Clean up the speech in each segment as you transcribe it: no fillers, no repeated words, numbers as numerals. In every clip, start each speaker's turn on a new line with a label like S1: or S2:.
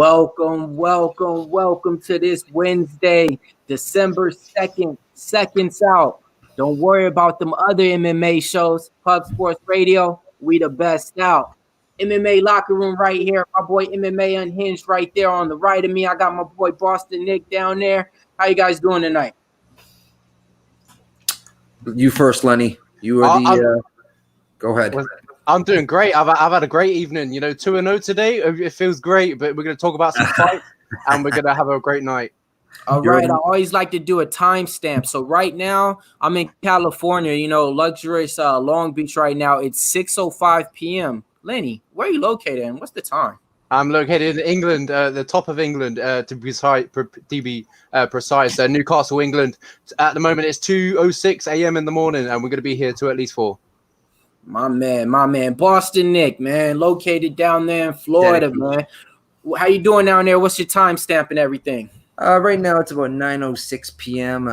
S1: Welcome to this Wednesday, December 2nd, Seconds Out. Don't worry about them other MMA shows. Pub Sports Radio, we the best out. MMA Locker Room right here. My boy MMA Unhinged right there on the right of me. I got my boy Boston Nick down there. How you guys doing tonight?
S2: You first, Lenny. You are the go ahead.
S3: I'm doing great. I've had a great evening. 2-0 today. It feels great, but we're going to talk about some fights and we're going to have a great night.
S1: All right. I always like to do a timestamp. So right now, I'm in California, luxurious Long Beach right now. It's 6:05 p.m. Lenny, where are you located and what's the time?
S3: I'm located in England, the top of England, to be precise. Newcastle, England. At the moment, it's 2:06 a.m. in the morning, and we're going to be here till at least 4.
S1: My man, Boston Nick, man, located down there in Florida, man. How you doing down there? What's your timestamp and everything?
S2: Right now it's about 9:06 p.m.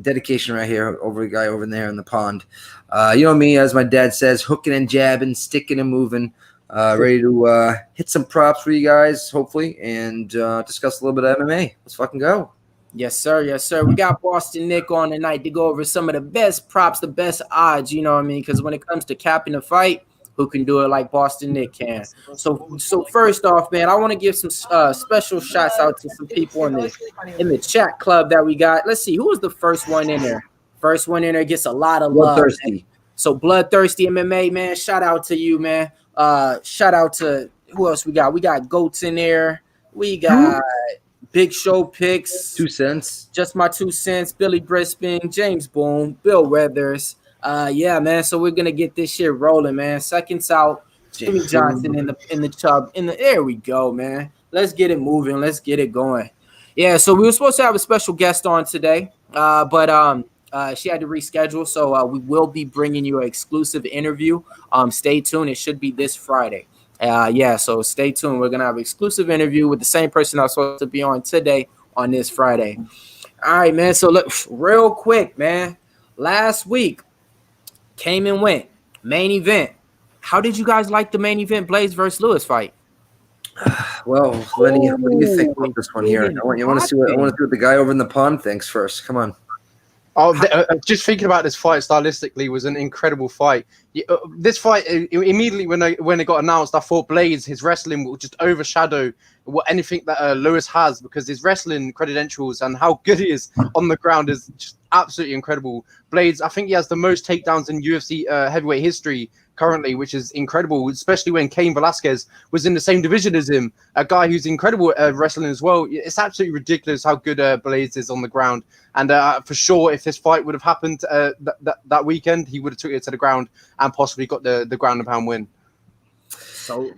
S2: Dedication right here over the guy over there in the pond. You know me, as my dad says, hooking and jabbing, sticking and moving. Ready to hit some props for you guys, hopefully, and discuss a little bit of MMA. Let's fucking go.
S1: Yes, sir. We got Boston Nick on tonight to go over some of the best props, the best odds, you know what I mean? Because when it comes to capping a fight, who can do it like Boston Nick can? So first off, man, I want to give some special shots out to some people in the chat club that we got. Let's see, who was the first one in there? First one in there gets a lot of love.
S2: Bloodthirsty.
S1: So Bloodthirsty MMA, man, shout out to you, man. Shout out to who else we got? We got Goats in there. We got Big Show Picks,
S2: 2 cents.
S1: Just my 2 cents. Billy Brisping, James Boone, Bill Weathers. Yeah, man. So we're gonna get this shit rolling, man. Seconds Out. Jimmy Johnson in the chub. There we go, man. Let's get it moving. Let's get it going. Yeah. So we were supposed to have a special guest on today, but she had to reschedule. So we will be bringing you an exclusive interview. Stay tuned. It should be this Friday. So stay tuned. We're going to have an exclusive interview with the same person I was supposed to be on today on this Friday. All right, man. So look, real quick, man. Last week came and went. Main event. How did you guys like the main event Blaze versus Lewis fight?
S2: Well, Lenny, what do you think about this one here? I want to see what the guy over in the pond thinks first. Come on.
S3: Just thinking about this fight stylistically was an incredible fight. This fight, immediately when it got announced, I thought Blaze, his wrestling will just overshadow anything that Lewis has, because his wrestling credentials and how good he is on the ground is just absolutely incredible. Blaze, I think he has the most takedowns in UFC heavyweight history currently, which is incredible, especially when Cain Velasquez was in the same division as him, a guy who's incredible at wrestling as well. It's absolutely ridiculous how good Blaze is on the ground. And for sure, if this fight would have happened that weekend, he would have took it to the ground and possibly got the ground and pound win.
S1: So,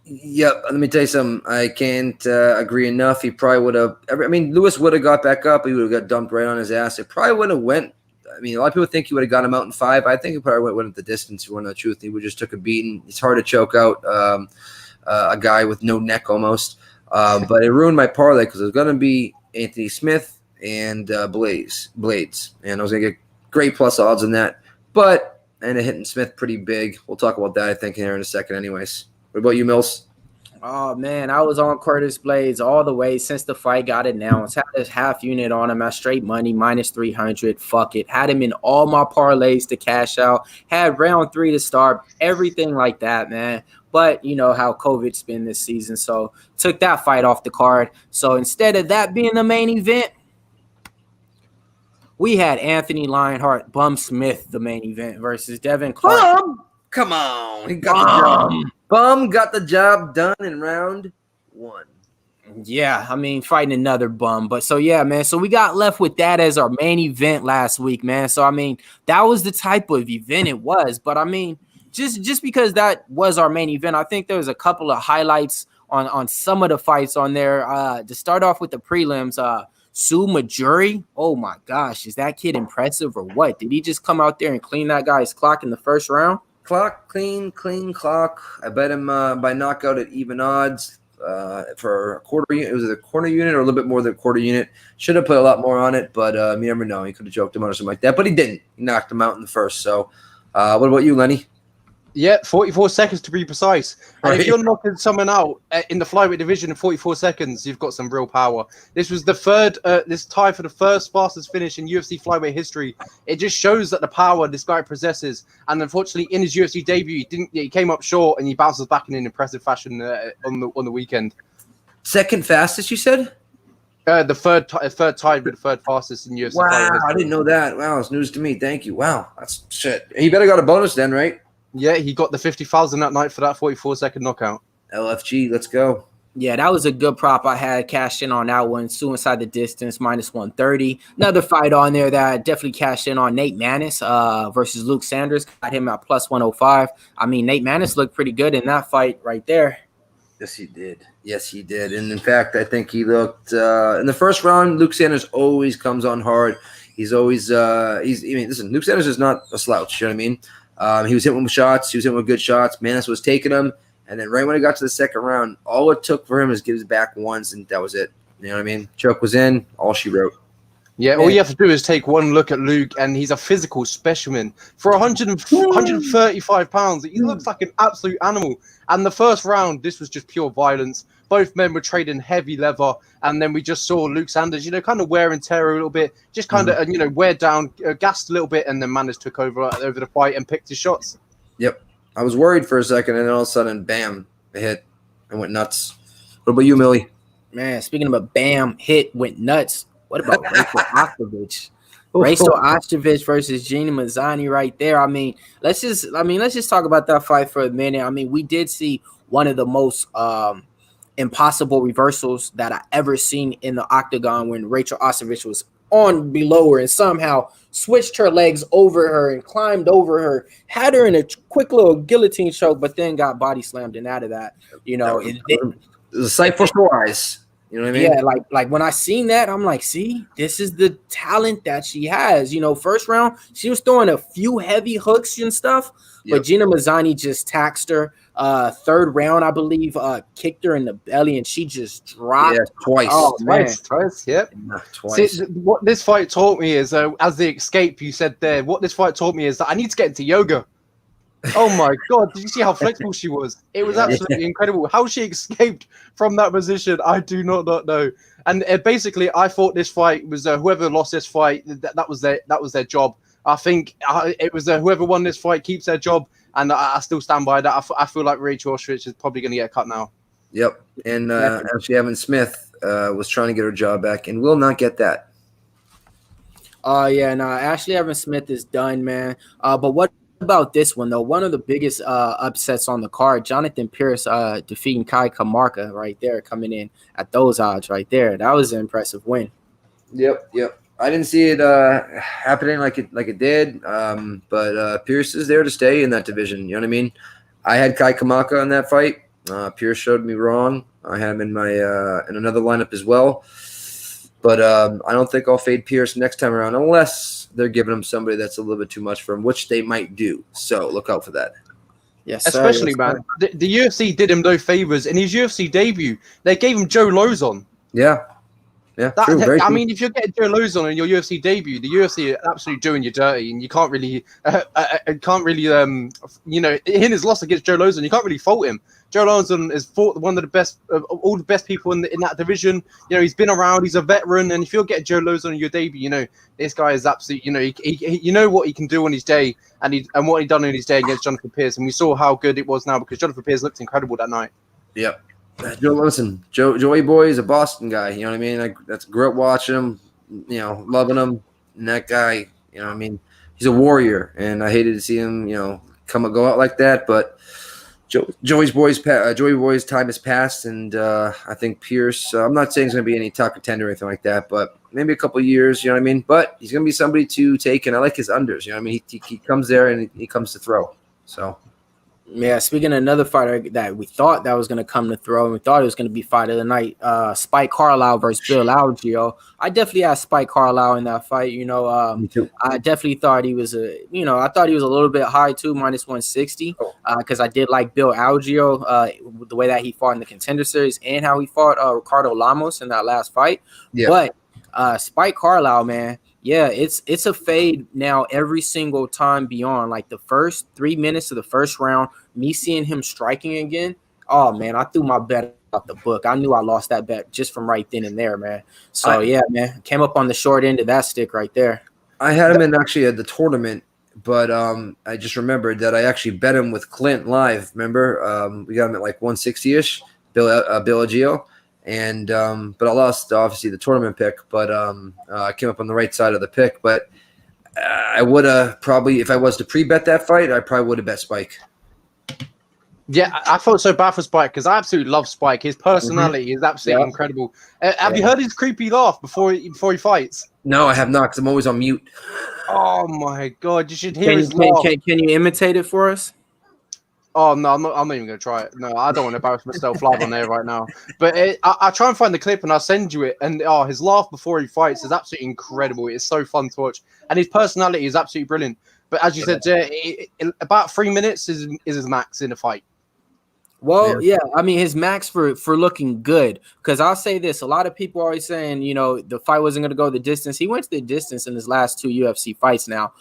S2: yep. Let me tell you something. I can't agree enough. He probably would have. Lewis would have got back up. He would have got dumped right on his ass. It probably would have went. A lot of people think he would have got him out in 5. I think he probably went at the distance. You want to know the truth. He would just took a beating. It's hard to choke out a guy with no neck almost. But it ruined my parlay because it was going to be Anthony Smith and Blades. And I was going to get great plus odds on that. But I ended up hitting Smith pretty big. We'll talk about that, I think, here in a second anyways. What about you, Millz?
S1: Oh, man, I was on Curtis Blades all the way since the fight got announced. Had this half unit on him at straight money, minus 300. Fuck it. Had him in all my parlays to cash out. Had round 3 to start. Everything like that, man. But you know how COVID's been this season, so took that fight off the card. So instead of that being the main event, we had Anthony Lionheart, Bum Smith, the main event versus Devin Clark.
S2: Come on. He got the job. Bum got the job done in round 1.
S1: Yeah, fighting another bum. But so, yeah, man. So we got left with that as our main event last week, man. So, that was the type of event it was. But, just because that was our main event, I think there was a couple of highlights on some of the fights on there. To start off with the prelims, Sue Majuri. Oh, my gosh. Is that kid impressive or what? Did he just come out there and clean that guy's clock in the first round?
S2: Clock, clean clock. I bet him by knockout at even odds for a quarter unit. It was a quarter unit or a little bit more than a quarter unit. Should have put a lot more on it, but you never know. He could have joked him out or something like that, but he didn't. He knocked him out in the first. So what about you, Lenny?
S3: Yeah, 44 seconds to be precise. And
S2: Right.
S3: if you're knocking someone out in the flyweight division in 44 seconds, you've got some real power. This was the third, this tie for the first fastest finish in UFC flyweight history. It just shows that the power this guy possesses. And unfortunately, in his UFC debut, he came up short and he bounces back in an impressive fashion on the weekend.
S2: Second fastest, you said?
S3: The third tied with the third fastest in UFC.
S2: Wow, I didn't know that. Wow, it's news to me. Thank you. Wow, that's shit. He better got a bonus then, right?
S3: Yeah, he got the 50,000 that night for that 44-second knockout.
S2: LFG, let's go.
S1: Yeah, that was a good prop. I had cashed in on that one. Suicide the distance, -130. Another fight on there that I definitely cashed in on, Nate Maness versus Luke Sanders. Got him at +105. I mean, Nate Maness looked pretty good in that fight right there.
S2: Yes, he did. Yes, he did. And in fact, I think he looked in the first round. Luke Sanders always comes on hard. He's always listen, Luke Sanders is not a slouch. You know what I mean? He was hitting with shots. He was hitting with good shots. Maness was taking them. And then right when it got to the second round, all it took for him was give his back once, and that was it. You know what I mean? Choke was in. All she wrote.
S3: Yeah, all you have to do is take one look at Luke, and he's a physical specimen. For 135 pounds, he looks like an absolute animal. And the first round, this was just pure violence. Both men were trading heavy leather, and then we just saw Luke Sanders, kind of wear and tear a little bit, just kind of, wear down, gassed a little bit, and then Maness took over the fight and picked his shots. Yep.
S2: I was worried for a second, and then all of a sudden, bam, it hit. I went nuts. What about you, Millie?
S1: Man, speaking of a bam, hit, went nuts. What about Rachel Ostovich? Rachel Ostovich versus Gina Mazzani right there. I mean, let's just talk about that fight for a minute. I mean, we did see one of the most impossible reversals that I ever seen in the octagon when Rachel Ostovich was on below her and somehow switched her legs over her and climbed over her, had her in a quick little guillotine choke, but then got body slammed and out of that.
S2: It was a sight for sore eyes. You know what I mean?
S1: Yeah, like when I seen that, I'm like, see, this is the talent that she has. First round, she was throwing a few heavy hooks and stuff, but Gina Mazzani just taxed her. Third round, I believe, kicked her in the belly, and she just dropped.
S2: Yeah, twice.
S1: Oh, man.
S3: Twice, yep.
S2: Twice.
S3: See, what this fight taught me is, as the escape you said there, what this fight taught me is that I need to get into yoga. Oh my God! Did you see how flexible she was? It was absolutely incredible. How she escaped from that position, I do not know. And basically, I thought this fight was whoever lost this fight, that was their job. I think it was whoever won this fight keeps their job, and I still stand by that. I feel like Rachel Ostovich is probably going to get cut now.
S2: Yep. And actually, Evan Smith was trying to get her job back and will not get that.
S1: Ashley Evan Smith is done, man. But what about this one though? One of the biggest upsets on the card, Jonathan Pierce defeating Kai Kamaka right there, coming in at those odds right there. That was an impressive win.
S2: Yep. I didn't see it happening like it did, but Pierce is there to stay in that division. You know what I mean? I had Kai Kamaka in that fight. Pierce showed me wrong. I had him in my in another lineup as well, but I don't think I'll fade Pierce next time around unless they're giving him somebody that's a little bit too much for him, which they might do. So look out for that.
S3: Yes, especially, man. The UFC did him no favors in his UFC debut. They gave him Joe Lozon.
S2: Yeah. True,
S3: I mean, if you're getting Joe Lozon in your UFC debut, the UFC are absolutely doing you dirty, and you can't really, in his loss against Joe Lozon, you can't really fault him. Joe Lozon has fought one of the best, all the best people in that division. He's been around, he's a veteran, and if you're getting Joe Lozon in your debut, this guy is absolutely, he what he can do on his day, and what he done on his day against Jonathan Pierce, and we saw how good it was now because Jonathan Pierce looked incredible that night.
S2: Yep. Joey Boy is a Boston guy. You know what I mean? I grew up watching him, loving him. And that guy, he's a warrior. And I hated to see him, go out like that. But Joey Boy's time has passed, and I think Pierce. I'm not saying he's going to be any top contender or anything like that, but maybe a couple of years. You know what I mean? But he's going to be somebody to take, and I like his unders. You know what I mean? He comes there and he comes to throw. So.
S1: Yeah, speaking of another fighter that we thought that was going to come to throw, and we thought it was going to be fight of the night, Spike Carlisle versus Bill Algeo. I definitely had Spike Carlisle in that fight.
S2: Me too.
S1: I definitely thought he was I thought he was a little bit high too, -160, because I did like Bill Algeo, the way that he fought in the Contender Series and how he fought Ricardo Lamos in that last fight. Yeah. But Spike Carlisle, man, Yeah, it's a fade now every single time beyond like the first 3 minutes of the first round. Me seeing him striking again. Oh man, I threw my bet out the book. I knew I lost that bet just from right then and there, man. So yeah, man, came up on the short end of that stick right there.
S2: I had him in actually at the tournament, but I just remembered that I actually bet him with Clint live. Remember, we got him at like 160-ish, Bellagio. And but I lost obviously the tournament pick, but I came up on the right side of the pick. But I would have probably, if I was to pre-bet that fight, I probably would have bet Spike.
S3: Yeah, I felt so bad for Spike because I absolutely love Spike. His personality is absolutely incredible. Have you heard his creepy laugh before he fights?
S2: No, I have not, because I'm always on mute.
S3: Oh my god, you should hear his laugh.
S1: Can you imitate it for us?
S3: Oh no, I'm not even gonna try it. No, I don't want to embarrass myself live on there right now. But I'll try and find the clip and I'll send you it. And his laugh before he fights is absolutely incredible. It's so fun to watch, and his personality is absolutely brilliant. But as you said, about 3 minutes is his max in a fight.
S1: Well, yeah, I mean his max for looking good. Because I'll say this: a lot of people are always saying, the fight wasn't going to go the distance. He went to the distance in his last 2 UFC fights now.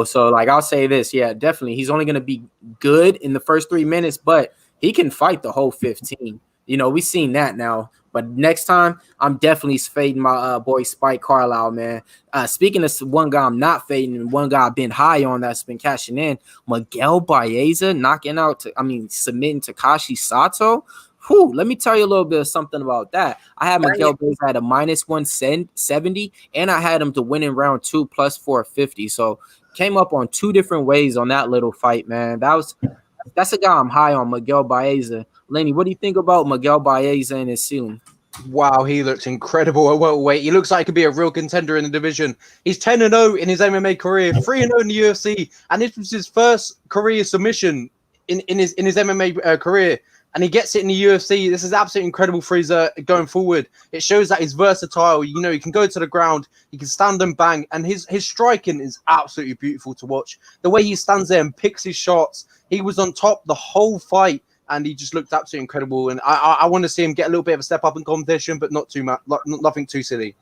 S1: So like I'll say this, yeah, definitely, he's only going to be good in the first 3 minutes, but he can fight the whole 15. We've seen that now. But next time, I'm definitely fading my boy Spike Carlisle, man. Speaking of one guy I'm not fading, and one guy I've been high on that's been cashing in, Miguel Baeza submitting Takashi Sato. Whew, let me tell you a little bit of something about that. I had Miguel Baeza at a minus 170, and I had him to win in round 2 plus 450. So came up on 2 different ways on that little fight, man. That's a guy I'm high on, Miguel Baeza. Lenny, what do you think about Miguel Baeza and his ceiling?
S3: Wow, he looks incredible at welterweight. He looks like he could be a real contender in the division. He's 10-0 in his MMA career, 3-0 in the UFC, and this was his first career submission in his MMA career, and he gets it in the UFC. This is absolutely incredible for his going forward. It shows that he's versatile. He can go to the ground, he can stand and bang, and his striking is absolutely beautiful to watch. The way he stands there and picks his shots, he was on top the whole fight. And he just looked absolutely incredible. And I want to see him get a little bit of a step up in competition, but not too much, nothing too silly.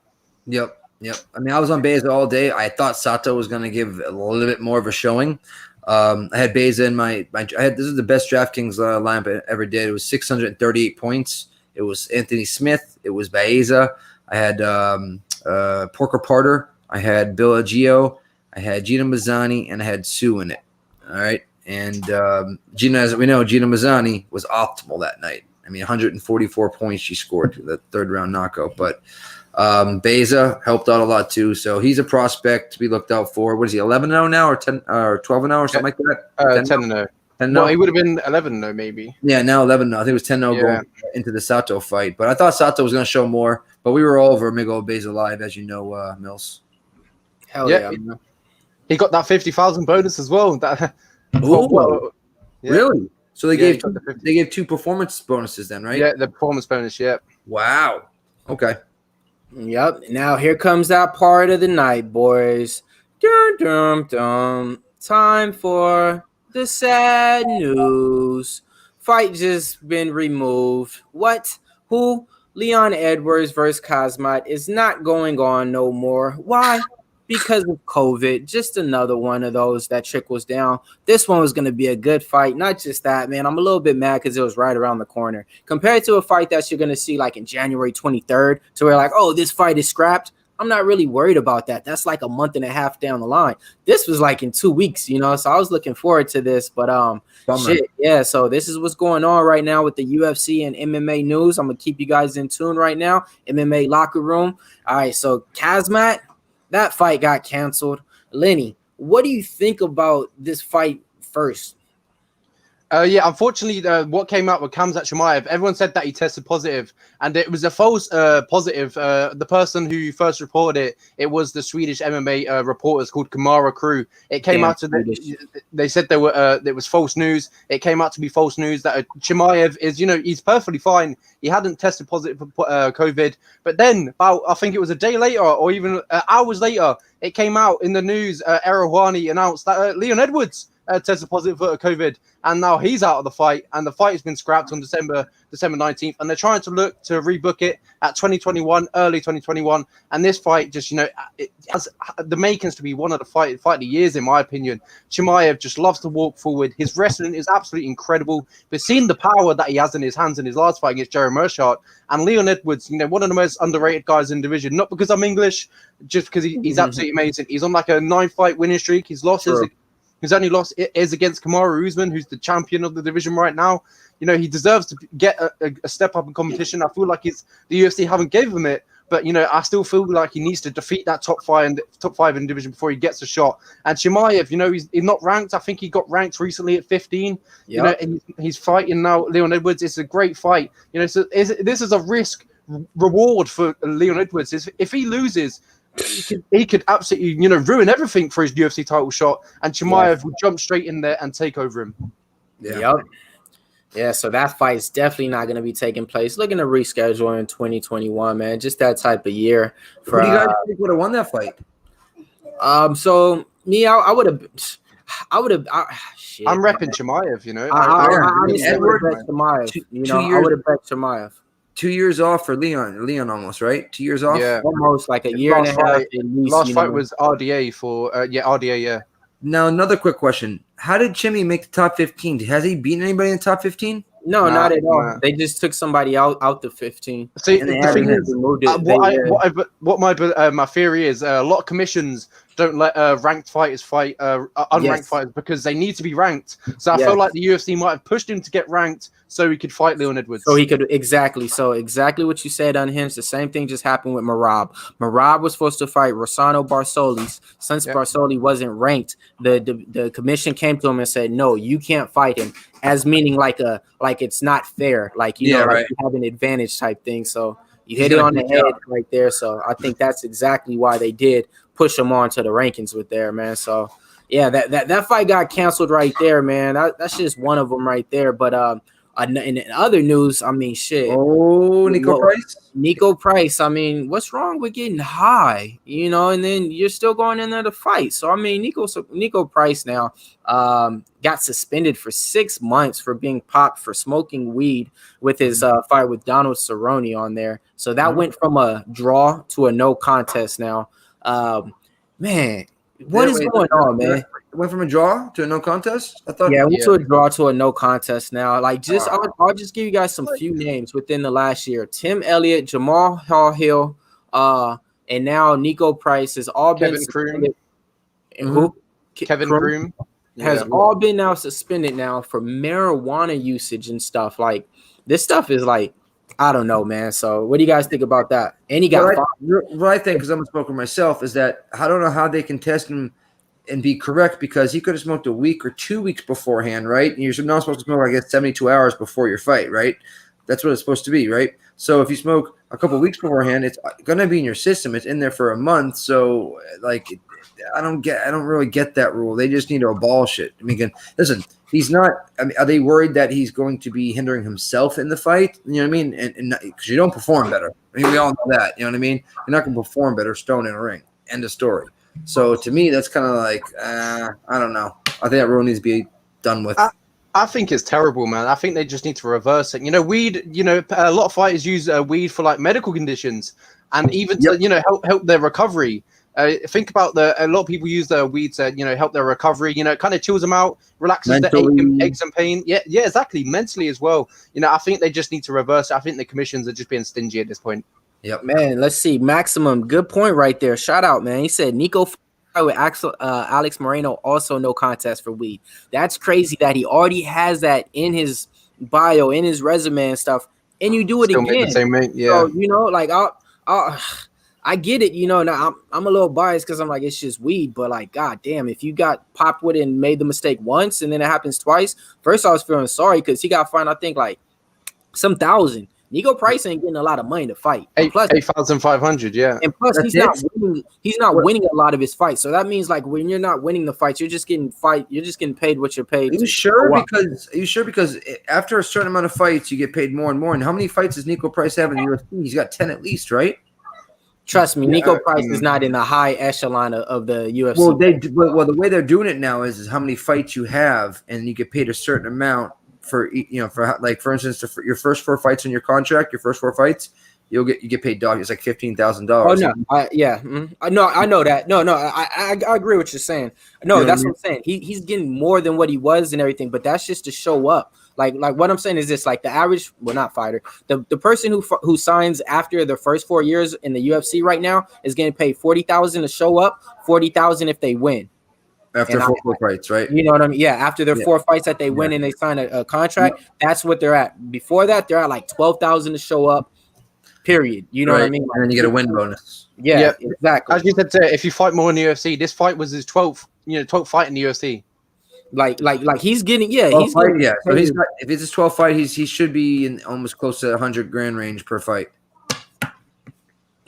S2: Yep. I mean, I was on Baeza all day. I thought Sato was going to give a little bit more of a showing. I had Baeza in this is the best DraftKings lineup I ever did. It was 638 points. It was Anthony Smith. It was Baeza. I had Porker Parter. I had Bellagio. I had Gina Mazzani, and I had Sue in it. All right. And Gina, as we know, Gina Mazzani was optimal that night. I mean, 144 points she scored, the third round knockout. But Baeza helped out a lot too. So he's a prospect to be looked out for. What is he, 11-0 now or 10 or 12-0 or something like that?
S3: 10-0. 10-0. Well, he would have been 11-0 maybe.
S2: Yeah, now 11-0. I think it was 10-0 going into the Sato fight. But I thought Sato was going to show more. But we were all over Miguel Baeza live, as you know, Millz.
S1: Hell yeah.
S3: He got that 50,000 bonus as well.
S2: Really? So they gave 2 performance bonuses then, right?
S3: Yeah, the performance bonus. Yeah.
S2: Wow. Okay.
S1: Yep. Now here comes that part of the night, boys. Dum dum dum. Time for the sad news. Fight just been removed. What? Who? Leon Edwards versus Khamzat is not going on no more. Why? Because of COVID. Just another one of those that trickles down. This one was going to be a good fight. Not just that, man. I'm a little bit mad because it was right around the corner. Compared to a fight that you're going to see like in January 23rd, to where like, oh, this fight is scrapped. I'm not really worried about that. That's like a month and a half down the line. This was like in 2 weeks, so I was looking forward to this. But yeah. So this is what's going on right now with the UFC and MMA news. I'm going to keep you guys in tune right now. MMA Locker Room. All right, so Khamzat, that fight got canceled. Lenny, what do you think about this fight first?
S3: Unfortunately, what came out with Khamzat Chimaev, everyone said that he tested positive, and it was a false positive. The person who first reported it was the Swedish MMA reporters called Kamara Crew. It came out to they said it was false news. It came out to be false news that Chimaev is, he's perfectly fine. He hadn't tested positive for COVID, but then about, I think it was a day later or even hours later, it came out in the news. Erouhani announced that Leon Edwards tested positive for COVID, and now he's out of the fight, and the fight has been scrapped on December 19th, and they're trying to look to rebook it at 2021, early 2021, and this fight just, it has the makings to be one of the fight of the years, in my opinion. Chimaev just loves to walk forward. His wrestling is absolutely incredible. We've seen the power that he has in his hands in his last fight against Jerry Mershart, and Leon Edwards, one of the most underrated guys in the division, not because I'm English, just because he's absolutely amazing. He's on like a 9-fight winning streak. His losses, his only loss is against Kamaru Usman, who's the champion of the division right now. He deserves to get a step up in competition. I feel like the UFC haven't given him it, but I still feel like he needs to defeat that top five in the division before he gets a shot. And Chimaev, he's not ranked. I think he got ranked recently at 15. And he's fighting now Leon Edwards. It's a great fight. So this is a risk reward for Leon Edwards. If he loses, he could absolutely ruin everything for his UFC title shot, and Chimaev would jump straight in there and take over him.
S1: Yeah, so that fight is definitely not going to be taking place. Looking to reschedule in 2021, man. Just that type of year.
S2: Who do you guys think would have won that fight?
S1: So me, I would have. Shit,
S3: I'm repping Chimaev.
S1: I would have bet Chimaev. I would have bet Chimaev.
S2: 2 years off for Leon almost, right? 2 years off?
S1: Yeah, almost like a year and a half.
S3: Last fight was RDA for RDA, yeah.
S2: Now, another quick question. How did Chimmy make the top 15? Has he beaten anybody in the top 15?
S1: No, not at all. They just took somebody out the 15.
S3: See, the thing is, my theory is a lot of commissions don't let ranked fighters fight unranked fighters because they need to be ranked. So I feel like the UFC might have pushed him to get ranked so he could fight Leon Edwards.
S1: So he could exactly what you said, Unhinged. The same thing just happened with Merab. Merab was supposed to fight Rossano Barsolis. Since Barsoli wasn't ranked, the commission came to him and said, "No, you can't fight him." As meaning like it's not fair, like you have an advantage type thing. So you hit it on the head right there. So I think that's exactly why they did push him on to the rankings with there, man. So yeah, that fight got canceled right there, man. That's just one of them right there. But in other news, I mean, shit.
S2: Oh,
S1: Nico Price. I mean, what's wrong with getting high? And then you're still going in there to fight. So I mean, Nico Price now got suspended for 6 months for being popped for smoking weed with his fight with Donald Cerrone on there. So that went from a draw to a no contest now. Man, what is going on, man?
S2: It went from a draw to a no contest? I thought.
S1: Yeah, it went to a draw to a no contest now. Like, I'll just give you guys some few names within the last year. Tim Elliott, Jamahal Hill, and now Nico Price has all been suspended. Who?
S3: Kevin Preux
S1: has all been now suspended now for marijuana usage and stuff. Like, this stuff is like, I don't know, man. So what do you guys think about that? And he got
S2: what I think, because I'm a smoker myself, is that I don't know how they can test him and be correct, because he could have smoked a week or 2 weeks beforehand, right? And you're not supposed to smoke, I guess, 72 hours before your fight, right? That's what it's supposed to be, right? So if you smoke a couple of weeks beforehand, it's going to be in your system. It's in there for a month. So, like, I don't really get that rule. They just need to abolish it. I mean, listen, he's not. I mean, are they worried that he's going to be hindering himself in the fight? You know what I mean? And because you don't perform better. I mean, we all know that. You know what I mean? You're not going to perform better stone in a ring. End of story. So to me, that's kind of like, I don't know. I think that rule needs to be done with.
S3: I think it's terrible, man. I think they just need to reverse it. Weed, a lot of fighters use weed for like medical conditions and even to, help their recovery. Think about a lot of people use their weed to, help their recovery. It kind of chills them out, relaxes the aches and pain. Yeah, exactly. Mentally as well. I think they just need to reverse it. I think the commissions are just being stingy at this point.
S1: Yep, man. Let's see. Maximum, good point right there. Shout out, man. He said Nico with Alex Moreno, also no contest for weed. That's crazy that he already has that in his bio, in his resume and stuff, and you do it
S3: Still
S1: again.
S3: The same rate. Yeah.
S1: So, like I get it. Now I'm a little biased because I'm like, it's just weed, but like, god damn, if you got popped with it and made the mistake once and then it happens twice. First, I was feeling sorry because he got fined, I think, like some $1,000. Nico Price ain't getting a lot of money to fight.
S3: 8,500, yeah.
S1: And plus, he's not winning a lot of his fights. So that means like when you're not winning the fights, you're just getting paid what you're paid.
S2: Are you sure? Because after a certain amount of fights, you get paid more and more. And how many fights does Nico Price have in the UFC? He's got 10 at least, right?
S1: Trust me, Nico Price is not in the high echelon of the UFC.
S2: Well, the way they're doing it now is how many fights you have, and you get paid a certain amount for for instance, for your first 4 fights in your contract, your first 4 fights, you get paid dog. It's like $15,000.
S1: Oh no, I know that. No, I agree with what you're saying. No, that's what I'm saying. He's getting more than what he was and everything, but that's just to show up. Like what I'm saying is this: like the average, well, not fighter, the person who signs after the first 4 years in the UFC right now is getting paid $40,000 to show up, $40,000 if they win.
S2: After 4 fights, right?
S1: You know what I mean? Yeah, after their 4 fights that they win and they sign a contract, that's what they're at. Before that, they're at like $12,000 to show up. Period. You know what I mean?
S2: And then you get a win bonus.
S1: Yeah, exactly.
S3: As you said, if you fight more in the UFC, this fight was his 12th fight in the UFC.
S1: Like he's getting
S2: So if it's his 12th fight, he should be in almost close to $100,000 range per fight.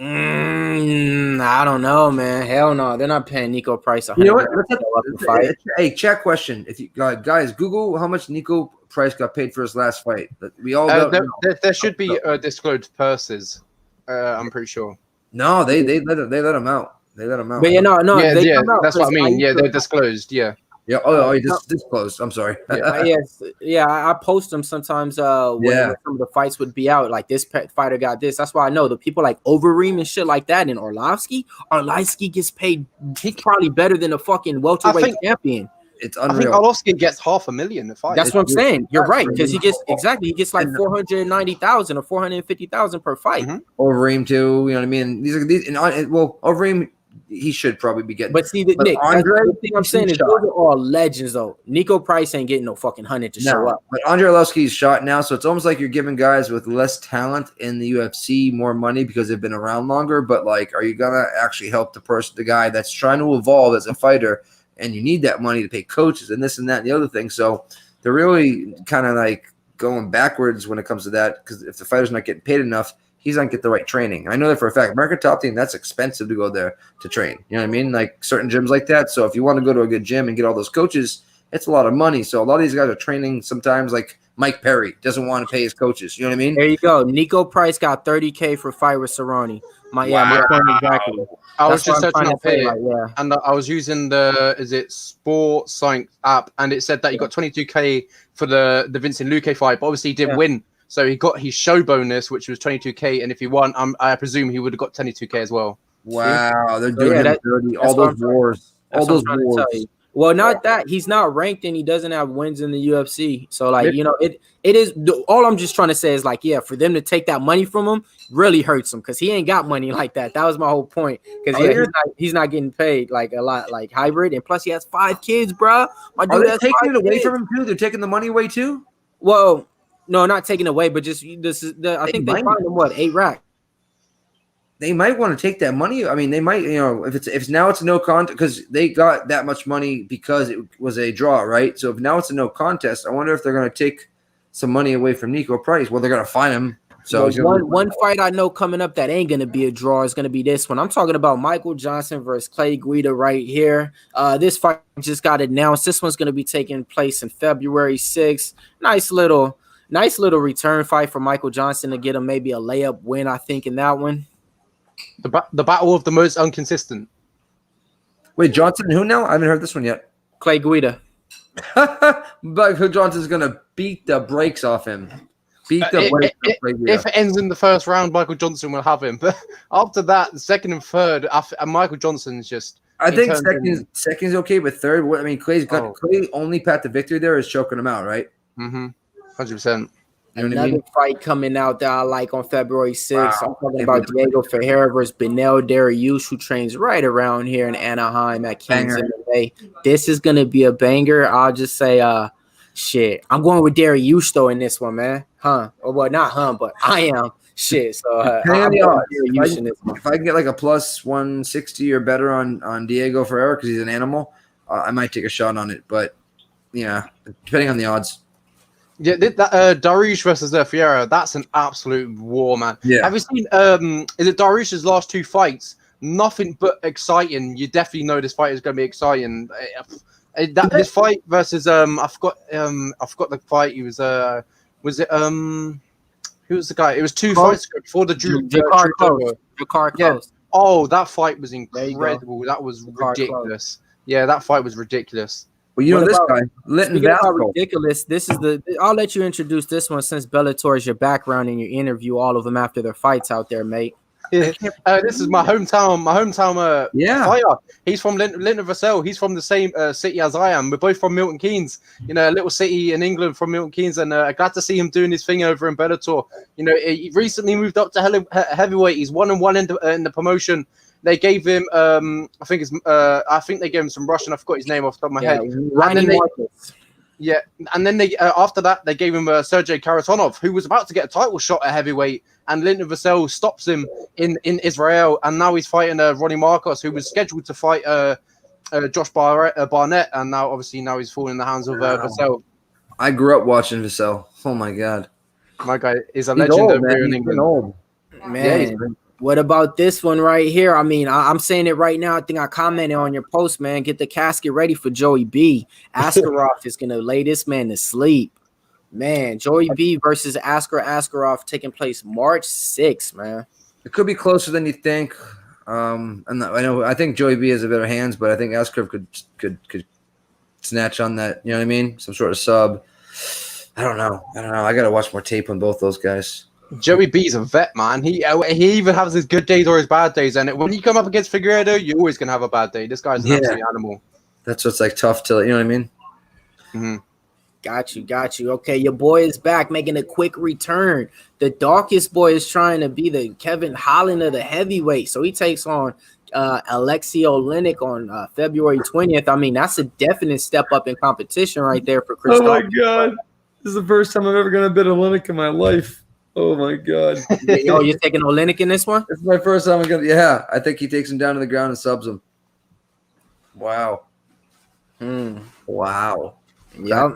S1: I don't know, man. Hell no, they're not paying Nico Price.
S2: You know what? Hey, chat question. If you guys Google how much Nico Price got paid for his last fight. We all
S3: there should be disclosed purses. I'm pretty sure.
S2: No, they let him out. They let him out.
S1: But
S3: that's what I mean. Yeah, they're disclosed. Yeah.
S2: Yeah. Oh, he just disclosed. I'm sorry.
S1: I post them sometimes. When some of the fights would be out, like this fighter got this. That's why I know the people like Overeem and shit like that. And Arlovsky gets paid. He's probably better than a fucking welterweight champion.
S2: It's unreal.
S3: I think Arlovsky gets $500,000 a fight.
S1: That's what I'm saying. You're right, because he gets like 490,000 or 450,000 per fight.
S2: Overeem too. You know what I mean? Overeem. He should probably be getting.
S1: But see, Nick, the thing I'm saying is those are all legends, though. Nico Price ain't getting no fucking 100 to show up.
S2: But Andre Arlovsky's shot now, so it's almost like you're giving guys with less talent in the UFC more money because they've been around longer. But like, are you gonna actually help the guy that's trying to evolve as a fighter, and you need that money to pay coaches and this and that and the other thing? So they're really kind of like going backwards when it comes to that, because if the fighter's not getting paid enough, he's not get the right training. I know that for a fact. American Top Team, that's expensive to go there to train. You know what I mean? Like certain gyms like that. So if you want to go to a good gym and get all those coaches, it's a lot of money. So a lot of these guys are training sometimes like Mike Perry doesn't want to pay his coaches. You know what I mean?
S1: There you go. Nico Price got $30K for fight with Cerrone. My point exactly.
S3: I was just searching up here, and I was using the Sport Science app, and it said that he got $22K for the Vincent Luque fight, but obviously he didn't win. So he got his show bonus, which was $22K, and if he won, I presume he would have got $22K as well.
S2: Wow, they're doing dirty. All those wars.
S1: Well, not that he's not ranked and he doesn't have wins in the UFC. So like, it is all I'm just trying to say is like, for them to take that money from him really hurts him because he ain't got money like that. That was my whole point. Because he's not getting paid like a lot like hybrid, and plus he has 5 kids, bro.
S2: Are they taking it away from him too? They're taking the money away too?
S1: Well, no, not taking away, but just I think they fined him 8 racks.
S2: They might want to take that money. I mean, they might, if now it's a no contest, because they got that much money because it was a draw, right? So if now it's a no contest, I wonder if they're going to take some money away from Nico Price. Well, they're going to fine him. So
S1: one fight I know coming up that ain't going to be a draw is going to be this one. I'm talking about Michael Johnson versus Clay Guida right here. This fight just got announced. This one's going to be taking place in February 6th. Nice little return fight for Michael Johnson to get him maybe a layup win, I think, in that one.
S3: The battle of the most inconsistent.
S2: Wait, Johnson and who now? I haven't heard this one yet.
S1: Clay Guida.
S2: But who Johnson's going to beat the brakes off him. If
S3: it ends in the first round, Michael Johnson will have him. But after that, the second and third, Michael Johnson's just...
S2: I think second's okay, but third, I mean, Clay only path to victory there is choking him out, right?
S3: 100%.
S1: Another fight coming out that I like on February 6th. Wow. I'm talking about Diego Ferreira versus Benel Dariush, who trains right around here in Anaheim at Kings MMA. This is going to be a banger. I'll just say, shit. I'm going with Dariush, though, in this one, man. Well, not but I am. Shit. So,
S2: if I can get like a plus 160 or better on Diego Ferreira because he's an animal, I might take a shot on it. But, yeah, depending on the odds.
S3: Yeah, that Dariush versus Ferreira, that's an absolute war, man.
S2: Yeah.
S3: Have you seen is it Dariush's last 2 fights? Nothing but exciting. You definitely know this fight is going to be exciting. This fight versus I forgot the fight. He was who was the guy? It was 2 fights ago before the Drew.
S1: Jakar Close.
S3: Yeah. Oh, that fight was
S1: There you go.
S3: incredible. That was
S1: Card
S3: ridiculous. Yeah, that fight was ridiculous.
S2: Well, you
S1: What
S2: know this
S1: about-
S2: guy, Linton
S1: Speaking about
S2: Vasco.
S1: ridiculous, this is I'll let you introduce this one since Bellator is your background and you interview all of them after their fights out there, mate.
S3: Yeah. This is my hometown
S2: Yeah.
S3: fighter. He's from Landwehr. He's from the same city as I am. We're both from Milton Keynes, you know, a little city in England from Milton Keynes, and glad to see him doing his thing over in Bellator. You know, he recently moved up to heavyweight. He's 1-1 in the promotion. They gave him, I think they gave him some Russian. I forgot his name off the top of my head. And then they after that they gave him Sergey Karatonov, who was about to get a title shot at heavyweight, and Landwehr stops him in Israel, and now he's fighting Ronnie Marcos, who was scheduled to fight Josh Barnett, and now he's falling in the hands of Vassell.
S2: I grew up watching Vassell. Oh my god,
S3: my guy is a legend over here in England.
S2: Old.
S1: Man.
S3: Yeah,
S1: What about this one right here? I mean, I'm saying it right now. I think I commented on your post, man. Get the casket ready for Joey B. Askarov is going to lay this man to sleep. Man, Joey B versus Askarov taking place March 6th, man.
S2: It could be closer than you think. I think Joey B has a better hands, but I think Askarov could snatch on that. You know what I mean? Some sort of sub. I don't know. I got to watch more tape on both those guys.
S3: Joey B's a vet, man. He even has his good days or his bad days, and when you come up against Figueiredo, you're always gonna have a bad day. This guy's an absolute animal.
S2: That's what's like tough to, you know what I mean?
S3: Mm-hmm.
S1: Got you. Okay, your boy is back, making a quick return. The darkest boy is trying to be the Kevin Holland of the heavyweight, so he takes on Alexis Oleinik on February 20th. I mean, that's a definite step up in competition right there for Chris.
S2: Oh my god, this is the first time I'm ever gonna bet Oleinik in my life. Oh my god!
S1: Oh, you're taking Oleinik in this one?
S2: It's my first time. Yeah, I think he takes him down to the ground and subs him. Wow. Wow.
S1: Yep.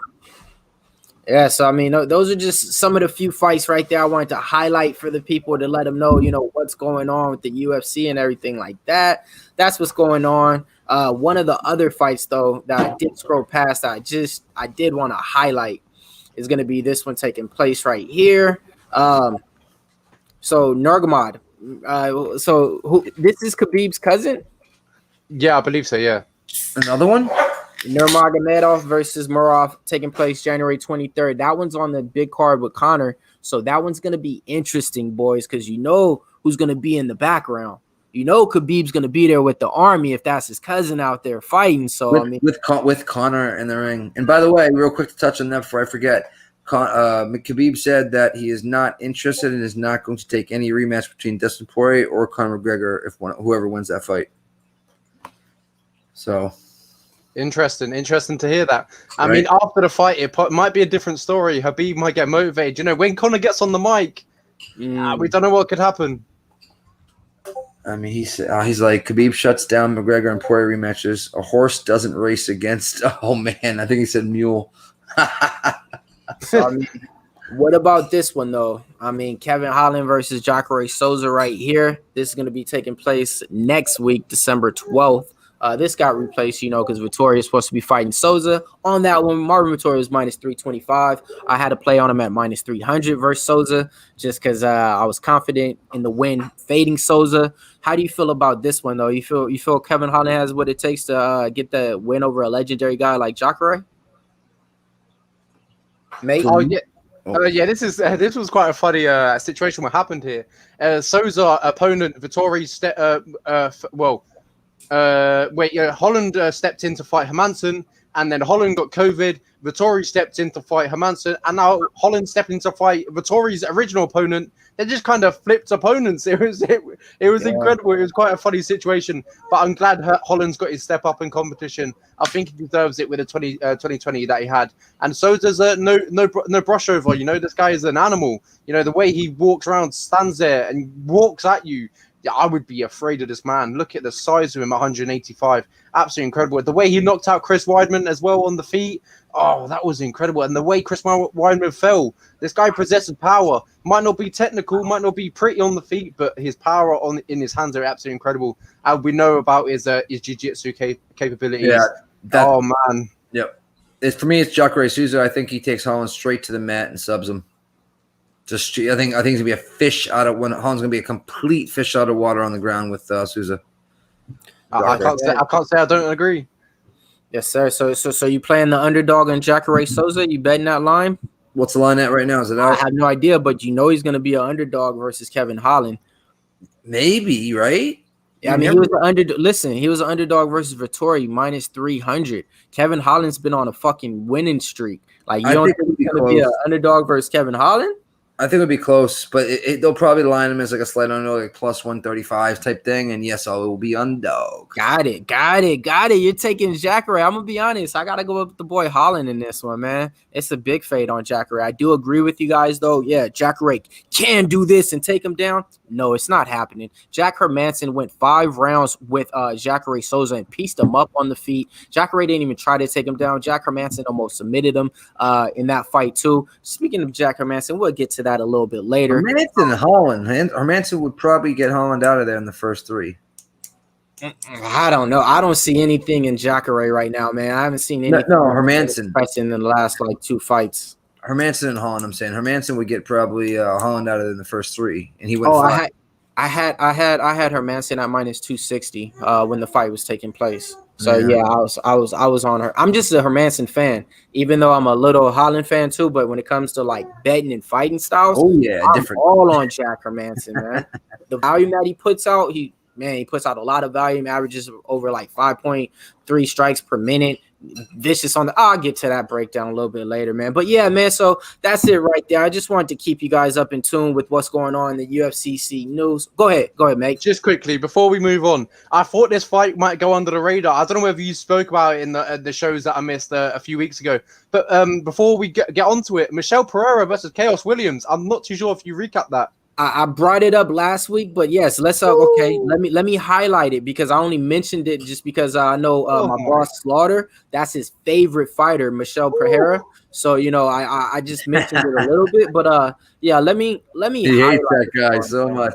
S1: Yeah. So I mean, those are just some of the few fights right there I wanted to highlight for the people to let them know, you know, what's going on with the UFC and everything like that. That's what's going on. One of the other fights though that I did scroll past, I did want to highlight is going to be this one taking place right here. So Nurmagomedov. This is Khabib's cousin?
S3: Yeah, I believe so. Yeah.
S2: Another one?
S1: Nurmagomedov versus Murad taking place January 23rd. That one's on the big card with Connor. So that one's going to be interesting, boys, because you know who's going to be in the background. You know Khabib's going to be there with the army if that's his cousin out there fighting. So
S2: with Connor in the ring. And by the way, real quick to touch on that before I forget, Khabib said that he is not interested and is not going to take any rematch between Dustin Poirier or Conor McGregor if whoever wins that fight. So
S3: interesting to hear that. I mean, after the fight, it might be a different story. Khabib might get motivated. You know, when Conor gets on the mic, we don't know what could happen.
S2: I mean, he's like, Khabib shuts down McGregor and Poirier rematches. A horse doesn't race against. Oh man, I think he said mule.
S1: So, I mean, what about this one though? I mean, Kevin Holland versus Jacare Souza right here. This is going to be taking place next week, December 12th. This got replaced, you know, because Vettori is supposed to be fighting Souza. On that one, Marvin Vettori was minus 325. I had to play on him at minus 300 versus Souza just because I was confident in the win fading Souza. How do you feel about this one though? You feel Kevin Holland has what it takes to get the win over a legendary guy like Jacare? Mate?
S3: Oh yeah. This was quite a funny situation what happened here. Souza opponent Vettori Holland stepped in to fight Hermansson, and then Holland got COVID. Vettori stepped in to fight Hermansson, and now Holland stepped in to fight Vettori's original opponent. They just kind of flipped opponents. It was incredible. It was quite a funny situation, but I'm glad Holland's got his step up in competition. I think he deserves it with the 2020 that he had. And so does no brush over. You know, this guy is an animal. You know, the way he walks around, stands there and walks at you. Yeah, I would be afraid of this man. Look at the size of him, 185. Absolutely incredible. The way he knocked out Chris Weidman as well on the feet. Oh, that was incredible. And the way Chris Weidman fell. This guy possesses power. Might not be technical, might not be pretty on the feet, but his power in his hands are absolutely incredible. And we know about his jiu-jitsu capabilities. Yeah, oh, man.
S2: Yep. For me, it's Jacare Souza. I think he takes Holland straight to the mat and subs him. Just I think it's gonna be a fish out of when Han's gonna be a complete fish out of water on the ground with Souza.
S3: I can't say I don't agree.
S1: Yes, sir. So you playing the underdog on Jacare Souza? You betting that line?
S2: What's the line at right now? Is it out?
S1: I have no idea, but you know he's going to be an underdog versus Kevin Holland.
S2: Maybe, right?
S1: Yeah, I mean, he was an underdog versus Vettori minus 300. Kevin Holland's been on a fucking winning streak. Like, you don't think he's going to be an underdog versus Kevin Holland?
S2: I think it'll be close, but they'll probably line him as like a slight underdog, like plus 135 type thing. And yes, it will be underdog.
S1: Got it. You're taking Jacare. I'm gonna be honest. I gotta go with the boy Holland in this one, man. It's a big fade on Jacare. I do agree with you guys, though. Yeah, Jacare can do this and take him down. No, it's not happening. Jack Hermansson went 5 rounds with Jacare Souza and pieced him up on the feet. Jacare didn't even try to take him down. Jack Hermansson almost submitted him in that fight too. Speaking of Jack Hermansson, we'll get to that a little bit later.
S2: Hermansson would probably get Holland out of there in the first 3.
S1: I don't know. I don't see anything in Jacare right now, man. I haven't seen anything.
S2: No, Hermansson
S1: in the last like 2 fights.
S2: Hermansson and Holland. I'm saying Hermansson would get probably Holland out of it in the first 3, and he went.
S1: I had Hermansson at minus 260 when the fight was taking place. So yeah, I was on her. I'm just a Hermansson fan, even though I'm a little Holland fan too. But when it comes to like betting and fighting styles, I'm different. All on Jack Hermansson, man. The volume that he puts out, he puts out a lot of volume. Averages over like 5.3 strikes per minute. Vicious on the. I'll get to that breakdown a little bit later, man. But yeah, man. So that's it right there. I just wanted to keep you guys up in tune with what's going on in the UFC news. Go ahead, mate.
S3: Just quickly before we move on, I thought this fight might go under the radar. I don't know whether you spoke about it in the shows that I missed a few weeks ago. But before we get onto it, Michel Pereira versus Chaos Williams. I'm not too sure if you recap that.
S1: I brought it up last week, but yes, let's okay. Let me highlight it because I only mentioned it just because I know my boss Slaughter. That's his favorite fighter, Michel Pereira. So I just mentioned it a little bit, but yeah, let me.
S2: He hates that guy so much.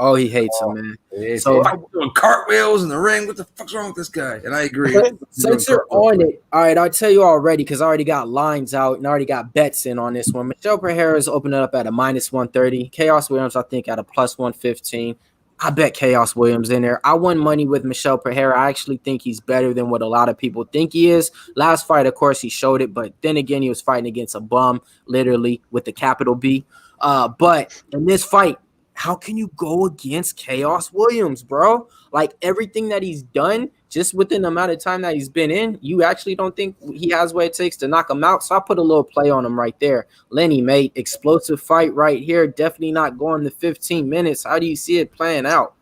S1: Oh, he hates him, man. So
S2: doing cartwheels in the ring. What the fuck's wrong with this guy? And I agree.
S1: Since you're on it, all right, I'll tell you already because I already got lines out and I already got bets in on this one. Michel Pereira is opening up at a minus 130. Chaos Williams, I think, at a plus 115. I bet Chaos Williams in there. I won money with Michel Pereira. I actually think he's better than what a lot of people think he is. Last fight, of course, he showed it, but then again, he was fighting against a bum, literally, with the capital B. But in this fight, how can you go against Chaos Williams, bro? Like everything that he's done just within the amount of time that he's been in, you actually don't think he has what it takes to knock him out. So I put a little play on him right there. Lenny, mate, explosive fight right here. Definitely not going to 15 minutes. How do you see it playing out?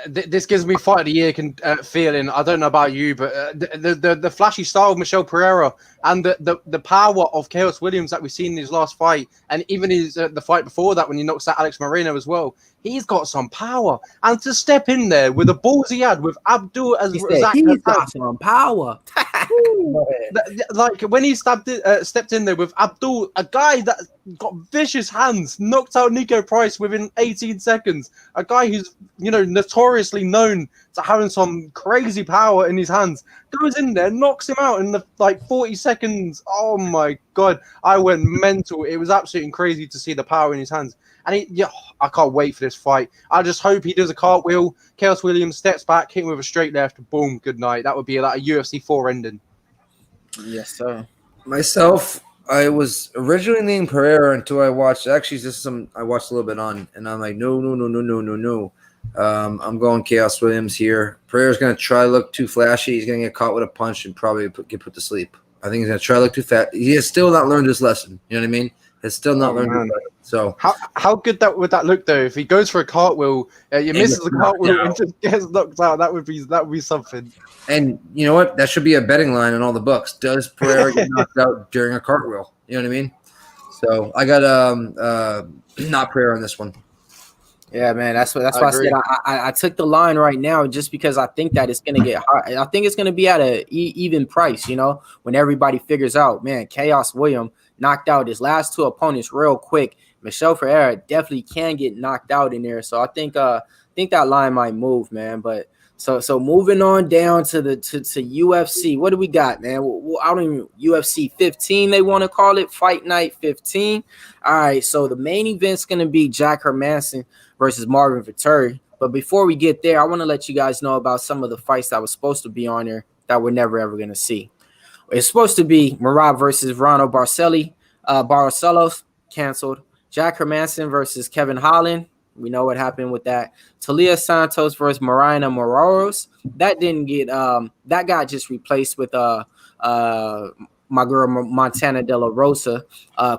S3: This gives me fight of the year feeling. I don't know about you, but the flashy style of Michel Pereira and the power of Chaos Williams that we've seen in his last fight, and even his the fight before that when he knocks out Alex Moreno as well. He's got some power, and to step in there with the balls he had with Abdul as
S1: he's got some power.
S3: Like when he stepped in there with Abdul, a guy that got vicious hands, knocked out Nico Price within 18 seconds. A guy who's notoriously known to having some crazy power in his hands, goes in there, knocks him out in the 40 seconds. Oh my god, I went mental. It was absolutely crazy to see the power in his hands. And I can't wait for this fight. I just hope he does a cartwheel. Chaos Williams steps back, hit him with a straight left, boom, good night. That would be like a UFC 4 ending.
S1: Yes, sir.
S2: Myself, I was originally named Pereira until I watched. Actually, I watched a little bit on, and I'm like, no. I'm going Chaos Williams here. Pereira's going to try to look too flashy. He's going to get caught with a punch and probably get put to sleep. I think he's going to try to look too fast. He has still not learned his lesson. You know what I mean? Has still not learned his lesson. So
S3: how good would that look though? If he goes for a cartwheel, he misses the cartwheel and just gets knocked out. That would be something.
S2: And you know what? That should be a betting line in all the books. Does Pereira get knocked out during a cartwheel? You know what I mean? So I got not Pereira on this one.
S1: Yeah, man. That's why I said I took the line right now just because I think that it's gonna get hard. I think it's gonna be at a even price. When everybody figures out, man, Chaos Williams knocked out his last 2 opponents real quick. Michel Pereira definitely can get knocked out in there. So I think that line might move, man. But So moving on down to the to UFC. What do we got, man? I don't even UFC 15. They want to call it Fight Night 15. All right. So the main event's gonna be Jack Hermansson versus Marvin Vettori. But before we get there, I want to let you guys know about some of the fights that was supposed to be on there that we're never ever gonna see. It's supposed to be Merab versus Ronald Barcelos, canceled. Jack Hermansson versus Kevin Holland. We know what happened with that. Taila Santos versus Marina Morelos. That didn't get that got just replaced with my girl Montana De La Rosa.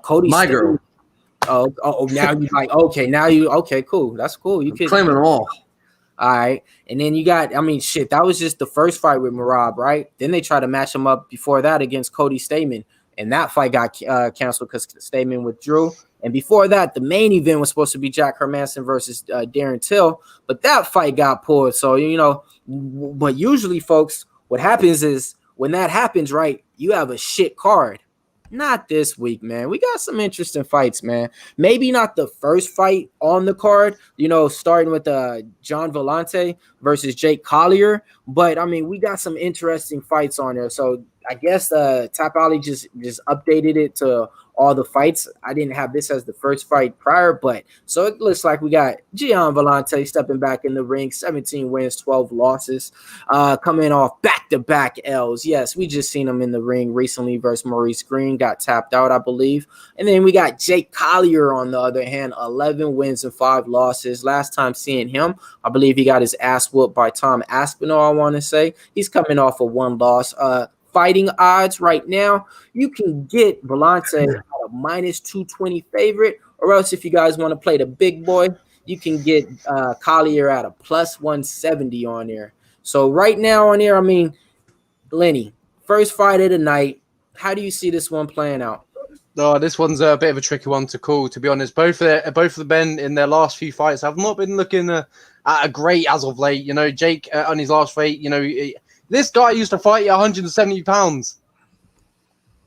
S1: Cody.
S2: My
S1: Sting.
S2: girl.
S1: Oh, now you like okay, cool. That's cool. You can
S2: claim it all.
S1: All right. And then you got, shit, that was just the first fight with Merab, right? Then they tried to match him up before that against Cody Stamann. And that fight got canceled because Stamann withdrew. And before that, the main event was supposed to be Jack Hermansson versus Darren Till. But that fight got pulled. So, but usually, folks, what happens is when that happens, right, you have a shit card. Not this week, man. We got some interesting fights, man. Maybe not the first fight on the card, starting with John Villante versus Jake Collier. But, we got some interesting fights on there. So, I guess Top Alley just updated it to all the fights. I didn't have this as the first fight prior, but so it looks like we got Gian Villante stepping back in the ring, 17 wins, 12 losses, coming off back-to-back L's. Yes, we just seen him in the ring recently versus Maurice Green, got tapped out, I believe. And then we got Jake Collier on the other hand, 11 wins and 5 losses. Last time seeing him, I believe he got his ass whooped by Tom Aspinall, I want to say. He's coming off of 1 loss. Fighting odds right now, you can get Villante at a -220 favorite, or else if you guys want to play the big boy, you can get Collier at a +170 on there. So right now on there, Lenny, first fight of the night. How do you see this one playing out?
S3: Oh, this one's a bit of a tricky one to call, to be honest. Both of the men in their last few fights have not been looking at a great as of late. Jake on his last fight, this guy used to fight at 170 pounds.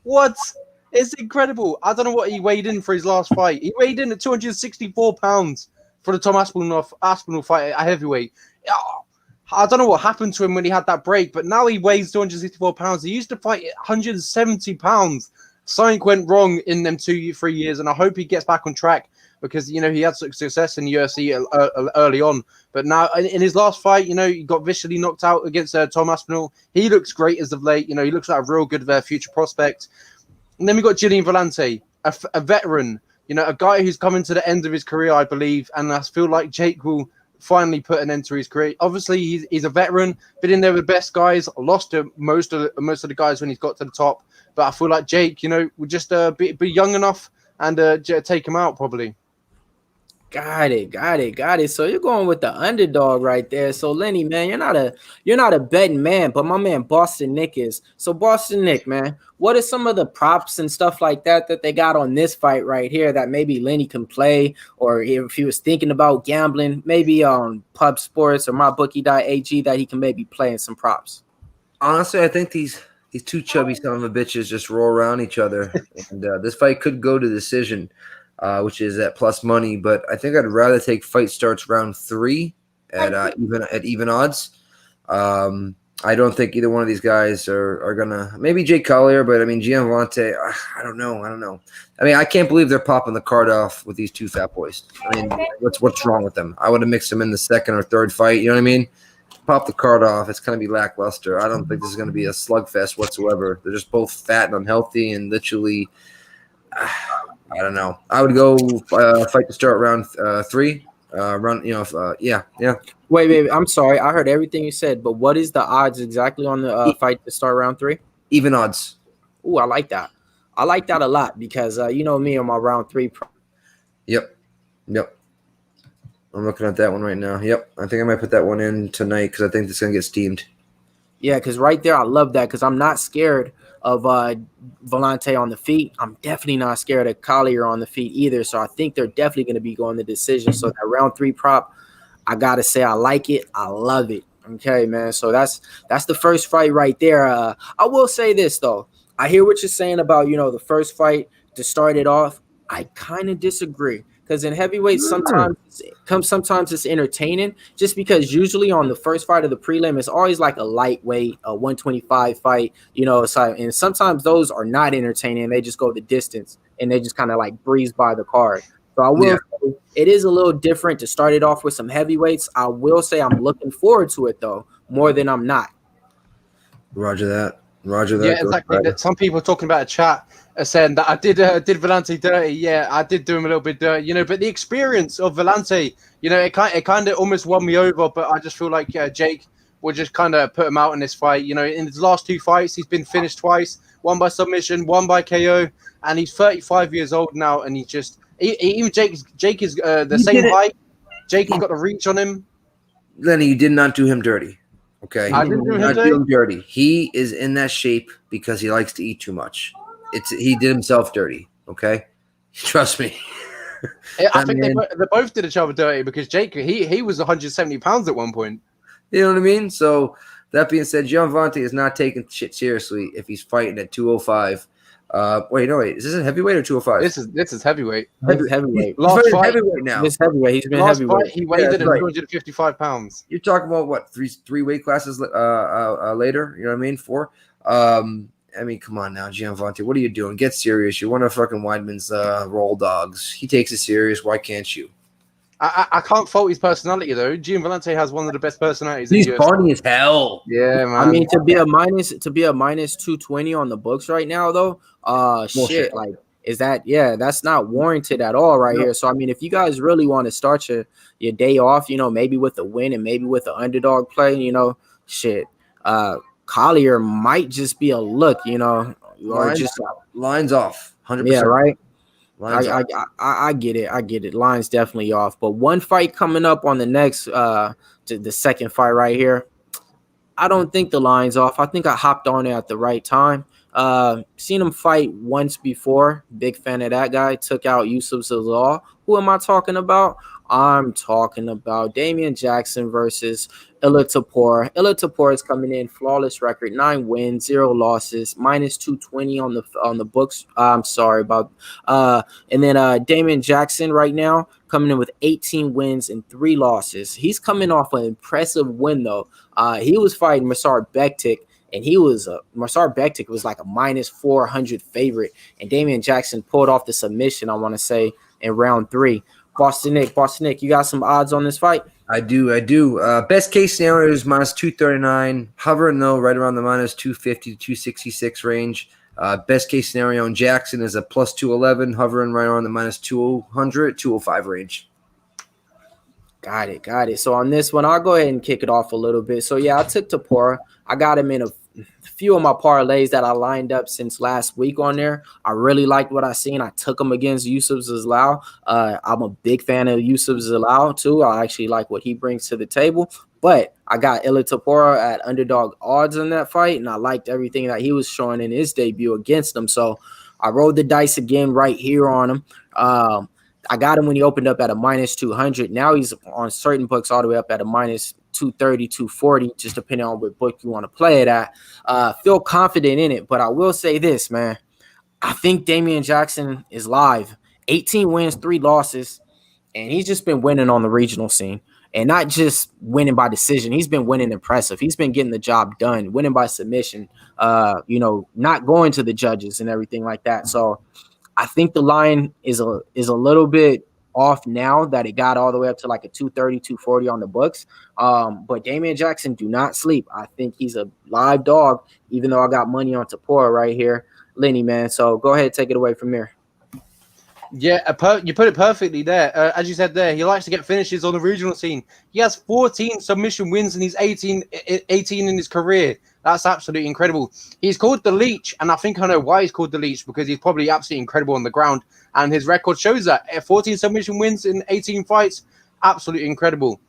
S3: What? It's incredible. I don't know what he weighed in for his last fight. He weighed in at 264 pounds for the Tom Aspinall fight at heavyweight. I don't know what happened to him when he had that break, but now he weighs 264 pounds. He used to fight at 170 pounds. Something went wrong in them 2-3 years, and I hope he gets back on track because, he had success in the UFC early on. But now in his last fight, he got viciously knocked out against Tom Aspinall. He looks great as of late. He looks like a real good future prospect. And then we got Gillian Villante, a veteran, a guy who's coming to the end of his career, I believe. And I feel like Jake will finally put an end to his career. Obviously, he's a veteran, been in there with the best guys, lost to most of the guys when he's got to the top. But I feel like Jake, will just be young enough and take him out probably.
S1: Got it. So you're going with the underdog right there. So Lenny, man, you're not a betting man, but my man Boston Nick is. So Boston Nick, man, what are some of the props and stuff like that they got on this fight right here that maybe Lenny can play, or if he was thinking about gambling, maybe on Pub Sports or mybookie.ag that he can maybe play in some props?
S2: Honestly, I think these two chubby son of a bitches just roll around each other, and this fight could go to decision. Which is at plus money, but I think I'd rather take fight starts round 3 at even odds. I don't think either one of these guys are gonna. Maybe Jake Collier, but Gian Villante. I don't know. I can't believe they're popping the card off with these two fat boys. What's wrong with them? I would have mixed them in the second or third fight. You know what I mean? Pop the card off. It's gonna be lackluster. I don't think this is gonna be a slugfest whatsoever. They're just both fat and unhealthy and literally. I don't know. I would go fight to start round 3. Yeah.
S1: Wait. I'm sorry. I heard everything you said, but what is the odds exactly on the fight to start round 3?
S2: Even odds.
S1: Ooh, I like that. I like that a lot because me on my round 3.
S2: Yep. I'm looking at that one right now. Yep. I think I might put that one in tonight because I think it's gonna get steamed.
S1: Yeah, because right there, I love that because I'm not scared of Villante on the feet. I'm definitely not scared of Collier on the feet either. So I think they're definitely going to be going the decision. So that round 3 prop, I got to say I like it. I love it. Okay, man. So that's the first fight right there. I will say this, though. I hear what you're saying about, the first fight to start it off. I kind of disagree Because in heavyweight, sometimes it's entertaining, just because usually on the first fight of the prelim, it's always like a lightweight, a 125 fight, and sometimes those are not entertaining. They just go the distance and they just kind of like breeze by the card. So I will say it is a little different to start it off with some heavyweights. I will say I'm looking forward to it though, more than I'm not.
S2: Roger that.
S3: Yeah, exactly. Some people talking about a chat saying that I did Villante dirty. Yeah, I did do him a little bit dirty, but the experience of Villante, it kind of almost won me over. But I just feel like Jake will just kind of put him out in this fight. In his last 2 fights, he's been finished twice, one by submission, one by KO, and he's 35 years old now, and he's just even Jake is the same height. Jake has got the reach on him.
S2: Lenny, you did not do him dirty. Okay,
S3: I didn't do
S2: him dirty. He is in that shape because he likes to eat too much. He did himself dirty. Okay, trust me.
S3: I think they both did each other dirty because Jake he was 170 pounds at one point.
S2: You know what I mean? So that being said, Villante is not taking shit seriously if he's fighting at 205. Wait, is this a heavyweight or 205?
S3: This is heavyweight.
S1: Heavyweight.
S2: Last fight heavyweight now.
S1: This heavyweight. He's been
S3: last
S1: heavyweight.
S3: Fight, he weighed in at 255 pounds.
S2: You're talking about what? Three weight classes later. You know what I mean? 4. I mean, come on now, Villante. What are you doing? Get serious. You're one of fucking Weidman's roll dogs. He takes it serious. Why can't you?
S3: I can't fault his personality though. Gian Villante has one of the best personalities.
S2: He's funny as hell.
S3: Yeah, man.
S1: I mean, to be a minus 220 on the books right now, though, shit, like, is that? Yeah, that's not warranted at all right here. So I mean, if you guys really want to start your day off, maybe with a win and maybe with the underdog play, shit, Collier might just be a look, or just
S2: lines off, 100%.
S1: Yeah, right.
S2: I
S1: get it. Line's definitely off. But one fight coming up on the next, the second fight right here, I don't think the line's off. I think I hopped on it at the right time. Seen him fight once before. Big fan of that guy. Took out Yusuf Zalal. Who am I talking about? I'm talking about Damian Jackson versus Ilia Topuria. Ilia Topuria is coming in flawless record, 9 wins, 0 losses, minus 220 on the books. I'm sorry about. And then Damian Jackson right now coming in with 18 wins and 3 losses. He's coming off an impressive win though. He was fighting Movsar Bektic. And Movsar Bektic was like a minus 400 favorite. And Damian Jackson pulled off the submission, I want to say, in round 3. Boston Nick, you got some odds on this fight?
S2: I do. Best case scenario is minus 239. Hovering, though, right around the minus 250 to 266 range. Best case scenario on Jackson is a plus 211. Hovering right around the minus 200, 205 range.
S1: Got it. So on this one, I'll go ahead and kick it off a little bit. So, yeah, I took Topuria. I got him in a few of my parlays that I lined up since last week on there. I really liked what I seen. I took him against Yusuf Zalal. I'm a big fan of Yusuf Zalal, too. I actually like what he brings to the table. But I got Ilia Topuria at underdog odds in that fight, and I liked everything that he was showing in his debut against him. So I rolled the dice again right here on him. I got him when he opened up at a minus 200. Now he's on certain books all the way up at a minus 230, 240, just depending on what book you want to play it at. Feel confident in it, but I will say this, man. I think Damian Jackson is live. 18 wins, 3 losses, and he's just been winning on the regional scene. And not just winning by decision. He's been winning impressive. He's been getting the job done, winning by submission, not going to the judges and everything like that. So I think the line is a little bit off now that it got all the way up to like a 230, 240 on the books. But Damian Jackson, do not sleep. I think he's a live dog, even though I got money on Topuria right here. Lenny, man. So go ahead, take it away from here.
S3: Yeah, you put it perfectly there. As you said there, he likes to get finishes on the regional scene. He has 14 submission wins and he's 18 in his career. That's absolutely incredible. He's called the Leech, and I think I know why he's called the Leech, because he's probably absolutely incredible on the ground, and his record shows that. 14 submission wins in 18 fights, absolutely incredible.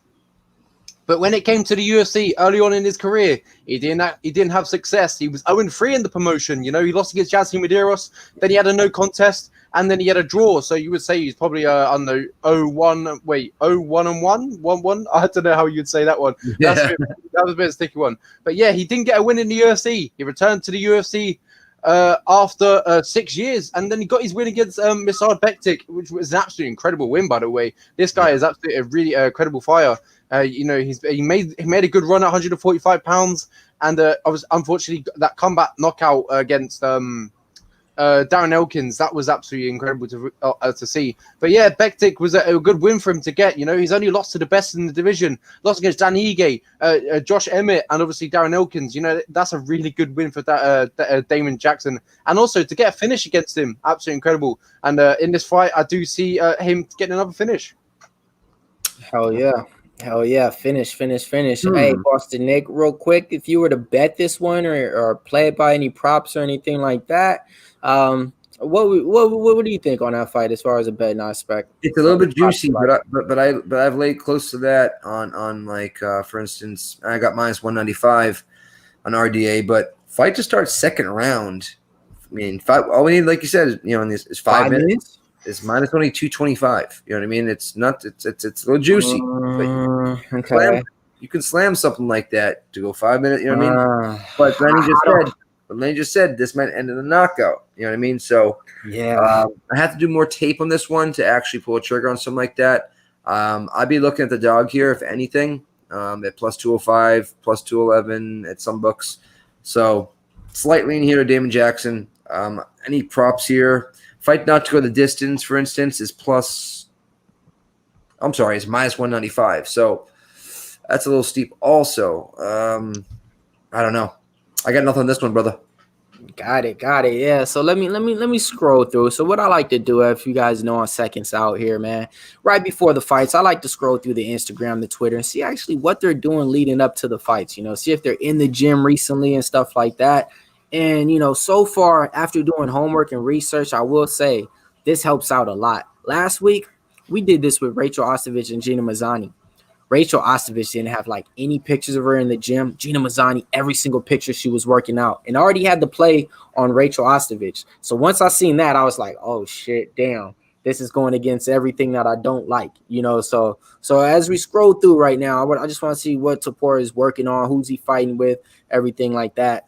S3: But when it came to the UFC early on in his career, he didn't have success. He was 0-3 in the promotion. He lost against Yasin Medeiros. Then he had a no contest, and then he had a draw. So you would say he's probably on the 0-1. Wait, 0-1-1, 1-1. I don't know how you'd say that one.
S2: Yeah.
S3: That was a bit of a sticky one. But yeah, he didn't get a win in the UFC. He returned to the UFC after 6 years, and then he got his win against Misard Bektik, which was an absolutely incredible win, by the way. This guy is absolutely a really credible fighter. He made a good run at 145 pounds, and unfortunately that comeback knockout against Darren Elkins, that was absolutely incredible to see. But yeah, Bektik was a good win for him to get. He's only lost to the best in the division, lost against Dan Ige, Josh Emmett, and obviously Darren Elkins. That's a really good win for Damon Jackson, and also to get a finish against him, absolutely incredible. And in this fight, I do see him getting another finish.
S1: Hell yeah, finish. Hey, Boston Nick, real quick, if you were to bet this one or play it by any props or anything like that, what do you think on that fight as far as a betting aspect?
S2: It's a little bit juicy, but I've laid close to that on like for instance, I got minus 195 on RDA, but fight to start second round. I mean, all we need, like you said, is 5 minutes. It's minus only 225. You know what I mean? It's not. It's a little juicy.
S1: Okay.
S2: You can slam something like that to go 5 minutes. You know what I mean? But then he just said this might end in a knockout. You know what I mean? So
S1: yeah,
S2: I have to do more tape on this one to actually pull a trigger on something like that. I'd be looking at the dog here, if anything, at plus 205, plus 211 at some books. So slight lean here to Damon Jackson. Any props here? Fight not to go the distance, for instance, is minus 195. So that's a little steep also. I don't know. I got nothing on this one, brother.
S1: Got it. Yeah. So let me scroll through. So what I like to do, if you guys know on Seconds Out here, man, right before the fights, I like to scroll through the Instagram, the Twitter, and see actually what they're doing leading up to the fights. See if they're in the gym recently and stuff like that. And, so far, after doing homework and research, I will say this helps out a lot. Last week, we did this with Rachel Ostovich and Gina Mazzani. Rachel Ostovich didn't have, any pictures of her in the gym. Gina Mazzani, every single picture she was working out. And I already had the play on Rachel Ostovich. So once I seen that, I was like, oh, shit, damn. This is going against everything that I don't like, So as we scroll through right now, I just want to see what Topuria is working on, who's he fighting with, everything like that.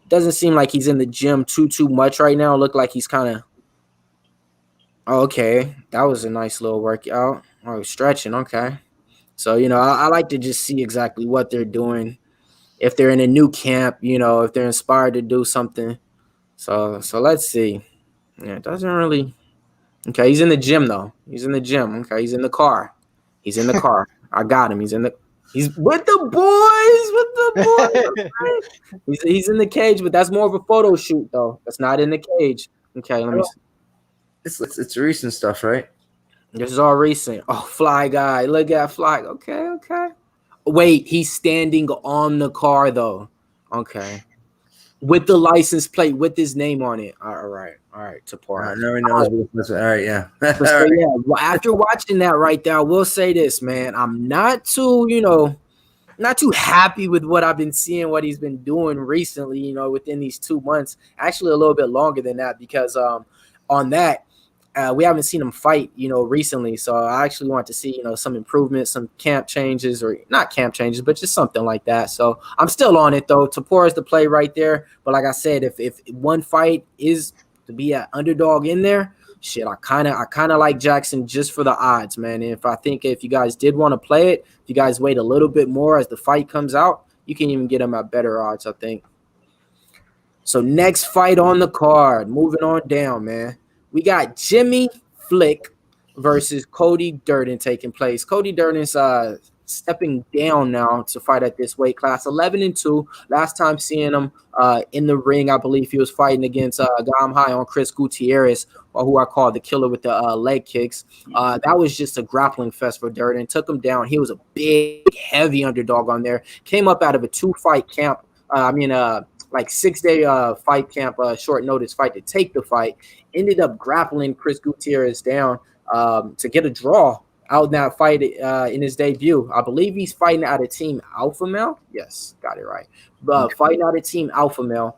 S1: Doesn't seem like he's in the gym too much right now. Look like he's kind of okay. That was a nice little workout. Oh, stretching. Okay. So, I like to just see exactly what they're doing. If they're in a new camp, if they're inspired to do something. So let's see. Yeah, it doesn't really. Okay, he's in the gym though. He's in the gym. Okay, he's in the car. I got him. He's with the boys. Right? He's in the cage, but that's more of a photo shoot, though. That's not in the cage. Okay, let me see.
S2: It's recent stuff, right?
S1: This is all recent. Oh, Fly Guy. Look at Fly. Okay. Wait, he's standing on the car, though. Okay. With the license plate, with his name on it. All right. Topuria.
S2: All right, yeah.
S1: So, yeah, well, after watching that right there, I will say this, man. I'm not too happy with what I've been seeing, what he's been doing recently, within these 2 months. Actually, a little bit longer than that because on that, we haven't seen him fight, recently. So I actually want to see, some improvement, some camp changes, or not camp changes, but just something like that. So I'm still on it, though. Topuria is the play right there. But like I said, if one fight is to be an underdog in there, shit, I kind of like Jackson just for the odds, man. And if you guys did want to play it, if you guys wait a little bit more as the fight comes out, you can even get him at better odds, I think. So next fight on the card, moving on down, man. We got Jimmy Flick versus Cody Durden taking place. Cody Durden's stepping down now to fight at this weight class, 11-2. Last time seeing him in the ring, I believe he was fighting against Jamahal on Chris Gutierrez, or who I call the killer with the leg kicks. That was just a grappling fest for Durden. Took him down. He was a big, heavy underdog on there. Came up out of a 2-fight camp. 6-day fight camp, short notice fight to take the fight. Ended up grappling Chris Gutierrez down to get a draw out in that fight in his debut. I believe he's fighting out of Team Alpha Male. Yes, got it right. Fighting out of Team Alpha Male.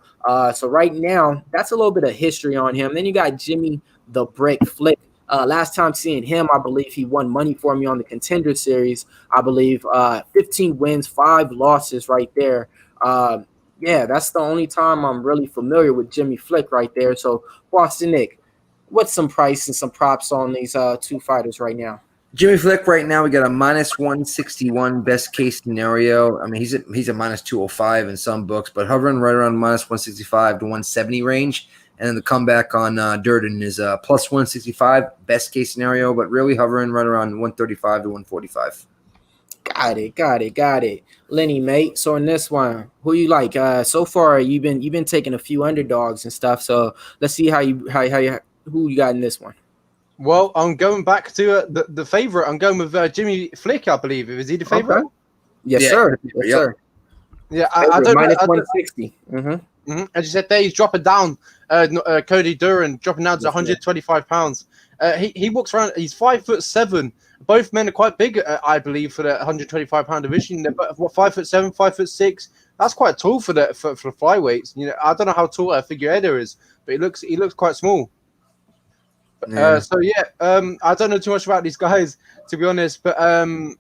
S1: So right now, that's a little bit of history on him. Then you got Jimmy the Brick Flick. Last time seeing him, I believe he won money for me on the Contender Series. I believe 15 wins, 5 losses right there. Yeah, that's the only time I'm really familiar with Jimmy Flick right there. So, Boston Nick, what's some price and some props on these two fighters right now?
S2: Jimmy Flick right now, we got a minus 161 best case scenario. I mean, he's a minus 205 in some books, but hovering right around minus 165 to 170 range. And then the comeback on Durden is plus 165 best case scenario, but really hovering right around 135 to 145.
S1: Got it. Lenny, mate. So in this one, who you like? So far you've been taking a few underdogs and stuff. So let's see how you who you got in this one.
S3: Well, I'm going back to the favorite. I'm going with Jimmy Flick, I believe. Is he the favorite?
S1: Okay. Yes,
S2: Yeah.
S1: sir. Yes,
S2: Yep.
S1: sir.
S3: Yeah, I don't
S1: minus
S3: know.
S1: 160. Mm-hmm.
S3: As you said there, he's dropping down. Cody Duran dropping down to 125 pounds. He walks around. He's 5'7". Both men are quite big, I believe, for the 125-pound division. They're 5'7", 5'6". That's quite tall for flyweights. You know, I don't know how tall a figureheader is, but he looks quite small.
S2: Yeah.
S3: I don't know too much about these guys, to be honest, but I'm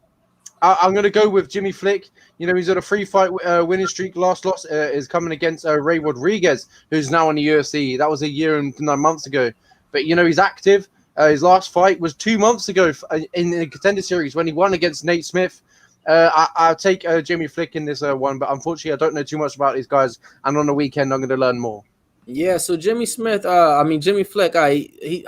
S3: going to go with Jimmy Flick. You know, he's on a 3-fight winning streak. Last loss is coming against Ray Rodriguez, who's now in the UFC. That was a year and 9 months ago. But, you know, he's active. His last fight was 2 months ago in the Contender Series when he won against Nate Smith. I'll take Jimmy Flick in this one, but unfortunately, I don't know too much about these guys. And on the weekend, I'm going to learn more.
S1: Yeah, so Jimmy Flick, I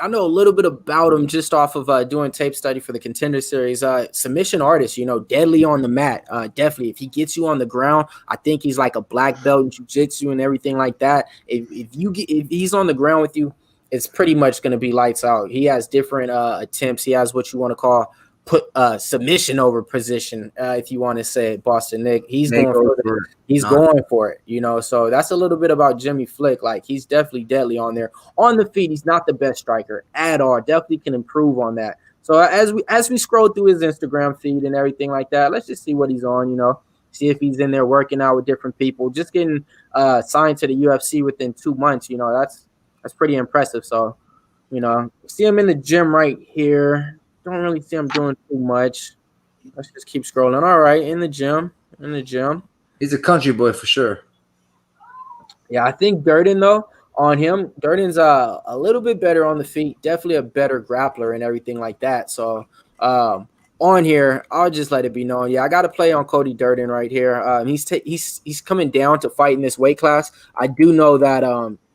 S1: know a little bit about him just off of doing tape study for the Contender Series. Submission artist, you know, deadly on the mat. Definitely, if he gets you on the ground, I think he's like a black belt in jiu-jitsu and everything like that. If he's on the ground with you, it's pretty much going to be lights out. He has different attempts. He has what you want to call put submission over position, if you want to say it, Boston Nick. He's going for it, you know. So that's a little bit about Jimmy Flick. Like, he's definitely deadly on there. On the feet, he's not the best striker at all. Definitely can improve on that. So as we scroll through his Instagram feed and everything like that, let's just see what he's on, you know. See if he's in there working out with different people. Just getting signed to the UFC within 2 months, you know, that's pretty impressive. So, you know, see him in the gym right here. Don't really see him doing too much. Let's just keep scrolling. All right, in the gym.
S2: He's a country boy for sure.
S1: Yeah, I think Durden, though, on him, Durden's a little bit better on the feet. Definitely a better grappler and everything like that. So on here, I'll just let it be known. Yeah, I got to play on Cody Durden right here. He's coming down to fight in this weight class. I do know that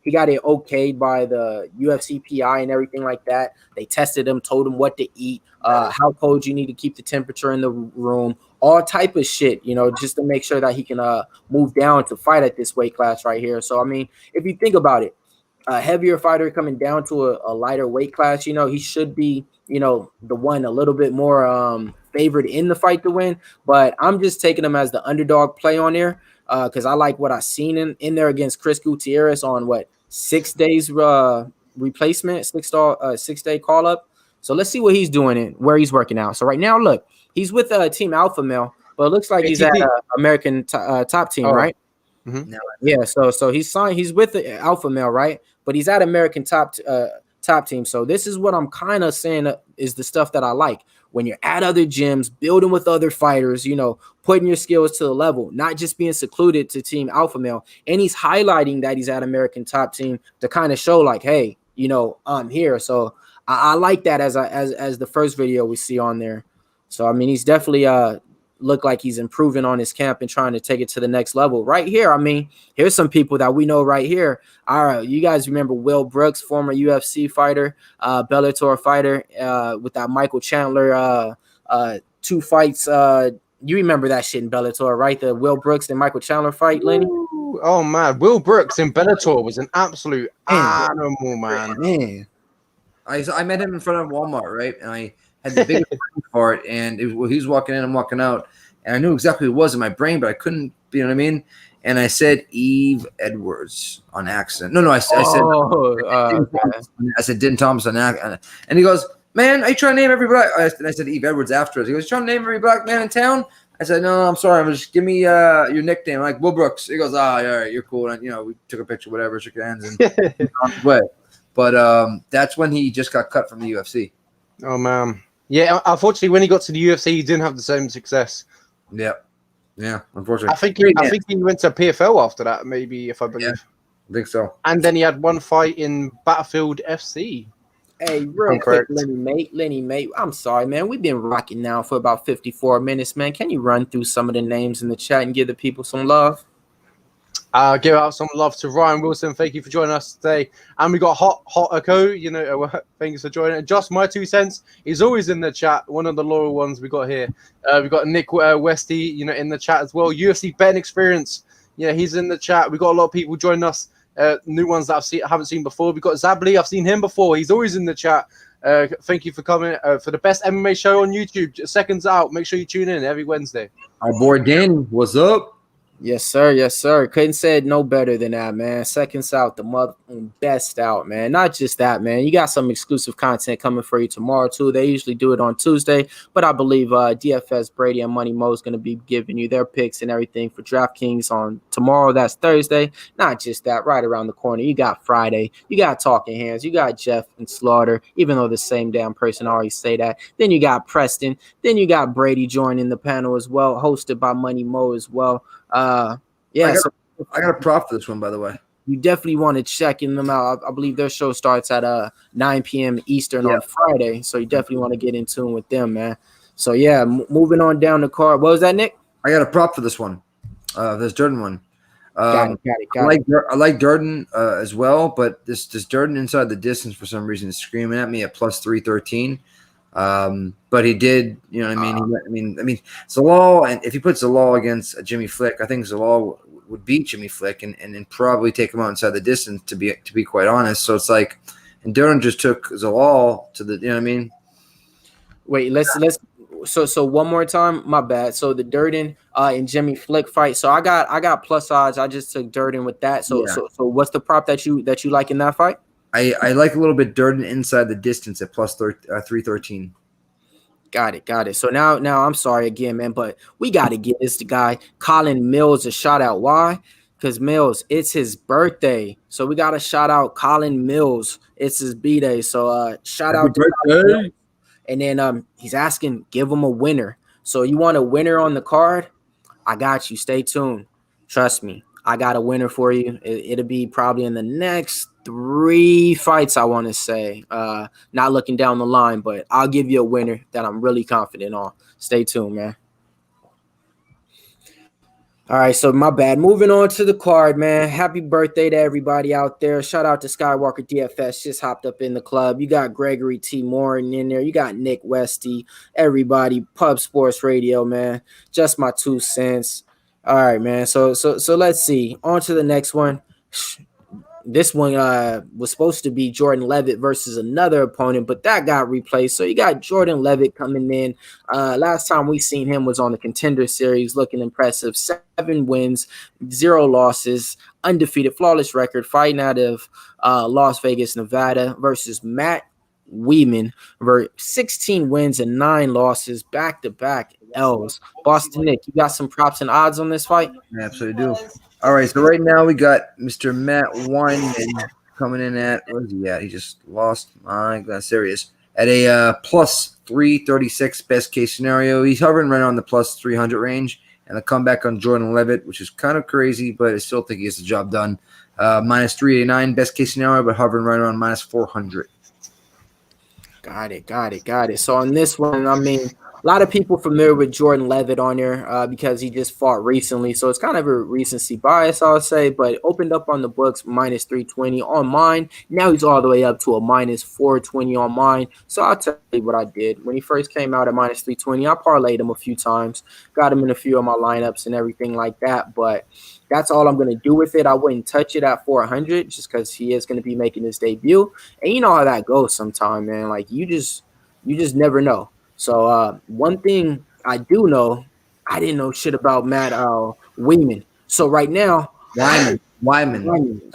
S1: he got it okayed by the UFC PI and everything like that. They tested him, told him what to eat, how cold you need to keep the temperature in the room, all type of shit, you know, just to make sure that he can move down to fight at this weight class right here. So, I mean, if you think about it, a heavier fighter coming down to a lighter weight class, you know, he should be, you know, the one a little bit more favored in the fight to win. But I'm just taking him as the underdog play on there because I like what I've seen in there against Chris Gutierrez on 6 days replacement, 6-day call up. So let's see what he's doing and where he's working out. So right now, look, he's with Team Alpha Male, but it looks like he's at American Top Team, right?
S3: Mm-hmm.
S1: Yeah. So he's signed. He's with the Alpha Male, right? But he's at American Top Team. So this is what I'm kind of saying is the stuff that I like. When you're at other gyms, building with other fighters, you know, putting your skills to the level, not just being secluded to Team Alpha Male. And he's highlighting that he's at American Top Team to kind of show like, hey, you know, I'm here. So I like that as the first video we see on there. So, I mean, he's definitely look like he's improving on his camp and trying to take it to the next level. Right here, I mean, here's some people that we know right here. All right, you guys remember Will Brooks, former UFC fighter, Bellator fighter, with that Michael Chandler 2 fights. You remember that shit in Bellator, right? The Will Brooks and Michael Chandler fight, Lenny?
S3: Ooh, oh, man. Will Brooks in Bellator was an absolute animal, man.
S2: I met him in front of Walmart, right? And I had the biggest for it, and he was walking in and walking out, and I knew exactly who it was in my brain, but I couldn't, you know what I mean? And I said Eve Edwards on accident. No, I said Din Thomas on accident. And he goes, man, are you trying to name every black? And I said Eve Edwards afterwards. He goes, you trying to name every black man in town? I said, no, I'm sorry. Just give me your nickname. I'm like, Will Brooks. He goes, all right, you're cool. And, you know, we took a picture, whatever, shook hands, and on his way. But that's when he just got cut from the UFC.
S3: Oh, man. Yeah, unfortunately, when he got to the UFC, he didn't have the same success.
S2: Yep. Yeah, unfortunately.
S3: I think he went to PFL after that, maybe, if I believe.
S2: Yeah, I think so.
S3: And then he had one fight in Battlefield FC.
S1: Hey, real quick, Lenny, mate. I'm sorry, man. We've been rocking now for about 54 minutes, man. Can you run through some of the names in the chat and give the people some love?
S3: Give out some love to Ryan Wilson. Thank you for joining us today. And we got Hot Echo. Thanks for joining. Just my 2 cents. He's always in the chat. One of the loyal ones we got here. We got Nick Westy, in the chat as well. UFC betting experience. He's in the chat. We got a lot of people joining us. New ones that haven't seen before. We got Zably. I've seen him before. He's always in the chat. Thank you for coming for the best MMA show on YouTube. Seconds out. Make sure you tune in every Wednesday.
S2: Our boy Danny, what's up?
S1: Yes, sir. Yes, sir. Couldn't say it no better than that, man. Seconds out, the best out, man. Not just that, man. You got some exclusive content coming for you tomorrow, too. They usually do it on Tuesday, but I believe DFS, Brady, and Money Mo is going to be giving you their picks and everything for DraftKings on tomorrow. That's Thursday. Not just that, right around the corner. You got Friday. You got Talking Hands. You got Jeff and Slaughter, even though the same damn person always say that. Then you got Preston. Then you got Brady joining the panel as well, hosted by Money Mo as well. I got
S2: a prop for this one, by the way.
S1: You definitely want to check them out. I believe their show starts at 9 p.m. Eastern on Friday, so you definitely want to get in tune with them, man. So yeah, moving on down the card. What was that, Nick?
S2: I got a prop for this one, this Durden one.
S1: Got it.
S2: I like Durden as well, but this Durden inside the distance for some reason is screaming at me at plus 313. But he did, I mean, Zalal, and if he puts Zalal against Jimmy Flick, I think Zalal would beat Jimmy Flick and probably take him out inside the distance, to be quite honest. So it's like, and Durden just took Zalal to the, you know what I mean?
S1: Wait, let's so one more time. My bad. So the Durden and Jimmy Flick fight. So I got plus odds. I just took Durden with that. So what's the prop that you like in that fight?
S2: I like a little bit Durden inside the distance at plus 313.
S1: Got it. So now I'm sorry again, man, but we got to give this guy Colin Millz a shout out. Why? Because Millz, it's his birthday, so we got to shout out Colin Millz. It's his B-day, so shout out to birthday. And then he's asking, give him a winner. So you want a winner on the card? I got you. Stay tuned. Trust me, I got a winner for you. It'll be probably in the next 3 fights, I want to say. Not looking down the line, but I'll give you a winner that I'm really confident on. Stay tuned, man. All right, so my bad. Moving on to the card, man. Happy birthday to everybody out there. Shout out to Skywalker DFS. Just hopped up in the club. You got Gregory T. Morin in there. You got Nick Westy. Everybody. Pub Sports Radio, man. Just my 2 cents. All right, man. So let's see. On to the next one. This one was supposed to be Jordan Leavitt versus another opponent, but that got replaced. So you got Jordan Leavitt coming in. Last time we seen him was on the Contender Series, looking impressive. 7 wins, 0 losses, undefeated, flawless record, fighting out of Las Vegas, Nevada, versus Matt Wiman, 16 wins and 9 losses, back-to-back L's. Boston Nick, you got some props and odds on this fight?
S2: I absolutely do. All right, so right now we got Mr. Matt Wiman coming in at, where is he at? He just lost. My gosh, there he is. At a plus 336 best case scenario. He's hovering right on the plus 300 range. And a comeback on Jordan Leavitt, which is kind of crazy, but I still think he gets the job done. Minus 389 best case scenario, but hovering right around minus 400.
S1: Got it. So on this one, I mean, a lot of people familiar with Jordan Leavitt on there because he just fought recently. So it's kind of a recency bias, I'll say, but opened up on the books minus 320 on mine. Now he's all the way up to a minus 420 on mine. So I'll tell you what I did. When he first came out at minus 320, I parlayed him a few times, got him in a few of my lineups and everything like that. But that's all I'm going to do with it. I wouldn't touch it at 400 just because he is going to be making his debut. And you know how that goes sometime, man. Like, you just never know. So one thing I do know, I didn't know shit about Matt Wiman. So right now,
S2: Wiman.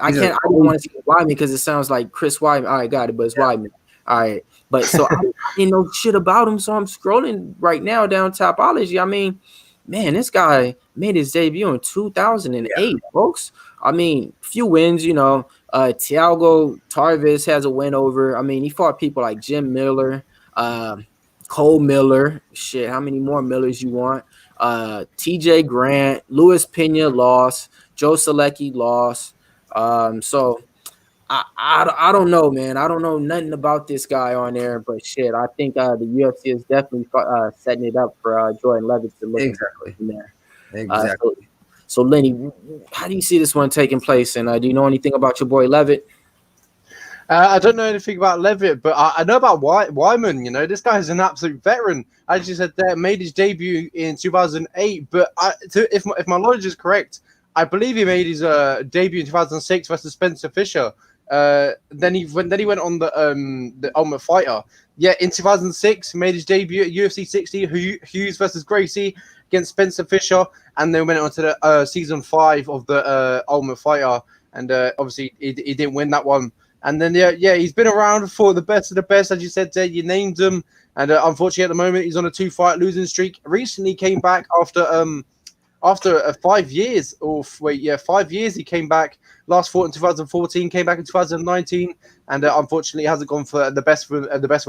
S1: I don't want to say Wiman because it sounds like Chris Wiman. All right, got it, but it's Wiman. All right. But so I didn't know shit about him. So I'm scrolling right now down Topology. I mean, man, this guy made his debut in 2008, folks. I mean, few wins, Thiago Tarvis has a win over. I mean, he fought people like Jim Miller, Cole Miller. Shit, how many more Millers you want? TJ Grant, Luis Pena lost, Joe Selecki lost. So I don't know, man. I don't know nothing about this guy on there, but shit, I think the UFC is definitely setting it up for Jordan Leavitt to look
S2: Exactly.
S1: in there.
S2: Exactly.
S1: So Lenny, how do you see this one taking place? And do you know anything about your boy Leavitt?
S3: I don't know anything about Leavitt, but I know about Wiman. You know, this guy is an absolute veteran. As you said, there made his debut in 2008. But if my knowledge is correct, I believe he made his debut in 2006 versus Spencer Fisher. Then he went on the Ultimate Fighter. Yeah, in 2006, made his debut at UFC 60, Hughes versus Gracie against Spencer Fisher, and then went on to the season 5 of the Ultimate Fighter, and obviously he didn't win that one. And then he's been around for the best of the best, as you said there. You named him, and unfortunately at the moment he's on a 2-fight losing streak. Recently came back after 5 years, 5 years he came back. Last fought in 2014, came back in 2019, and unfortunately hasn't gone for the best for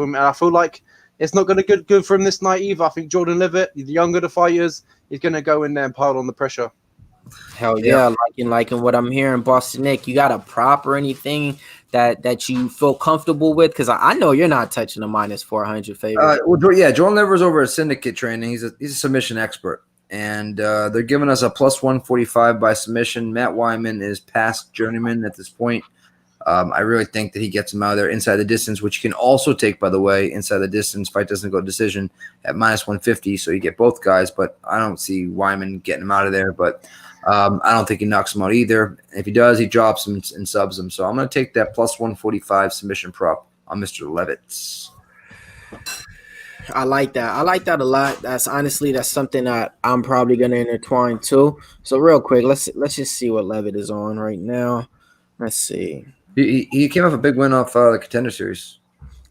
S3: him. And I feel like it's not going to get good for him this night either. I think Jordan Leavitt, the younger of the fighters, he's going to go in there and pile on the pressure.
S1: Hell yeah, liking what I'm hearing, Boston Nick. You got a prop or anything that you feel comfortable with? Because I know you're not touching a minus 400 favorite.
S2: Jordan Leavitt's over at Syndicate Training. He's a submission expert. And they're giving us a plus 145 by submission. Matt Wiman is past journeyman at this point. I really think that he gets him out of there inside the distance, which you can also take, by the way, inside the distance. Fight doesn't go decision at minus 150, so you get both guys. But I don't see Wiman getting him out of there. But I don't think he knocks him out either. If he does, he drops him and subs him. So I'm going to take that plus 145 submission prop on Mr. Leavitt.
S1: I like that. I like that a lot. That's something that I'm probably gonna intertwine too. So real quick, let's just see what Leavitt is on right now. Let's see.
S2: He came off a big win off the Contender Series.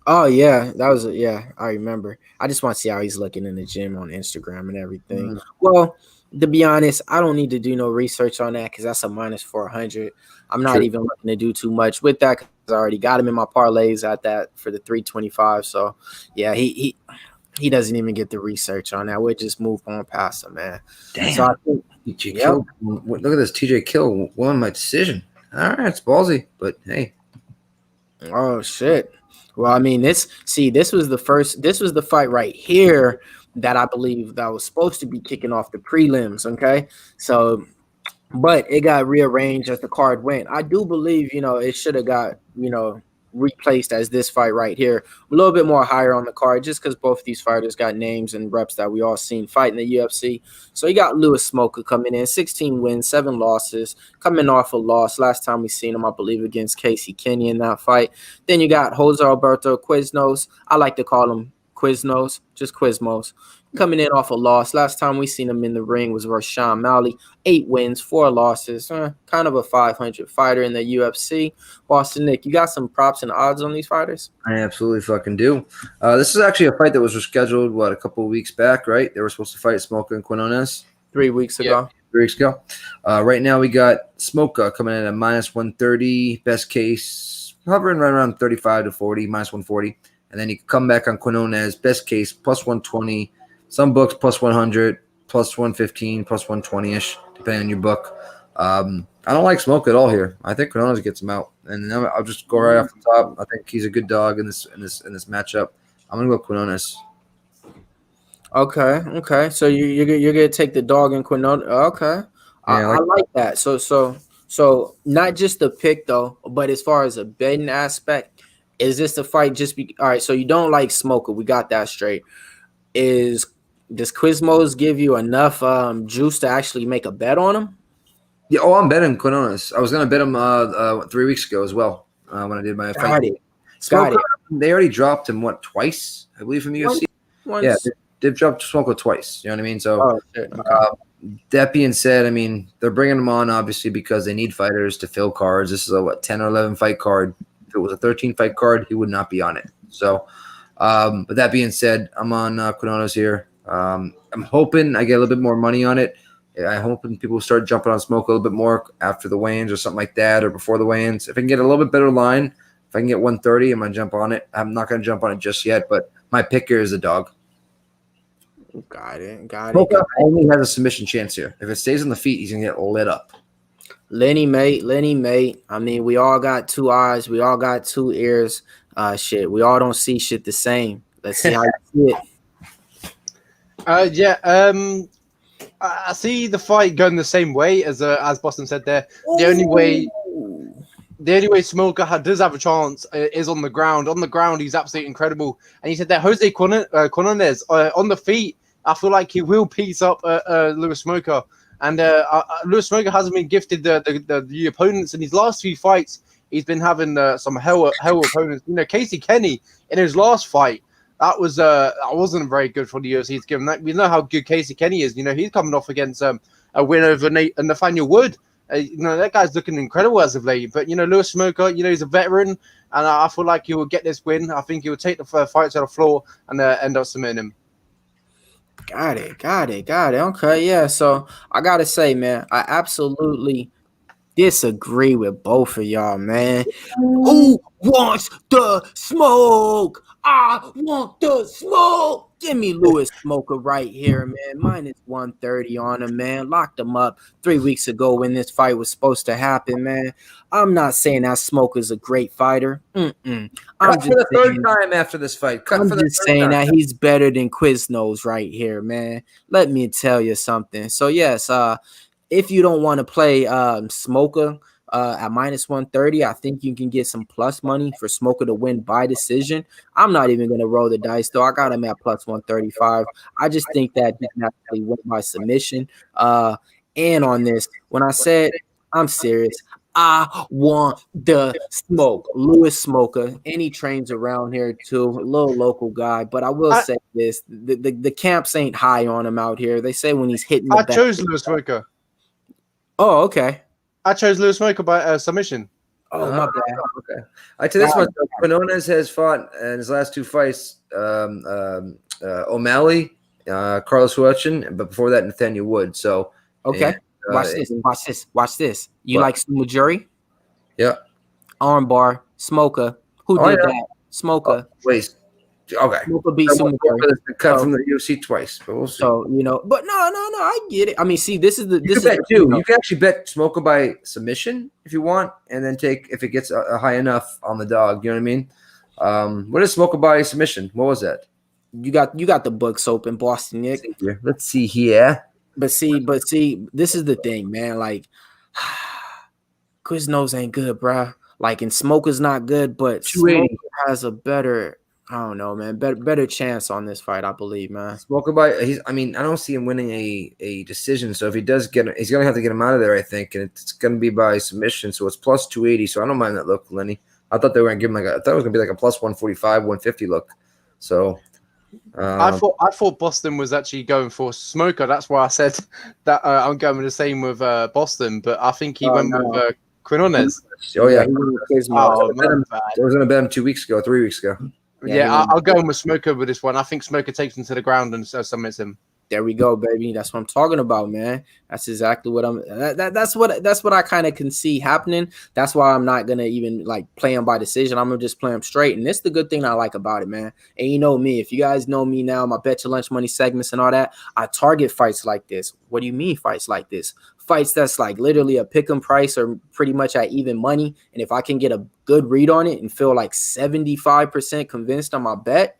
S1: Oh yeah, that was I remember. I just want to see how he's looking in the gym on Instagram and everything. Mm. Well, to be honest, I don't need to do no research on that because that's a minus 400. I'm not even looking to do too much with that because I already got him in my parlays at that for the 325. So yeah, he doesn't even get the research on that. We'll just move on past him, man.
S2: Damn.
S1: So I think,
S2: Kill. Look at this. TJ Kill won my decision. All right, it's ballsy, but hey.
S1: Oh shit. Well, I mean, this was the fight right here that I believe that was supposed to be kicking off the prelims. Okay. So, but it got rearranged as the card went. I do believe, it should have got, replaced as this fight right here, a little bit more higher on the card, just because both of these fighters got names and reps that we all seen fight in the UFC. So you got Louis Smoker coming in, 16 wins, 7 losses, coming off a loss. Last time we seen him, I believe, against Casey Kenny in that fight. Then you got Jose Alberto Quiznos. I like to call him Quiznos, just Quizmos. Coming in off a loss. Last time we seen him in the ring was versus Sean Malley. 8 wins, 4 losses. Kind of a 500 fighter in the UFC. Boston Nick, you got some props and odds on these fighters?
S2: I absolutely fucking do. This is actually a fight that was rescheduled, a couple of weeks back, right? They were supposed to fight Smoka and Quinones
S1: 3 weeks ago.
S2: 3 weeks ago. Right now we got Smoka coming in at minus 130, best case, hovering right around 35 to 40, minus 140. And then you can come back on Quinones, best case, plus 120. Some books plus 100, plus 115, plus 120-ish, depending on your book. I don't like Smoke at all here. I think Quinones gets him out, and I'll just go right off the top. I think he's a good dog in this matchup. I'm gonna go Quinones.
S1: Okay. So you're gonna take the dog in Quinones. Okay, yeah, I like that. So not just the pick though, but as far as a betting aspect, is this the fight all right? So you don't like Smoker. We got that straight. Does Quizmos give you enough juice to actually make a bet on him?
S2: Yeah. Oh, I'm betting Quinones. I was gonna bet him 3 weeks ago as well when I did my fight. Got it. They already dropped him twice, I believe, from the UFC.
S1: Once.
S2: Yeah, they've dropped Smoker twice. You know what I mean? So that being said, I mean they're bringing him on obviously because they need fighters to fill cards. This is a 10 or 11 fight card. If it was a 13 fight card, he would not be on it. So. But that being said, I'm on Quinones here. I'm hoping I get a little bit more money on it. I'm hoping people start jumping on Smoke a little bit more after the weigh-ins or something like that, or before the weigh-ins. If I can get a little bit better line, if I can get 130, I'm going to jump on it. I'm not going to jump on it just yet, but my pick here is the dog.
S1: Got it.
S2: Smoker only has a submission chance here. If it stays on the feet, he's gonna get lit up.
S1: Lenny mate. I mean, we all got two eyes. We all got two ears. Shit, we all don't see shit the same. Let's see how you see
S3: it. I see the fight going the same way as Boston said there. The only way Smoker does have a chance is on the ground. On the ground, he's absolutely incredible. And he said that Jose Quinones on the feet, I feel like he will piece up Lewis Smoker. And Lewis Smoker hasn't been gifted the opponents in his last few fights. He's been having some hell opponents. Casey Kenny in his last fight, that wasn't very good for the UFC. Given that we know how good Casey Kenny is. He's coming off against a win over Nathaniel Wood. That guy's looking incredible as of late. But Lewis Smoker, he's a veteran, and I feel like he will get this win. I think he will take the fight to the floor and end up submitting him.
S1: Got it. Okay, yeah. So I gotta say, man, I absolutely disagree with both of y'all, man. Who wants the smoke? I want the smoke. Give me Lewis Smoker right here, man. Minus 130 on him, man. Locked him up 3 weeks ago when this fight was supposed to happen, man. I'm not saying that Smoker's a great fighter. I'm
S2: just for the third time after this fight.
S1: I'm just saying that he's better than Quiznos right here, man. Let me tell you something. So yes, if you don't want to play Smoker at minus 130, I think you can get some plus money for Smoker to win by decision. I'm not even going to roll the dice, though. I got him at plus 135. I just think that he can actually win by submission. And on this, when I said I'm serious, I want the smoke. Lewis Smoker, and he trains around here too, a little local guy. But I will say this, the camps ain't high on him out here. They say when he's hitting
S3: I chose Lewis Smoker.
S1: Oh, okay.
S3: I chose Lewis Smoker by submission.
S1: Oh, my bad.
S2: Okay. I tell you this one, Quinones has fought in his last two fights O'Malley, Carlos Huachin, but before that, Nathaniel Wood. So,
S1: okay. Watch this. You like Sumo Jury?
S2: Yeah.
S1: Armbar, Smoker. Who did that? Smoker.
S2: Wait. Okay.
S1: Smoker beat Sumo Jury.
S2: Cut from the UFC twice, but we'll see.
S1: So, but no, I get it. I mean, see, this is
S2: bet too. You can actually bet Smoker by submission if you want, and then take if it gets high enough on the dog. You know what I mean? What is Smoker by submission? What was that?
S1: You got the books open, Boston Nick.
S2: Let's see here.
S1: But see, this is the thing, man. Like, Quiznos ain't good, bro. Like, and Smoker's not good, but Smoker has a better, I don't know, man, better chance on this fight, I believe, man.
S2: Smoker by, I don't see him winning a decision. So if he does get, he's gonna have to get him out of there, I think, and it's gonna be by submission. So it's plus 280. So I don't mind that look, Lenny. I thought they were gonna give him I thought it was gonna be like a plus 145, 150 look. So.
S3: I thought Boston was actually going for Smoker. That's why I said that I'm going with the same with Boston, but I think he went with Quinones.
S2: Oh yeah, I was going to bet him 3 weeks ago.
S3: Yeah, I'll go with Smoker with this one. I think Smoker takes him to the ground and submits him.
S1: There we go, baby. That's what I'm talking about, man. That's exactly what that's what I kind of can see happening. That's why I'm not gonna even like play him by decision. I'm gonna just play him straight. And it's the good thing I like about it, man. And you know me, if you guys know me now, my Bet Your Lunch Money segments and all that, I target fights like this. What do you mean fights like this? Fights that's like literally a pick 'em price or pretty much at even money. And if I can get a good read on it and feel like 75% convinced on my bet,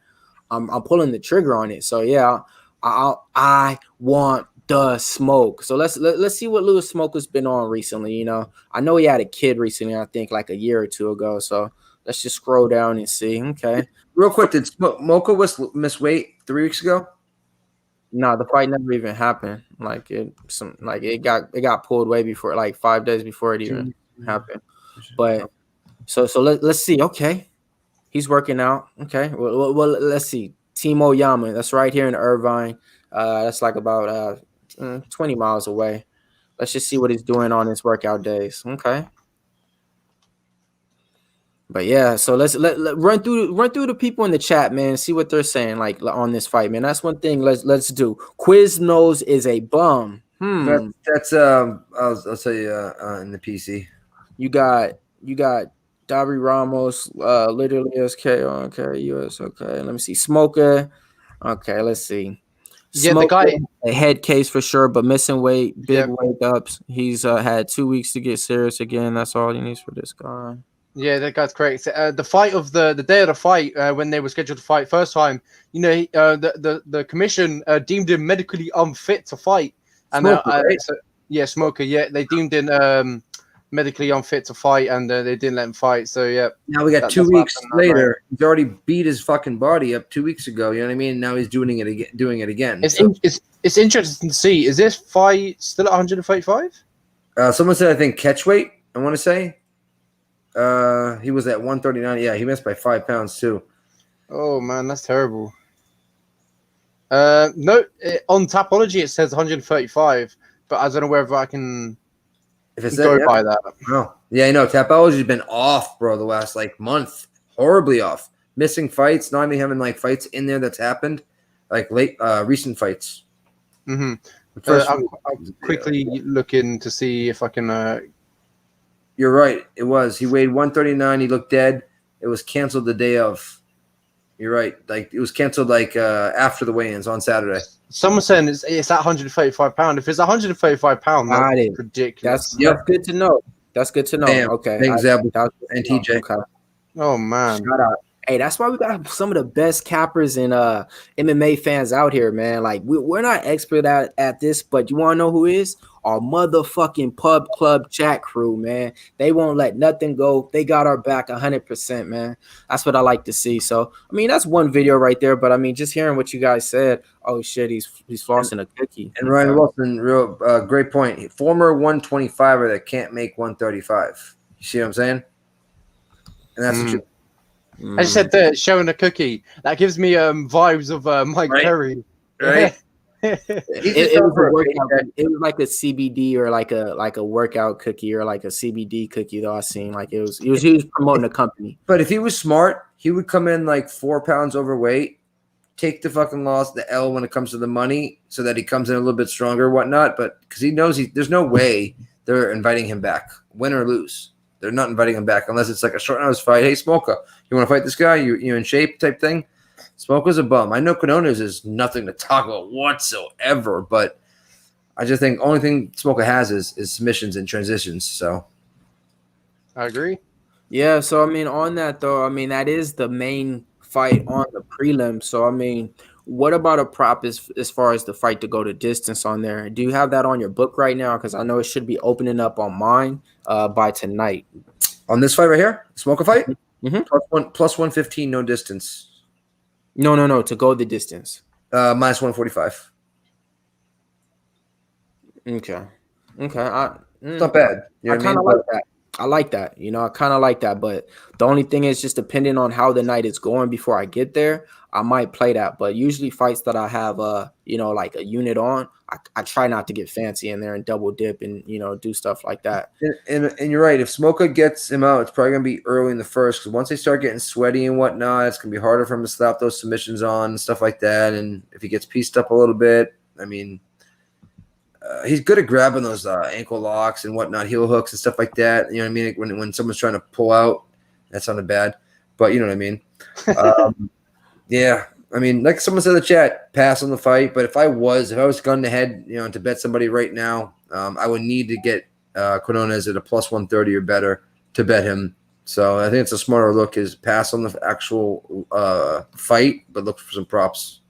S1: I'm pulling the trigger on it. So yeah. I want the smoke. So let's see what Lewis Smoker's been on recently. I know he had a kid recently, I think like a year or two ago. So let's just scroll down and see. Okay.
S2: Real quick, did Smoker miss weight 3 weeks ago?
S1: No, the fight never even happened. It got pulled way before, like 5 days before it even happened. But so let's see. Okay. He's working out. Okay. Well, let's see. Timo Yama, that's right here in Irvine. That's like about 20 miles away. Let's just see what he's doing on his workout days. Okay. But yeah, so let's run through the people in the chat, man. See what they're saying like on this fight, man. That's one thing. Let's do. Quiznos is a bum.
S2: That's I'll tell you in the PC.
S1: You got Dabry Ramos, literally SK. Okay, US. Okay, let me see. Smoker. Okay, let's see.
S3: Yeah, the guy,
S1: a head case for sure, but missing weight, big wake ups. He's had 2 weeks to get serious again. That's all he needs for this guy.
S3: Yeah, that guy's correct. The fight of the day of the fight, when they were scheduled to fight first time, the commission deemed him medically unfit to fight. And
S2: Smoker, right?
S3: Smoker. Yeah, they deemed him medically unfit to fight, and they didn't let him fight. So yeah.
S2: Now we got 2 weeks later. Right. He's already beat his fucking body up 2 weeks ago. You know what I mean? Now he's doing it again.
S3: It's interesting to see. Is this fight still at 135?
S2: Someone said I think catch weight. I want to say. He was at 139. Yeah, he missed by 5 pounds too.
S3: Oh man, that's terrible. No, on Tapology it says 135, but I don't know whether I can go by that.
S2: No, yeah, I know Tapology's been off, bro. The last month, horribly off, missing fights, not even having fights in there that's happened, recent fights.
S3: Mm-hmm. I'll quickly looking to see if I can.
S2: You're right. It was. He weighed 139. He looked dead. It was canceled the day of. You're right. It was canceled after the weigh-ins on Saturday.
S3: Someone saying it's at 135 pounds. If it's 135 pounds, that's ridiculous.
S1: That's good to know. That's good to know.
S2: Damn.
S1: Okay.
S2: Thanks, and TJ.
S1: Okay.
S3: Oh man.
S1: Shout out. Hey, that's why we got some of the best cappers and MMA fans out here, man. We're not expert at this, but you want to know who is? Our motherfucking pub club chat crew, man. They won't let nothing go. They got our back 100%, man. That's what I like to see. So, I mean, that's one video right there. But, I mean, just hearing what you guys said, oh, shit, he's flossing a cookie.
S2: And Ryan Wilson, real great point. Former 125er that can't make 135. You see what I'm saying? And that's what you –
S3: I just said that, showing a cookie. That gives me vibes of Mike Perry.
S2: Right.
S1: It was a workout. It was like a CBD or like a workout cookie or like a CBD cookie though. I seen he was promoting a company.
S2: But if he was smart, he would come in 4 pounds overweight, take the fucking loss, the L when it comes to the money, so that he comes in a little bit stronger, or whatnot. But because he knows there's no way they're inviting him back, win or lose. They're not inviting him back unless it's a short notice fight. Hey, Smoker, you want to fight this guy? You in shape type thing? Smoker's a bum. I know Quinones is nothing to talk about whatsoever, but I just think only thing Smoker has is submissions and transitions. So
S3: I agree.
S1: Yeah, so I mean, on that though, I mean that is the main fight on the prelim. So I mean, what about a prop as far as the fight to go to distance on there? Do you have that on your book right now? Because I know it should be opening up on mine by tonight.
S2: On this fight right here, Smoker fight, plus 115, no distance.
S1: No, to go the distance.
S2: Minus 145.
S1: Okay.
S2: It's not bad.
S1: I kind of like that. I like that. I kind of like that. But the only thing is just depending on how the night is going before I get there, I might play that. But usually fights that I have, like a unit on, I try not to get fancy in there and double dip and, do stuff like that.
S2: And you're right. If Smoker gets him out, it's probably going to be early in the first because once they start getting sweaty and whatnot, it's going to be harder for him to slap those submissions on and stuff like that. And if he gets pieced up a little bit, I mean, he's good at grabbing those ankle locks and whatnot, heel hooks and stuff like that. You know what I mean? When someone's trying to pull out, that sounded bad, but you know what I mean? Yeah. I mean, like someone said in the chat, pass on the fight. But if I was gun to head, to bet somebody right now, I would need to get Quinones at a plus 130 or better to bet him. So I think it's a smarter look is pass on the actual fight, but look for some props.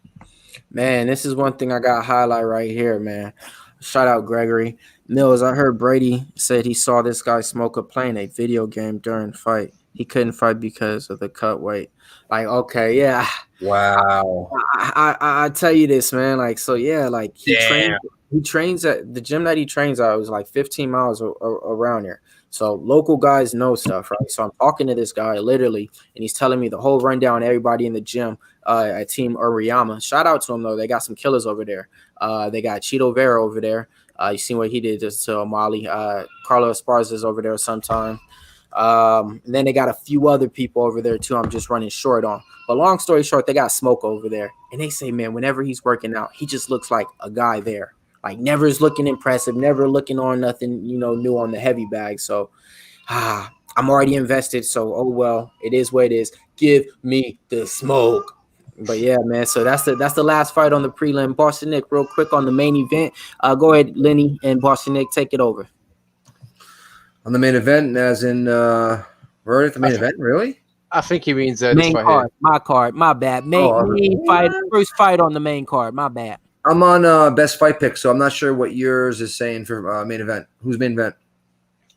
S1: Man, this is one thing I got to highlight right here, man. Shout out Gregory. Millz, I heard Brady said he saw this guy Smoker playing a video game during fight. He couldn't fight because of the cut weight. Okay, yeah.
S2: Wow.
S1: I tell you this, man. He trains at the gym that he trains at was 15 miles around here. So local guys know stuff, right? So I'm talking to this guy literally, and he's telling me the whole rundown, everybody in the gym at Team Uriyama. Shout out to him, though. They got some killers over there. They got Cheeto Vera over there. You seen what he did to O'Malley. Carlos Esparza's over there sometime. And then they got a few other people over there, too. I'm just running short on. But long story short, they got Smoke over there. And they say, man, whenever he's working out, he just looks like a guy there. Never is looking impressive, never looking on nothing, new on the heavy bag. So I'm already invested. So, oh, well, it is what it is. Give me the smoke. But yeah, man. So that's the last fight on the prelim. Boston Nick, real quick on the main event. Go ahead, Lenny and Boston Nick, take it over.
S2: On the main event, as in we're at the main event, really?
S3: I think he means this
S1: main
S3: right
S1: card.
S3: here.
S1: My bad. Main fight. First fight on the main card. My bad.
S2: I'm on best fight pick, so I'm not sure what yours is saying for main event. Who's main event?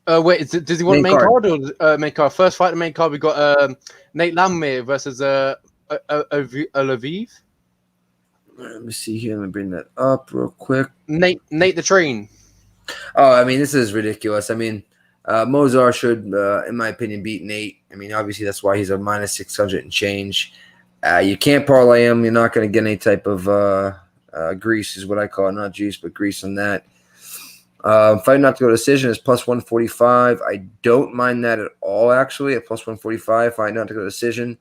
S3: Wait, does he want main card or main card? First fight, the main card. We got Nate Landwehr versus Evloev.
S2: Let me see here. Let me bring that up real quick.
S3: Nate the Train.
S2: Oh, I mean, this is ridiculous. I mean, Movsar should, in my opinion, beat Nate. I mean, obviously that's why he's a minus 600 and change. You can't parlay him. You're not going to get any type of grease, is what I call it. Not juice, but grease on that. Fight not to go to decision is plus 145. I don't mind that at all, actually, at plus 145. Fight not to go to decision.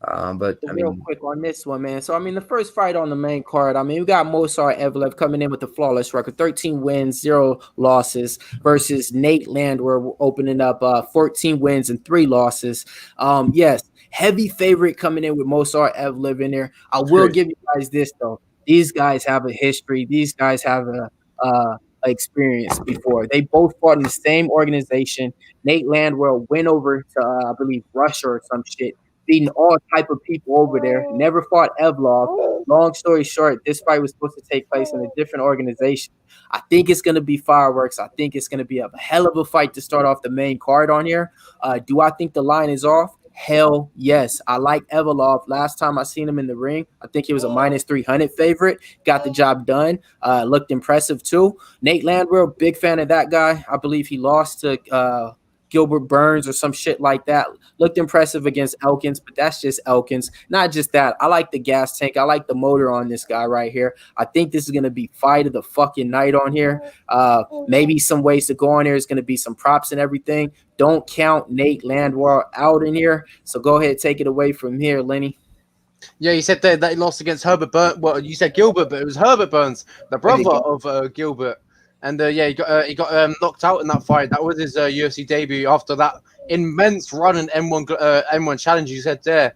S2: But I mean,
S1: real quick on this one, man. So I mean, the first fight on the main card. I mean, we got Movsar Evloev coming in with a flawless record, 13 wins, 0 losses, versus Nate Landwehr opening up 14 wins and 3 losses. Yes, heavy favorite coming in with Movsar Evloev in there. I will give you guys this though. These guys have a history. These guys have a experience before. They both fought in the same organization. Nate Landwehr went over to I believe Russia or some shit, beating all type of people over there. Never fought Evloev. Long story short, this fight was supposed to take place in a different organization. I think it's going to be fireworks. I think it's going to be a hell of a fight to start off the main card on here. Do I think the line is off? Hell yes. I like Evloev. Last time I seen him in the ring, I think he was a minus 300 favorite. Got the job done. Looked impressive too. Nate Landwehr, big fan of that guy. I believe he lost to Gilbert Burns or some shit like that. Looked impressive against Elkins, but that's just Elkins. Not just that. I like the gas tank. I like the motor on this guy right here. I think this is going to be fight of the fucking night on here. Maybe some ways to go on here is going to be some props and everything. Don't count Nate Landwehr out in here. So go ahead, take it away from here, Lenny.
S3: Yeah, you said that he lost against Herbert Burns. Well, you said Gilbert, but it was Herbert Burns, the brother of Gilbert. And yeah, he got knocked out in that fight. That was his UFC debut after that immense run in M1 Challenge. You said there,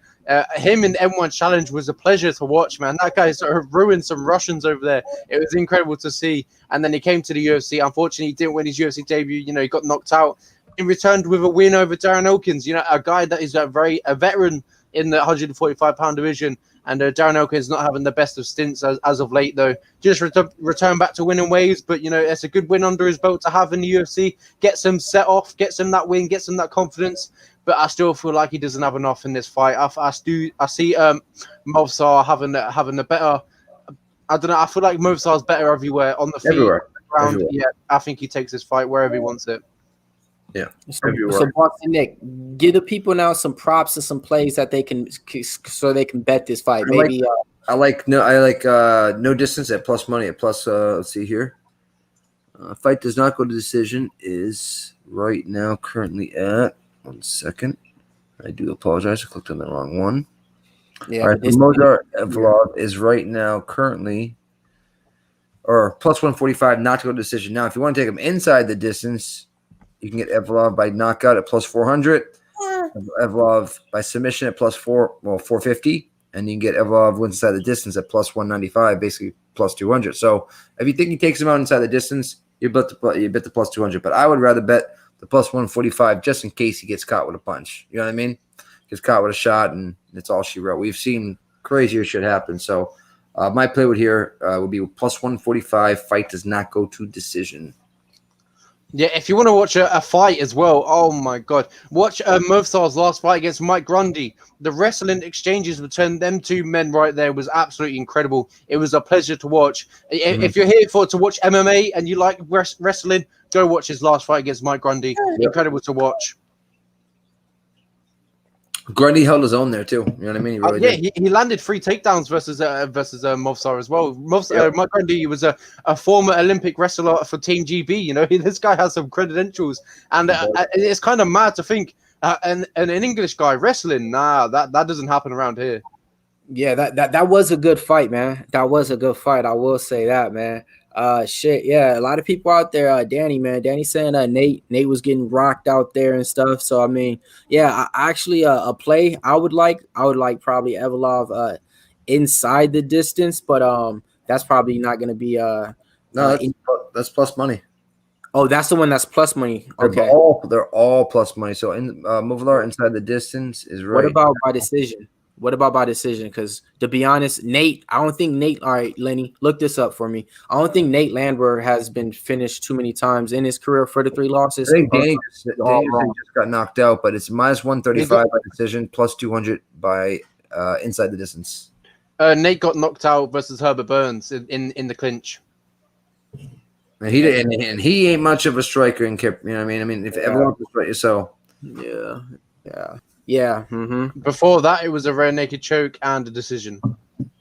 S3: him in M1 Challenge was a pleasure to watch, man. That guy sort of ruined some Russians over there. It was incredible to see. And then he came to the UFC. Unfortunately, he didn't win his UFC debut. You know, he got knocked out. He returned with a win over Darren Elkins. You know, a guy that is a veteran in the 145-pound division. And Darren Elkins not having the best of stints as of late, though. Just return back to winning ways. But, you know, it's a good win under his belt to have in the UFC. Gets him set off, gets him that win, gets him that confidence. But I still feel like he doesn't have enough in this fight. I see Movsar having a better... I don't know. I feel like Movsar's better everywhere. On the feet,
S2: everywhere.
S3: Ground.
S2: Everywhere.
S3: Yeah, I think he takes this fight wherever he wants it.
S2: Yeah.
S1: So Boston Nick, give the people now some props and some plays that they can bet this fight. Maybe
S2: I like no distance at plus money at plus. Let's see here. Fight does not go to decision is right now currently at 1 second. I do apologize. I clicked on the wrong one.
S1: Yeah.
S2: All right. Movsar Evloev is right now currently or plus 145 not to go to decision. Now, if you want to take him inside the distance, you can get Evloev by knockout at plus 400, Evloev by submission at plus 450, and you can get Evloev wins inside the distance at plus 195, basically plus 200. So if you think he takes him out inside the distance, you bet the plus 200. But I would rather bet the plus 145 just in case he gets caught with a punch. You know what I mean? Gets caught with a shot, and it's all she wrote. We've seen crazier shit happen. So my play would be plus 145. Fight does not go to decision.
S3: Yeah, if you want to watch a fight as well, oh my God, watch Movsar's last fight against Mike Grundy. The wrestling exchanges between them two men right there was absolutely incredible. It was a pleasure to watch. If you're here to watch MMA and you like wrestling, go watch his last fight against Mike Grundy. Incredible to watch.
S2: Grundy held his own there too. You know what I mean? He really did.
S3: He landed 3 takedowns versus Movsar as well. Mike Grundy was a former Olympic wrestler for Team GB. You know, this guy has some credentials, and it's kind of mad to think an English guy wrestling. Nah, that doesn't happen around here.
S1: Yeah, that was a good fight, man. That was a good fight. I will say that, man. Shit, yeah, a lot of people out there. Danny saying Nate was getting rocked out there and stuff. So I mean, yeah, I actually a play I would like probably Evloev inside the distance, but that's probably not going to be
S2: No, that's plus money.
S1: Oh, that's the one that's plus money. Okay.
S2: They're all plus money. So in Movsar inside the distance is right.
S1: What about by decision? Because to be honest, Nate, I don't think Nate. All right, Lenny, look this up for me. I don't think Nate Landwehr has been finished too many times in his career for the 3 losses.
S2: I think Danny just got knocked out, but it's minus 135 by decision, plus 200 by inside the distance.
S3: Nate got knocked out versus Herbert Burns in the clinch.
S2: And he ain't much of a striker in Kip. You know what I mean? I mean, if everyone's a striker, so
S1: yeah. Mm-hmm.
S3: Before that, it was a rear naked choke and a decision.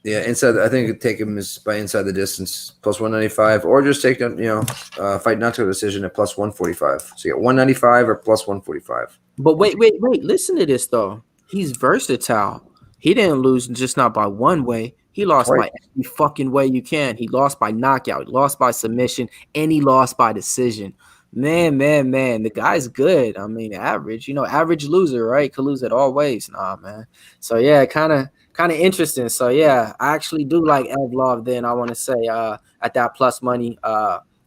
S2: Yeah, inside. I think take him by inside the distance, plus 195, or just take him. Fight not to a decision at plus 145. So you get 195 or plus 145.
S1: But wait. Listen to this though. He's versatile. He didn't lose just not by one way. He lost by every fucking way you can. He lost by knockout, he lost by submission, and he lost by decision. Man. The guy's good. I mean, average. Average loser, right? Could lose it all ways. Nah, man. So yeah, kind of interesting. So yeah, I actually do like Evloev. Then I want to say at that plus money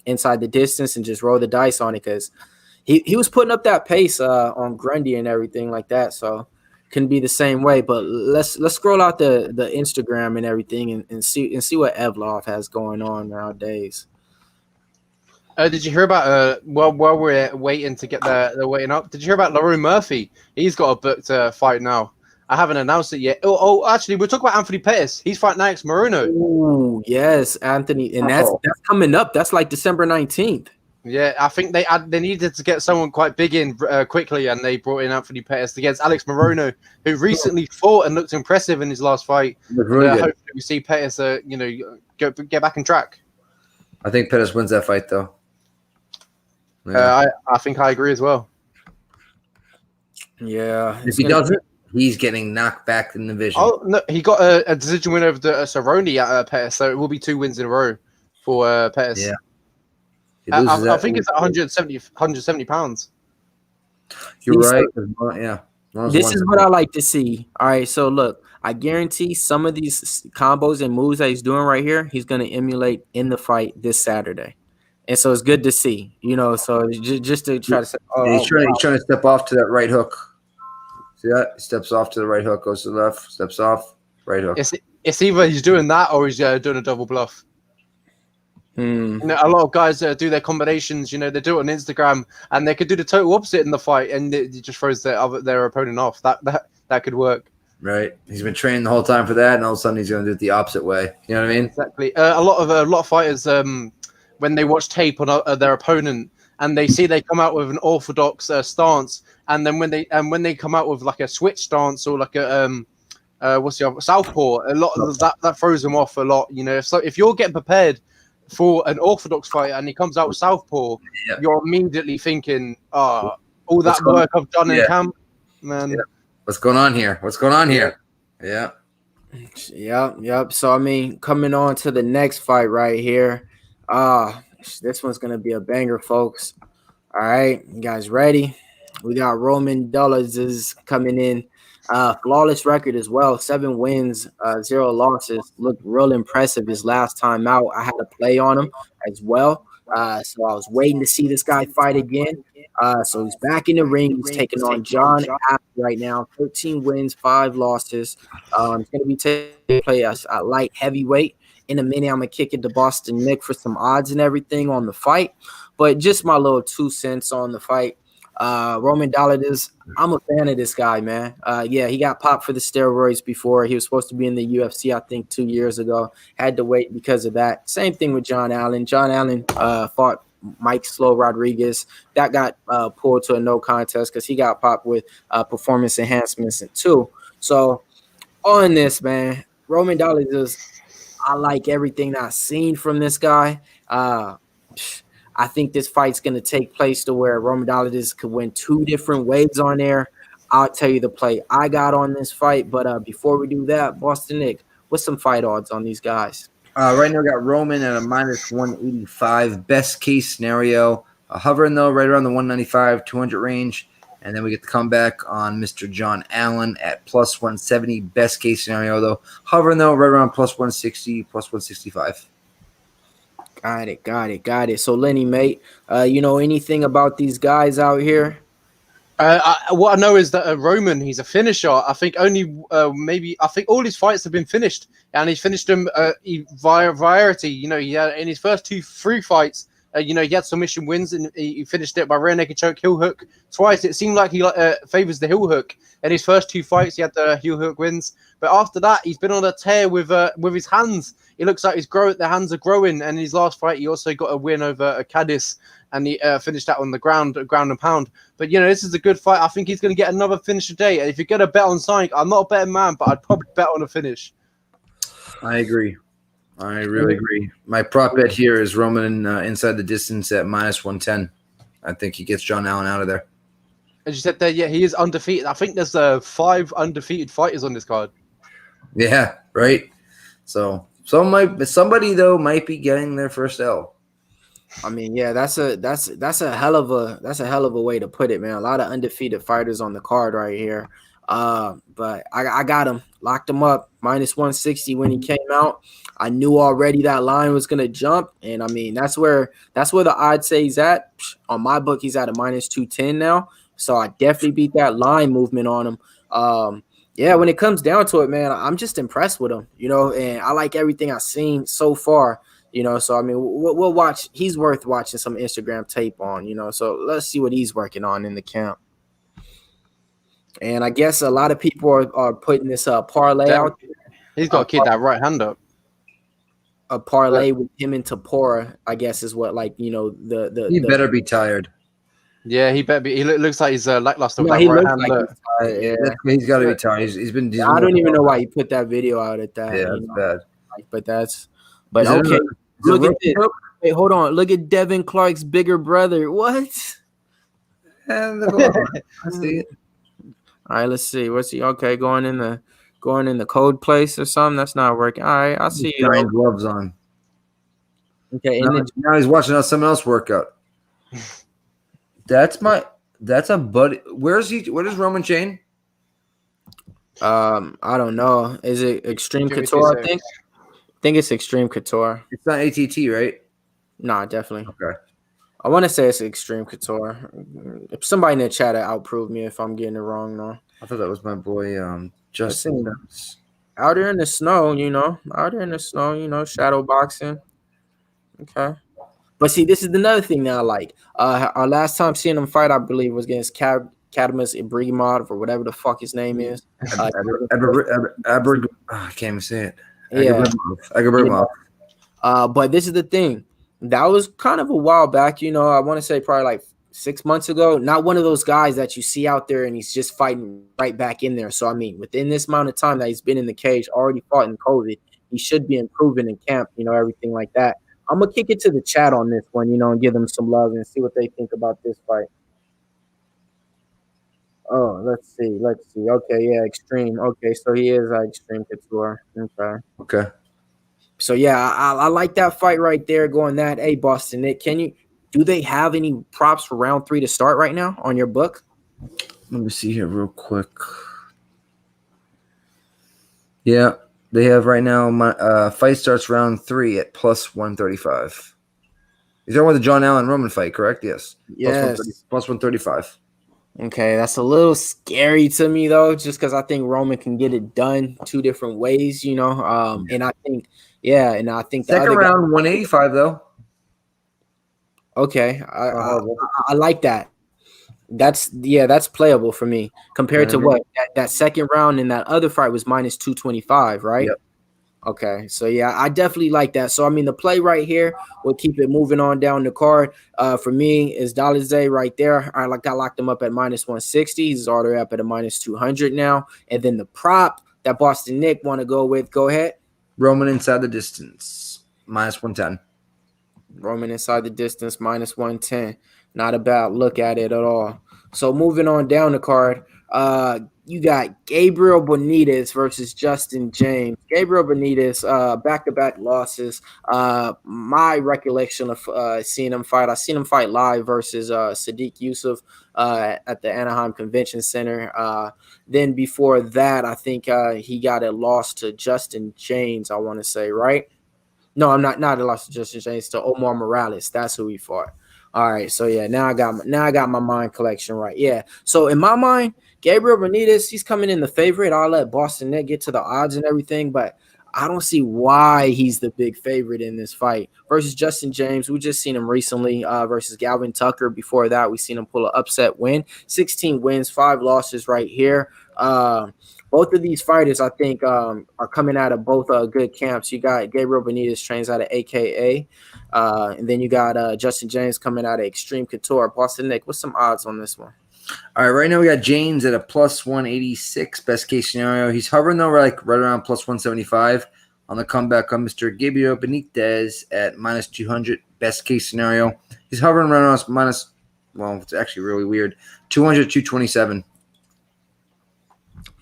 S1: inside the distance and just roll the dice on it because he was putting up that pace on Grundy and everything like that. So. Can be the same way, but let's scroll out the Instagram and everything and see what Evloev has going on nowadays.
S3: Did you hear about while we're waiting to get the waiting up? Did you hear about Larue Murphy? He's got a booked fight now. I haven't announced it yet. Oh, actually, we'll talk about Anthony Pettis. He's fighting Alex Morono.
S1: Oh yes, Anthony, and that's coming up. That's like December 19th.
S3: Yeah, I think they needed to get someone quite big in quickly, and they brought in Anthony Pettis against Alex Morono, who recently fought and looked impressive in his last fight. Hopefully, we see Pettis, get back on track.
S2: I think Pettis wins that fight, though.
S3: Yeah. I think I agree as well.
S1: Yeah,
S2: if he doesn't, he's getting knocked back in the division.
S3: Oh no, he got a decision win over the Cerrone at Pettis, so it will be 2 wins in a row for Pettis.
S2: Yeah.
S3: I think it's 170 pounds.
S2: You're right. Yeah.
S1: This is what I like to see. All right. So look, I guarantee some of these combos and moves that he's doing right here, he's going to emulate in the fight this Saturday. And so it's good to see, so just to try to say,
S2: he's trying to step off to that right hook. See that? He steps off to the right hook, goes to the left, steps off, right hook.
S3: It's either he's doing that or he's doing a double bluff. A lot of guys do their combinations, they do it on Instagram, and they could do the total opposite in the fight, and it just throws their opponent off. That could work.
S2: Right. He's been training the whole time for that, and all of a sudden he's going to do it the opposite way. You know what I mean?
S3: Exactly. A lot of fighters, when they watch tape on their opponent, and they see they come out with an orthodox stance, and then when they come out with like a switch stance or like a what's the other southpaw, a lot of that throws them off a lot. So if you're getting prepared for an orthodox fight and he comes out with southpaw, you're immediately thinking, all that work I've done in camp, man.
S2: Yeah. What's going on here? Yeah.
S1: Yep. So I mean, coming on to the next fight right here. This one's gonna be a banger, folks. All right, you guys ready? We got Roman Dolidze coming in. Flawless record as well, 7 wins, 0 losses. Looked real impressive his last time out. I had a play on him as well. So I was waiting to see this guy fight again. So he's back in the ring. He's taking on Gian right now. 13 wins, 5 losses. He's going to be taking play a light heavyweight. In a minute, I'm going to kick it to Boston Nick for some odds and everything on the fight. But just my little 2 cents on the fight. Roman Dolidze, I'm a fan of this guy, man. He got popped for the steroids before. He was supposed to be in the UFC, I think, 2 years ago. Had to wait because of that. Same thing with John Allan. John Allan fought Mike Slow Rodriguez. That got pulled to a no contest because he got popped with performance enhancements too. So on this, man, Roman Dolidze, I like everything I've seen from this guy. I think this fight's going to take place to where Roman Dolidze could win 2 different ways on there. I'll tell you the play I got on this fight. But before we do that, Boston Nick, what's some fight odds on these guys?
S2: Right now, we got Roman at a minus 185. Best case scenario. Hovering, though, right around the 195, 200 range. And then we get the comeback on Mr. John Allan at plus 170. Best case scenario, though. Hovering, though, right around plus 160, plus 165.
S1: Got it. So, Lenny, mate, you know anything about these guys out here?
S3: What I know is that Roman, he's a finisher. I think I think all his fights have been finished, and he's finished them via variety. You know, he had in his first 3 fights. You know, he had submission wins, and he finished it by rear naked choke, heel hook twice. It seemed like he favors the heel hook. In his first 2 fights, he had the heel hook wins, but after that, he's been on a tear with his hands. It looks like the hands are growing. And in his last fight, he also got a win over Cadiz, and he finished that on the ground and pound. But you know, this is a good fight. I think he's going to get another finish today. And if you're going to bet on something, I'm not a betting man, but I'd probably bet on a finish.
S2: I agree. I really agree. My prop bet here is Roman inside the distance at minus 110. I think he gets John Allan out of there.
S3: As you said there, yeah, he is undefeated. I think there's 5 undefeated fighters on this card.
S2: Yeah, right. So somebody though might be getting their first L.
S1: I mean, yeah, that's a hell of a way to put it, man. A lot of undefeated fighters on the card right here. But I got him, locked him up, minus 160 when he came out. I knew already that line was gonna jump, and I mean that's where the odds say he's at. On my book, he's at a minus 210 now. So I definitely beat that line movement on him. Yeah, when it comes down to it, man, I'm just impressed with him, you know, and I like everything I've seen so far, you know. So I mean, we'll watch. He's worth watching some Instagram tape on, you know. So let's see what he's working on in the camp. And I guess a lot of people are putting this parlay out there.
S3: He's got to keep that right hand up.
S1: A parlay with him and Tapora, I guess, is what, like, you know,
S2: He better be tired.
S3: Yeah, he better be. He looks like he's lackluster with
S1: No,
S3: that
S1: he
S3: right
S1: looks
S3: hand.
S1: like
S2: He's got to be tired. He's been.
S1: I don't even know why he put that video out at that.
S2: Yeah, that's bad.
S1: But okay. Look at this. Hey, hold on. Look at Devin Clark's bigger brother. What?
S2: I see it.
S1: All right, let's see. What's he? Okay, going in the code place or something. That's not working. All right, I see you.
S2: Giant gloves on.
S1: Okay,
S2: now he's watching someone else work out. That's a buddy. Where's Roman Chain?
S1: I don't know. Is it Extreme Couture? I think it's Extreme Couture.
S2: It's not ATT, right?
S1: Nah, definitely.
S2: Okay.
S1: I want to say it's Extreme Couture. If somebody in the chat outprove me if I'm getting it wrong, though.
S2: I thought that was my boy Justin.
S1: Out there in the snow, you know. Shadow boxing. Okay. But see, this is another thing that I like. Our last time seeing him fight, I believe, was against Cadmus Ibrahimov, or whatever the fuck his name is.
S2: I can't even say it.
S1: Yeah.
S2: Agabrimov.
S1: But this is the thing. That was kind of a while back, you know. I want to say probably like 6 months ago. Not one of those guys that you see out there and he's just fighting right back in there. So, I mean, within this amount of time that he's been in the cage, already fought in COVID, he should be improving in camp, you know, everything like that. I'm going to kick it to the chat on this one, you know, and give them some love and see what they think about this fight. Oh, let's see. Okay, yeah, Extreme. Okay, so he is Extreme Couture.
S2: Okay.
S1: So, yeah, I like that fight right there going that. Hey, Boston Nick, do they have any props for round 3 to start right now on your book?
S2: Let me see here real quick. Yeah. They have right now, fight starts round 3 at plus 135. You're talking about the John Allan Roman fight, correct? Yes.
S1: Yes.
S2: Plus 135.
S1: Okay, that's a little scary to me, though, just because I think Roman can get it done 2 different ways, you know. And I think the
S2: second round 185 though.
S1: Okay, I like that. That's playable for me compared to what that second round in that other fight was minus 225, right?
S2: Yep.
S1: Okay, so yeah, I definitely like that. So I mean, the play right here will keep it moving on down the card. For me, is Dolidze right there. I locked him up at minus 160. He's already up at a minus 200 now. And then the prop that Boston Nick want to go with. Go ahead.
S2: Roman inside the distance, minus 110.
S1: Roman inside the distance, minus 110. Not a bad look at it at all. So moving on down the card, you got Gabriel Benitez versus Justin James. Gabriel Benitez, back-to-back losses. My recollection of seeing him fight, I seen him fight live versus Sadiq Yusuf at the Anaheim Convention Center. Then before that, I think he got a loss to Justin James, I want to say, right? No, I'm not a loss to Justin James, to Omar Morales. That's who he fought. All right, so yeah, now I got my mind collection right. Yeah, so in my mind, Gabriel Benitez, he's coming in the favorite. I'll let Boston Net get to the odds and everything, but I don't see why he's the big favorite in this fight versus Justin James. We just seen him recently versus Galvin Tucker. Before that, we seen him pull an upset win. 16 wins, 5 losses right here. Both of these fighters, I think, are coming out of both good camps. You got Gabriel Benitez trains out of AKA, and then you got Justin James coming out of Extreme Couture. Boston Nick, what's some odds on this one?
S2: All right, right now we got James at a plus 186, best case scenario. He's hovering though, like right around plus 175. On the comeback on Mr. Gabriel Benitez at minus 200, best case scenario. He's hovering right around minus, well, it's actually really weird, 200, 227.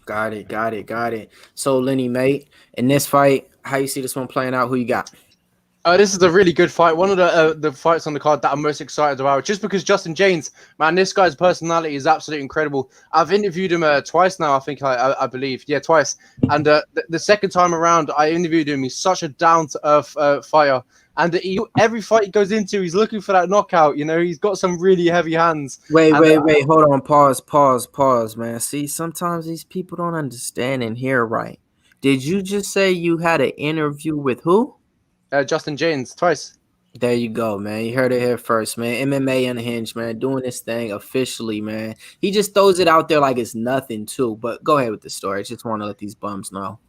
S1: Got it. So, Lenny, mate, in this fight, how you see this one playing out? Who you got?
S3: This is a really good fight. One of the fights on the card that I'm most excited about, just because Justin James, man, this guy's personality is absolutely incredible. I've interviewed him twice now, I think, I believe. Yeah, twice. And the second time around, I interviewed him. He's such a down-to-earth fighter. And every fight he goes into, he's looking for that knockout. You know, he's got some really heavy hands.
S1: Wait. Hold on. Pause, man. See, sometimes these people don't understand and hear right. Did you just say you had an interview with who?
S3: Justin James, twice.
S1: There you go, man. You heard it here first, man. MMA Unhinged, man. Doing this thing officially, man. He just throws it out there like it's nothing, too. But go ahead with the story. I just want to let these bums know.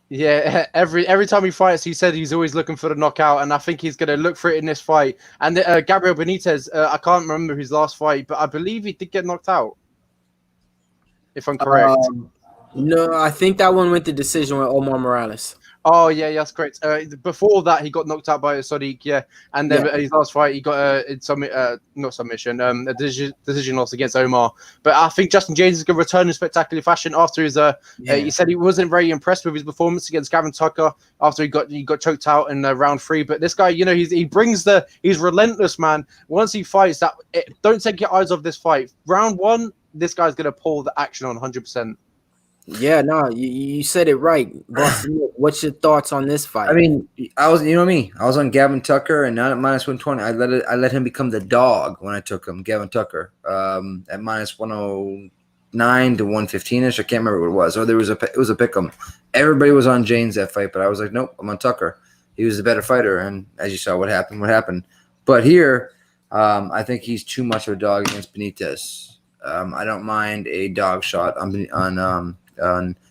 S3: Yeah, every time he fights, he said he's always looking for the knockout, and I think he's going to look for it in this fight. And Gabriel Benitez, I can't remember his last fight, but I believe he did get knocked out, if I'm correct.
S1: No, I think that one went to decision with Omar Morales.
S3: Oh, yeah, that's correct. Before that, he got knocked out by Sadiq, yeah. And then his last fight, he got a decision loss against Omar. But I think Justin James is going to return in spectacular fashion after his he said he wasn't very impressed with his performance against Gavin Tucker after he got choked out in round 3. But this guy, you know, he's relentless, man. Once he fights, don't take your eyes off this fight. Round 1, this guy's going to pull the action on 100%.
S1: Yeah, no, you said it right. Boston, what's your thoughts on this fight?
S2: I mean, I was on Gavin Tucker, and not at minus 120. I let him become the dog when I took him, Gavin Tucker, at minus 109 to 115ish. I can't remember what it was. Or it was a pick'em. Everybody was on James that fight, but I was like, nope, I'm on Tucker. He was the better fighter, and as you saw, what happened. But here, I think he's too much of a dog against Benitez. I don't mind a dog shot on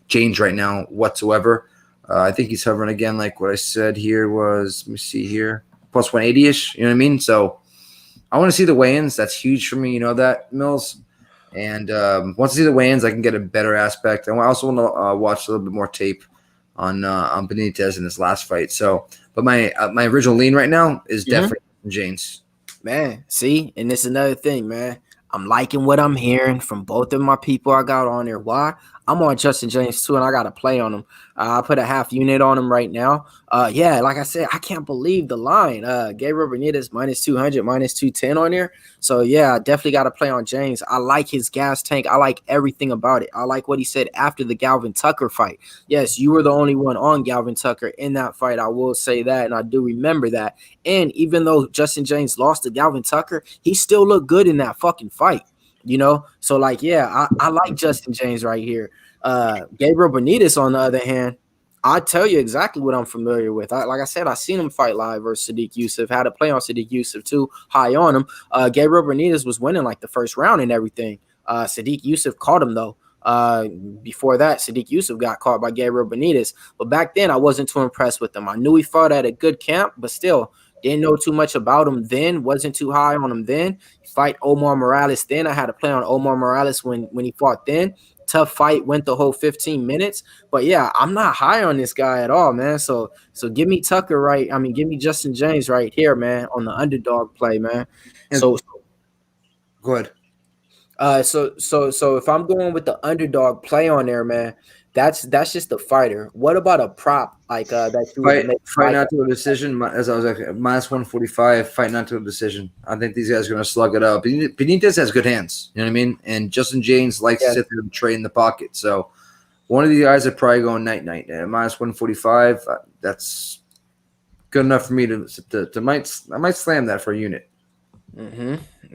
S2: James right now whatsoever. I think he's hovering again, like what I said here was, let me see here, plus 180-ish, you know what I mean? So I want to see the weigh-ins. That's huge for me, you know that, Millz? And once I see the weigh-ins, I can get a better aspect. I also want to watch a little bit more tape on Benitez in this last fight. So, but my original lean right now is definitely James.
S1: Man, see? And this is another thing, man. I'm liking what I'm hearing from both of my people I got on there. Why? I'm on Justin James too, and I got to play on him. I put a half unit on him right now. Yeah, like I said, I can't believe the line. Gabriel Benitez minus 200, minus 210 on there. So, yeah, I definitely got to play on James. I like his gas tank. I like everything about it. I like what he said after the Galvin Tucker fight. Yes, you were the only one on Galvin Tucker in that fight. I will say that, and I do remember that. And even though Justin James lost to Galvin Tucker, he still looked good in that fucking fight. You know, so like, yeah, I like Justin James right here. Gabriel Benitez, on the other hand, I'll tell you exactly what I'm familiar with. Like I said, I seen him fight live versus Sadiq Yusuf. Had to play on Sadiq Yusuf too, high on him. Gabriel Benitez was winning like the first round and everything. Sadiq Yusuf caught him though. Before that, Sadiq Yusuf got caught by Gabriel Benitez. But back then, I wasn't too impressed with him. I knew he fought at a good camp, but still didn't know too much about him then. Wasn't too high on him then. Fight Omar Morales then. I had to play on Omar Morales when he fought then. Tough fight, went the whole 15 minutes. But yeah, I'm not high on this guy at all, man. So give me Tucker right. I mean, give me Justin James right here, man, on the underdog play, man.
S2: So go ahead.
S1: So if I'm going with the underdog play on there, man, that's just the fighter. What about a prop like that you would make?
S2: Fight not to a decision. As I was like minus 145. Fight not to a decision. I think these guys are going to slug it out. Benitez has good hands. You know what I mean? And Justin James likes to sit there and trade in the pocket. So one of these guys are probably going night minus 145. That's good enough for me to I might slam that for a unit.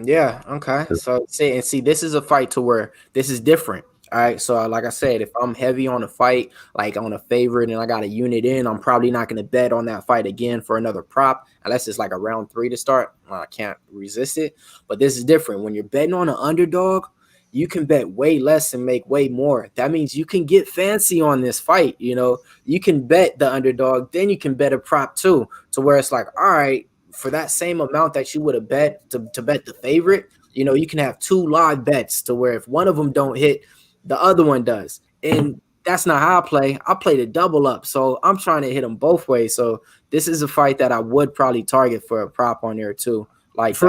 S1: Yeah. Okay. So see, this is a fight to where this is different. All right. So like I said, if I'm heavy on a fight, like on a favorite, and I got a unit in, I'm probably not going to bet on that fight again for another prop unless it's like a round 3 to start. I can't resist it. But this is different. When you're betting on an underdog, you can bet way less and make way more. That means you can get fancy on this fight. You know, you can bet the underdog, then you can bet a prop too, to where it's like, all right, for that same amount that you would have bet to bet the favorite, you know, you can have 2 live bets to where if one of them don't hit, the other one does. And that's not how I play. I play the double up. So I'm trying to hit them both ways. So this is a fight that I would probably target for a prop on there too. Like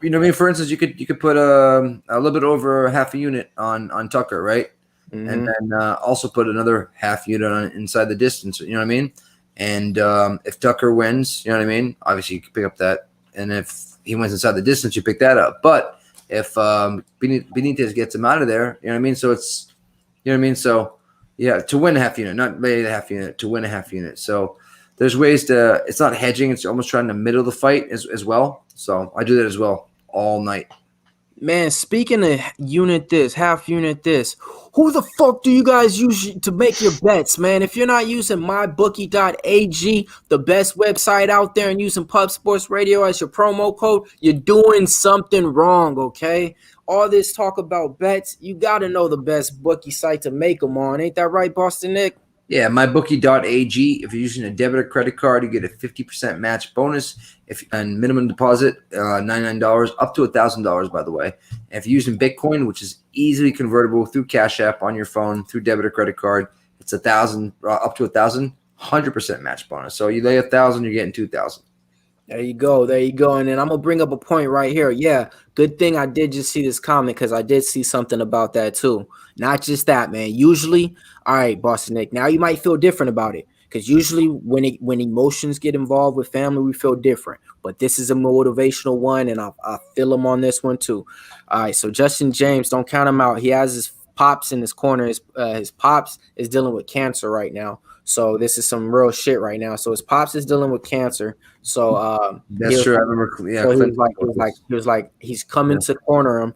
S2: you know what I mean? For instance, you could put a little bit over half a unit on Tucker, right? And then also put another half unit on inside the distance. You know what I mean? And if Tucker wins, you know what I mean? Obviously, you can pick up that. And if he wins inside the distance, you pick that up. But if Benitez gets him out of there, you know what I mean? So it's, you know what I mean? So, yeah, to win a half unit, not lay the half unit, to win a half unit. So there's ways to – it's not hedging. It's almost trying to middle the fight as well. So I do that as well all night.
S1: Man, speaking of unit this, half unit this, who the fuck do you guys use to make your bets, man? If you're not using mybookie.ag, the best website out there, and using Pub Sports Radio as your promo code, you're doing something wrong, okay? All this talk about bets, you got to know the best bookie site to make them on. Ain't that right, Boston Nick?
S2: Yeah, mybookie.ag. If you're using a debit or credit card, you get a 50% match bonus. And minimum deposit, $99, up to $1,000, by the way. And if you're using Bitcoin, which is easily convertible through Cash App on your phone, through debit or credit card, it's $1,000, up to $1,000, 100% match bonus. So you lay $1,000, you're getting $2,000.
S1: There you go. There you go. And then I'm going to bring up a point right here. Yeah, good thing I did just see this comment because I did see something about that too. Not just that, man. Usually, all right, Boston Nick, now you might feel different about it because usually when emotions get involved with family, we feel different. But this is a motivational one, and I feel him on this one too. All right, so Justin James, don't count him out. He has his pops in his corner. His pops is dealing with cancer right now. So this is some real shit right now. So his pops is dealing with cancer. So
S2: that's true. I remember. Yeah,
S1: so he was like he's coming to corner him.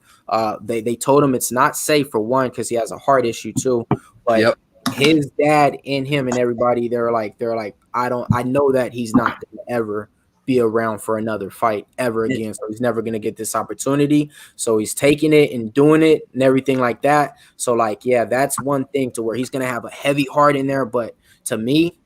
S1: They told him it's not safe for one because he has a heart issue too. But his dad and him and everybody, they're like I know that he's not gonna ever be around for another fight ever again. So he's never gonna get this opportunity. So he's taking it and doing it and everything like that. So like, yeah, that's one thing to where he's gonna have a heavy heart in there. But to me,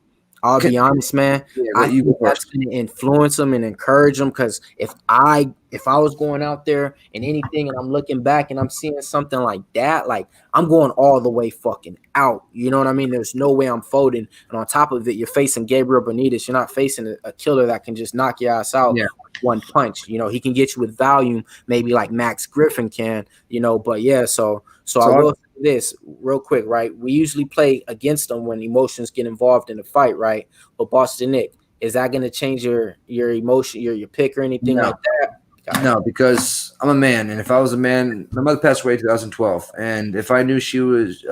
S1: I'll be honest, man. I think that's going to influence him and encourage him because if I was going out there and anything and I'm looking back and I'm seeing something like that, like I'm going all the way fucking out. You know what I mean? There's no way I'm folding. And on top of it, you're facing Gabriel Benitez. You're not facing a killer that can just knock your ass out with one punch. You know, he can get you with volume, maybe like Max Griffin can, you know, but yeah, so I will say this real quick, right? We usually play against them when emotions get involved in the fight, right? But Boston Nick, is that going to change your emotion, your pick or anything like that?
S2: No, because I'm a man, and if I was a man, my mother passed away in 2012, and if I knew she was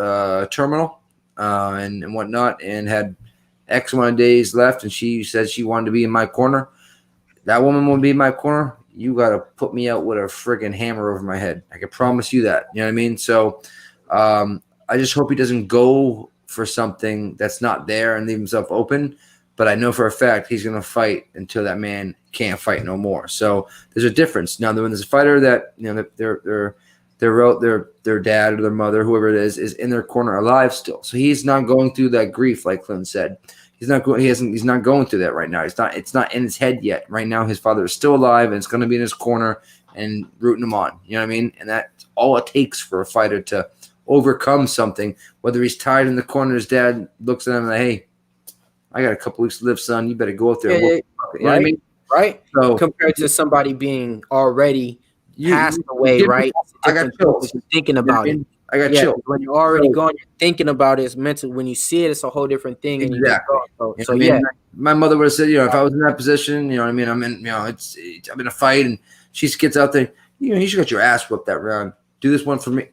S2: terminal and whatnot and had X amount of days left and she said she wanted to be in my corner, that woman would be in my corner. You got to put me out with a friggin' hammer over my head. I can promise you that. You know what I mean? So I just hope he doesn't go for something that's not there and leave himself open. But I know for a fact he's going to fight until that man can't fight no more. So there's a difference. Now, when there's a fighter that, you know, their dad or their mother, whoever it is in their corner alive still. So he's not going through that grief, like Clint said. He's not going through that right now. It's not in his head yet. Right now, his father is still alive, and it's going to be in his corner and rooting him on. You know what I mean? And that's all it takes for a fighter to overcome something. Whether he's tied in the corner, his dad looks at him like, "Hey, I got a couple weeks to live, son. You better go out there." You know what I mean?
S1: Right. So compared to somebody being already passed away, right?
S2: I got chills.
S1: You're thinking about it.
S2: I got chills.
S1: When you're already gone, you're thinking about it. It's mental. When you see it, it's a whole different thing.
S2: Exactly.
S1: And so yeah.
S2: My mother would have said, if I was in that position, you know what I mean? I'm in, I'm in a fight, and she gets out there. You should got your ass whipped that round. Do this one for me.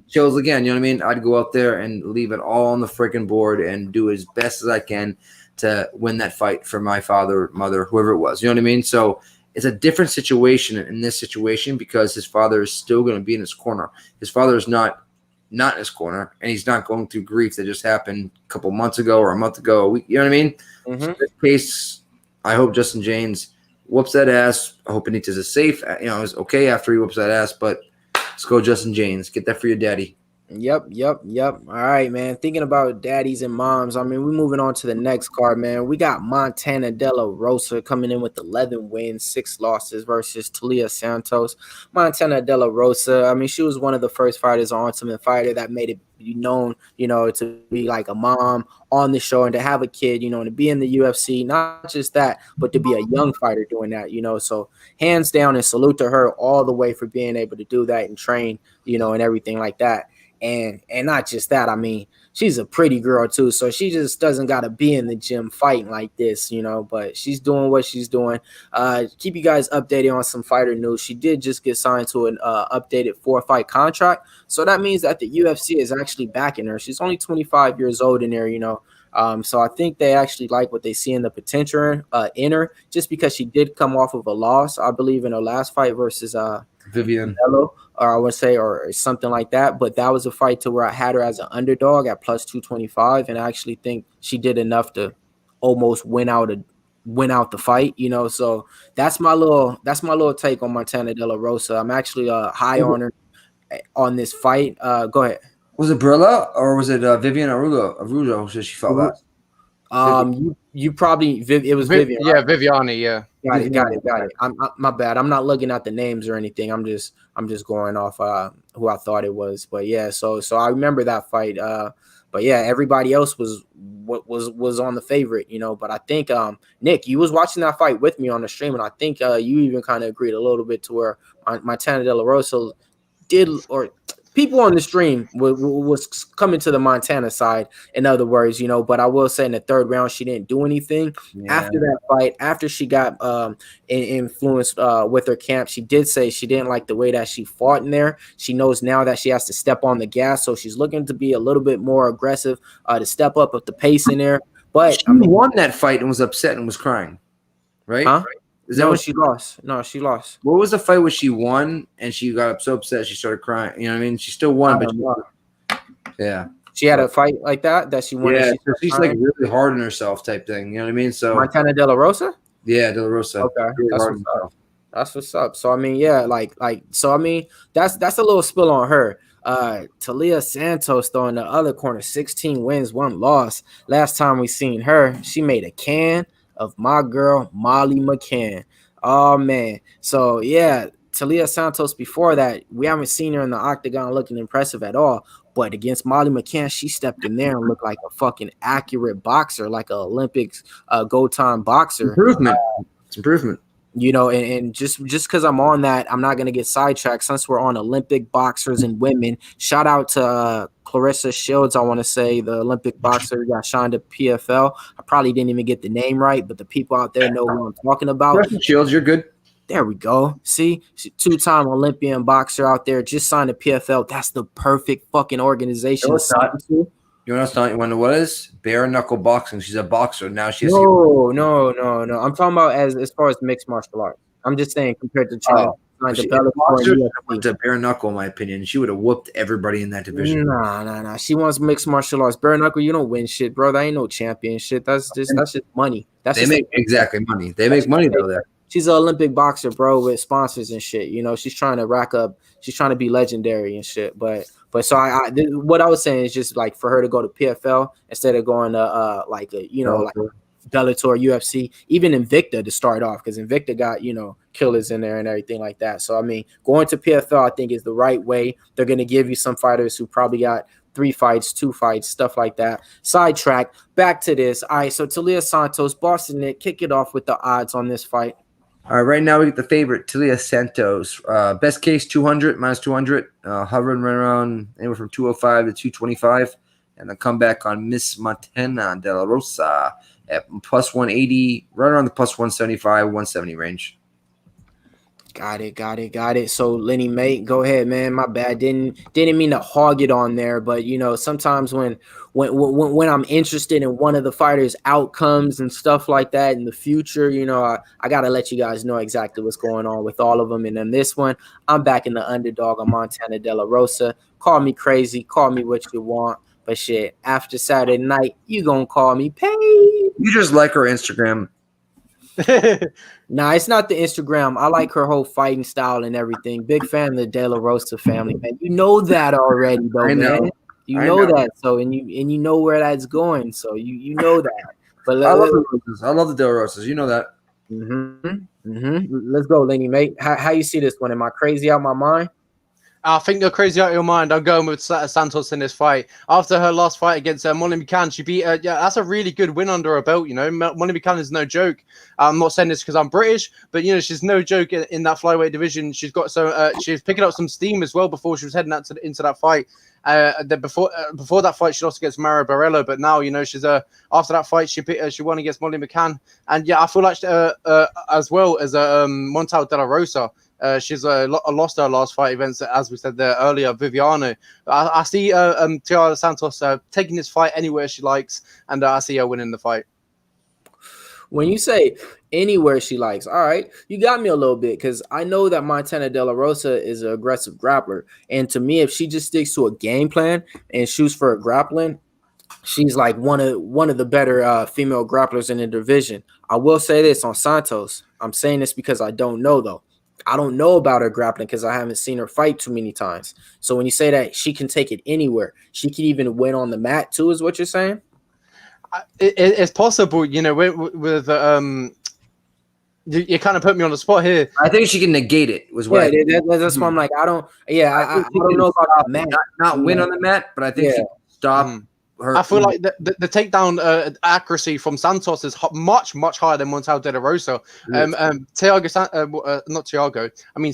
S2: Chills again. You know what I mean? I'd go out there and leave it all on the freaking board and do as best as I can to win that fight for my father, mother, whoever it was. You know what I mean? So it's a different situation in this situation because his father is still going to be in his corner. His father is not in his corner, and he's not going through grief that just happened a couple months ago or a month ago. A week, you know what I mean? So in this case, I hope Justin James whoops that ass. I hope Benitez is safe. It's okay after he whoops that ass, but let's go Justin James. Get that for your daddy.
S1: Yep. All right, man. Thinking about daddies and moms. I mean, we're moving on to the next card, man. We got Montana De La Rosa coming in with 11 wins, 6 losses versus Taila Santos. Montana De La Rosa, I mean, she was one of the first fighters on Ultimate Fighter that made it known, to be like a mom on the show and to have a kid, and to be in the UFC. Not just that, but to be a young fighter doing that, So hands down and salute to her all the way for being able to do that and train, and everything like that. And not just that, I mean, she's a pretty girl too, so she just doesn't got to be in the gym fighting like this, but she's doing what she's doing. Keep you guys updated on some fighter news. She did just get signed to an updated 4-fight contract, so that means that the UFC is actually backing her. She's only 25 years old in there, so I think they actually like what they see in the potential in her, just because she did come off of a loss, I believe, in her last fight versus
S2: Vivian,
S1: or I would say, or something like that. But that was a fight to where I had her as an underdog at plus 225, and I actually think she did enough to almost win out the fight. So that's my little take on Montana De La Rosa. I'm actually high on her on this fight. Go ahead.
S2: Was it Brilla or was it Vivian Arujo? She fought last.
S1: You probably it was Vivian.
S3: Yeah, right? Viviani. Yeah.
S1: Got it. I'm my bad. I'm not looking at the names or anything. I'm just going off who I thought it was. But yeah, so I remember that fight. But yeah, everybody else was on the favorite, But I think Nick, you was watching that fight with me on the stream, and I think you even kind of agreed a little bit to where Montana De La Rosa did, or people on the stream was coming to the Montana side, in other words, but I will say in the third round, she didn't do anything. After that fight, after she got influenced with her camp, she did say she didn't like the way that she fought in there. She knows now that she has to step on the gas, so she's looking to be a little bit more aggressive, to step up with the pace in there. But
S2: she won that fight and was upset and was crying, right?
S1: Huh? Is that when she lost? No, she lost.
S2: What was the fight where she won and she got so upset she started crying? You know what I mean? She still won, but yeah.
S1: She had a fight like that she won.
S2: Yeah, she's like really hard on herself type thing. You know what I mean? So
S1: Montana De La Rosa?
S2: Yeah, De La Rosa.
S1: Okay. Really that's what's up. So I mean, yeah, so I mean, that's a little spill on her. Taila Santos though in the other corner, 16 wins, 1 loss. Last time we seen her, she made a can of my girl Molly McCann. Oh man. So yeah, Taila Santos before that, we haven't seen her in the octagon looking impressive at all. But against Molly McCann, she stepped in there and looked like a fucking accurate boxer, like an Olympics gold time boxer.
S2: It's improvement.
S1: And just because I'm on that, I'm not going to get sidetracked since we're on Olympic boxers and women. Shout out to Clarissa Shields, I want to say, the Olympic boxer got signed to PFL. I probably didn't even get the name right, but the people out there know who I'm talking about.
S2: Clarissa Shields, you're good.
S1: There we go. See, 2-time Olympian boxer out there just signed to PFL. That's the perfect fucking organization to sign to.
S2: You want to what is bare knuckle boxing? She's a boxer now. She has
S1: no. I'm talking about as far as mixed martial arts. I'm just saying compared to China.
S2: To bare knuckle, in my opinion, she would have whooped everybody in that division.
S1: Nah. She wants mixed martial arts. Bare knuckle, you don't win shit, bro. That ain't no championship. That's just money. They
S2: make money. They make money though. There.
S1: She's an Olympic boxer, bro, with sponsors and shit. She's trying to rack up. She's trying to be legendary and shit. But so what I was saying is just like for her to go to PFL instead of going to like Bellator, UFC, even Invicta to start off, because Invicta got killers in there and everything like that. So I mean, going to PFL I think is the right way. They're gonna give you some fighters who probably got 3 fights, 2 fights, stuff like that. Sidetrack. Back to this. All right, so Taila Santos, Boston Nick, kick it off with the odds on this fight.
S2: All right, right now we get the favorite, Taila Santos. Best case, 200, minus 200. Hovering right around anywhere from 205 to 225. And the comeback on Miss Montana de la Rosa at plus 180, right around the plus 175, 170 range.
S1: Got it. So Lenny, mate, go ahead, man. My bad. Didn't mean to hog it on there, but sometimes when I'm interested in one of the fighters' outcomes and stuff like that in the future, I gotta let you guys know exactly what's going on with all of them. And then this one, I'm back in the underdog on Montana de la Rosa. Call me crazy, call me what you want, but shit, after Saturday night, you gonna call me paid.
S2: You just like her Instagram.
S1: Nah, it's not the Instagram. I like her whole fighting style and everything. Big fan of the De La Rosa family, man. You know that already, though,
S2: I know.
S1: man. You know that. So and you know where that's going. So you know that. But
S2: I love the Rosas. I love the De La Rosas. You know that.
S1: Let's go, Lenny, mate. How you see this one? Am I crazy out my mind?
S3: I think you're crazy out of your mind. I'm going with Santos in this fight. After her last fight against Molly McCann, she beat that's a really good win under her belt. Molly McCann is no joke. I'm not saying this because I'm British, but she's no joke in that flyweight division. She's got she's picking up some steam as well before she was heading into that fight. Before that fight, she lost against Mario Barello, but now she's after that fight she won against Molly McCann, and I feel like as well as Montal de la Rosa. She's lost her last fight events, as we said there earlier. Viviano, I see Taila Santos taking this fight anywhere she likes, and I see her winning the fight.
S1: When you say anywhere she likes, all right, you got me a little bit because I know that Montana de la Rosa is an aggressive grappler, and to me, if she just sticks to a game plan and shoots for a grappling, she's like one of the better female grapplers in the division. I will say this on Santos. I'm saying this because I don't know though. I don't know about her grappling because I haven't seen her fight too many times. So when you say that she can take it anywhere, she can even win on the mat too, is what you're saying?
S3: It's possible, with you kind of put me on the spot here.
S2: I think she can negate it. That's why
S1: I'm like, I don't know about the mat.
S2: Not win on the mat, but I think she can stop.
S3: I feel like the takedown accuracy from Santos is much higher than Montal de la Rosa.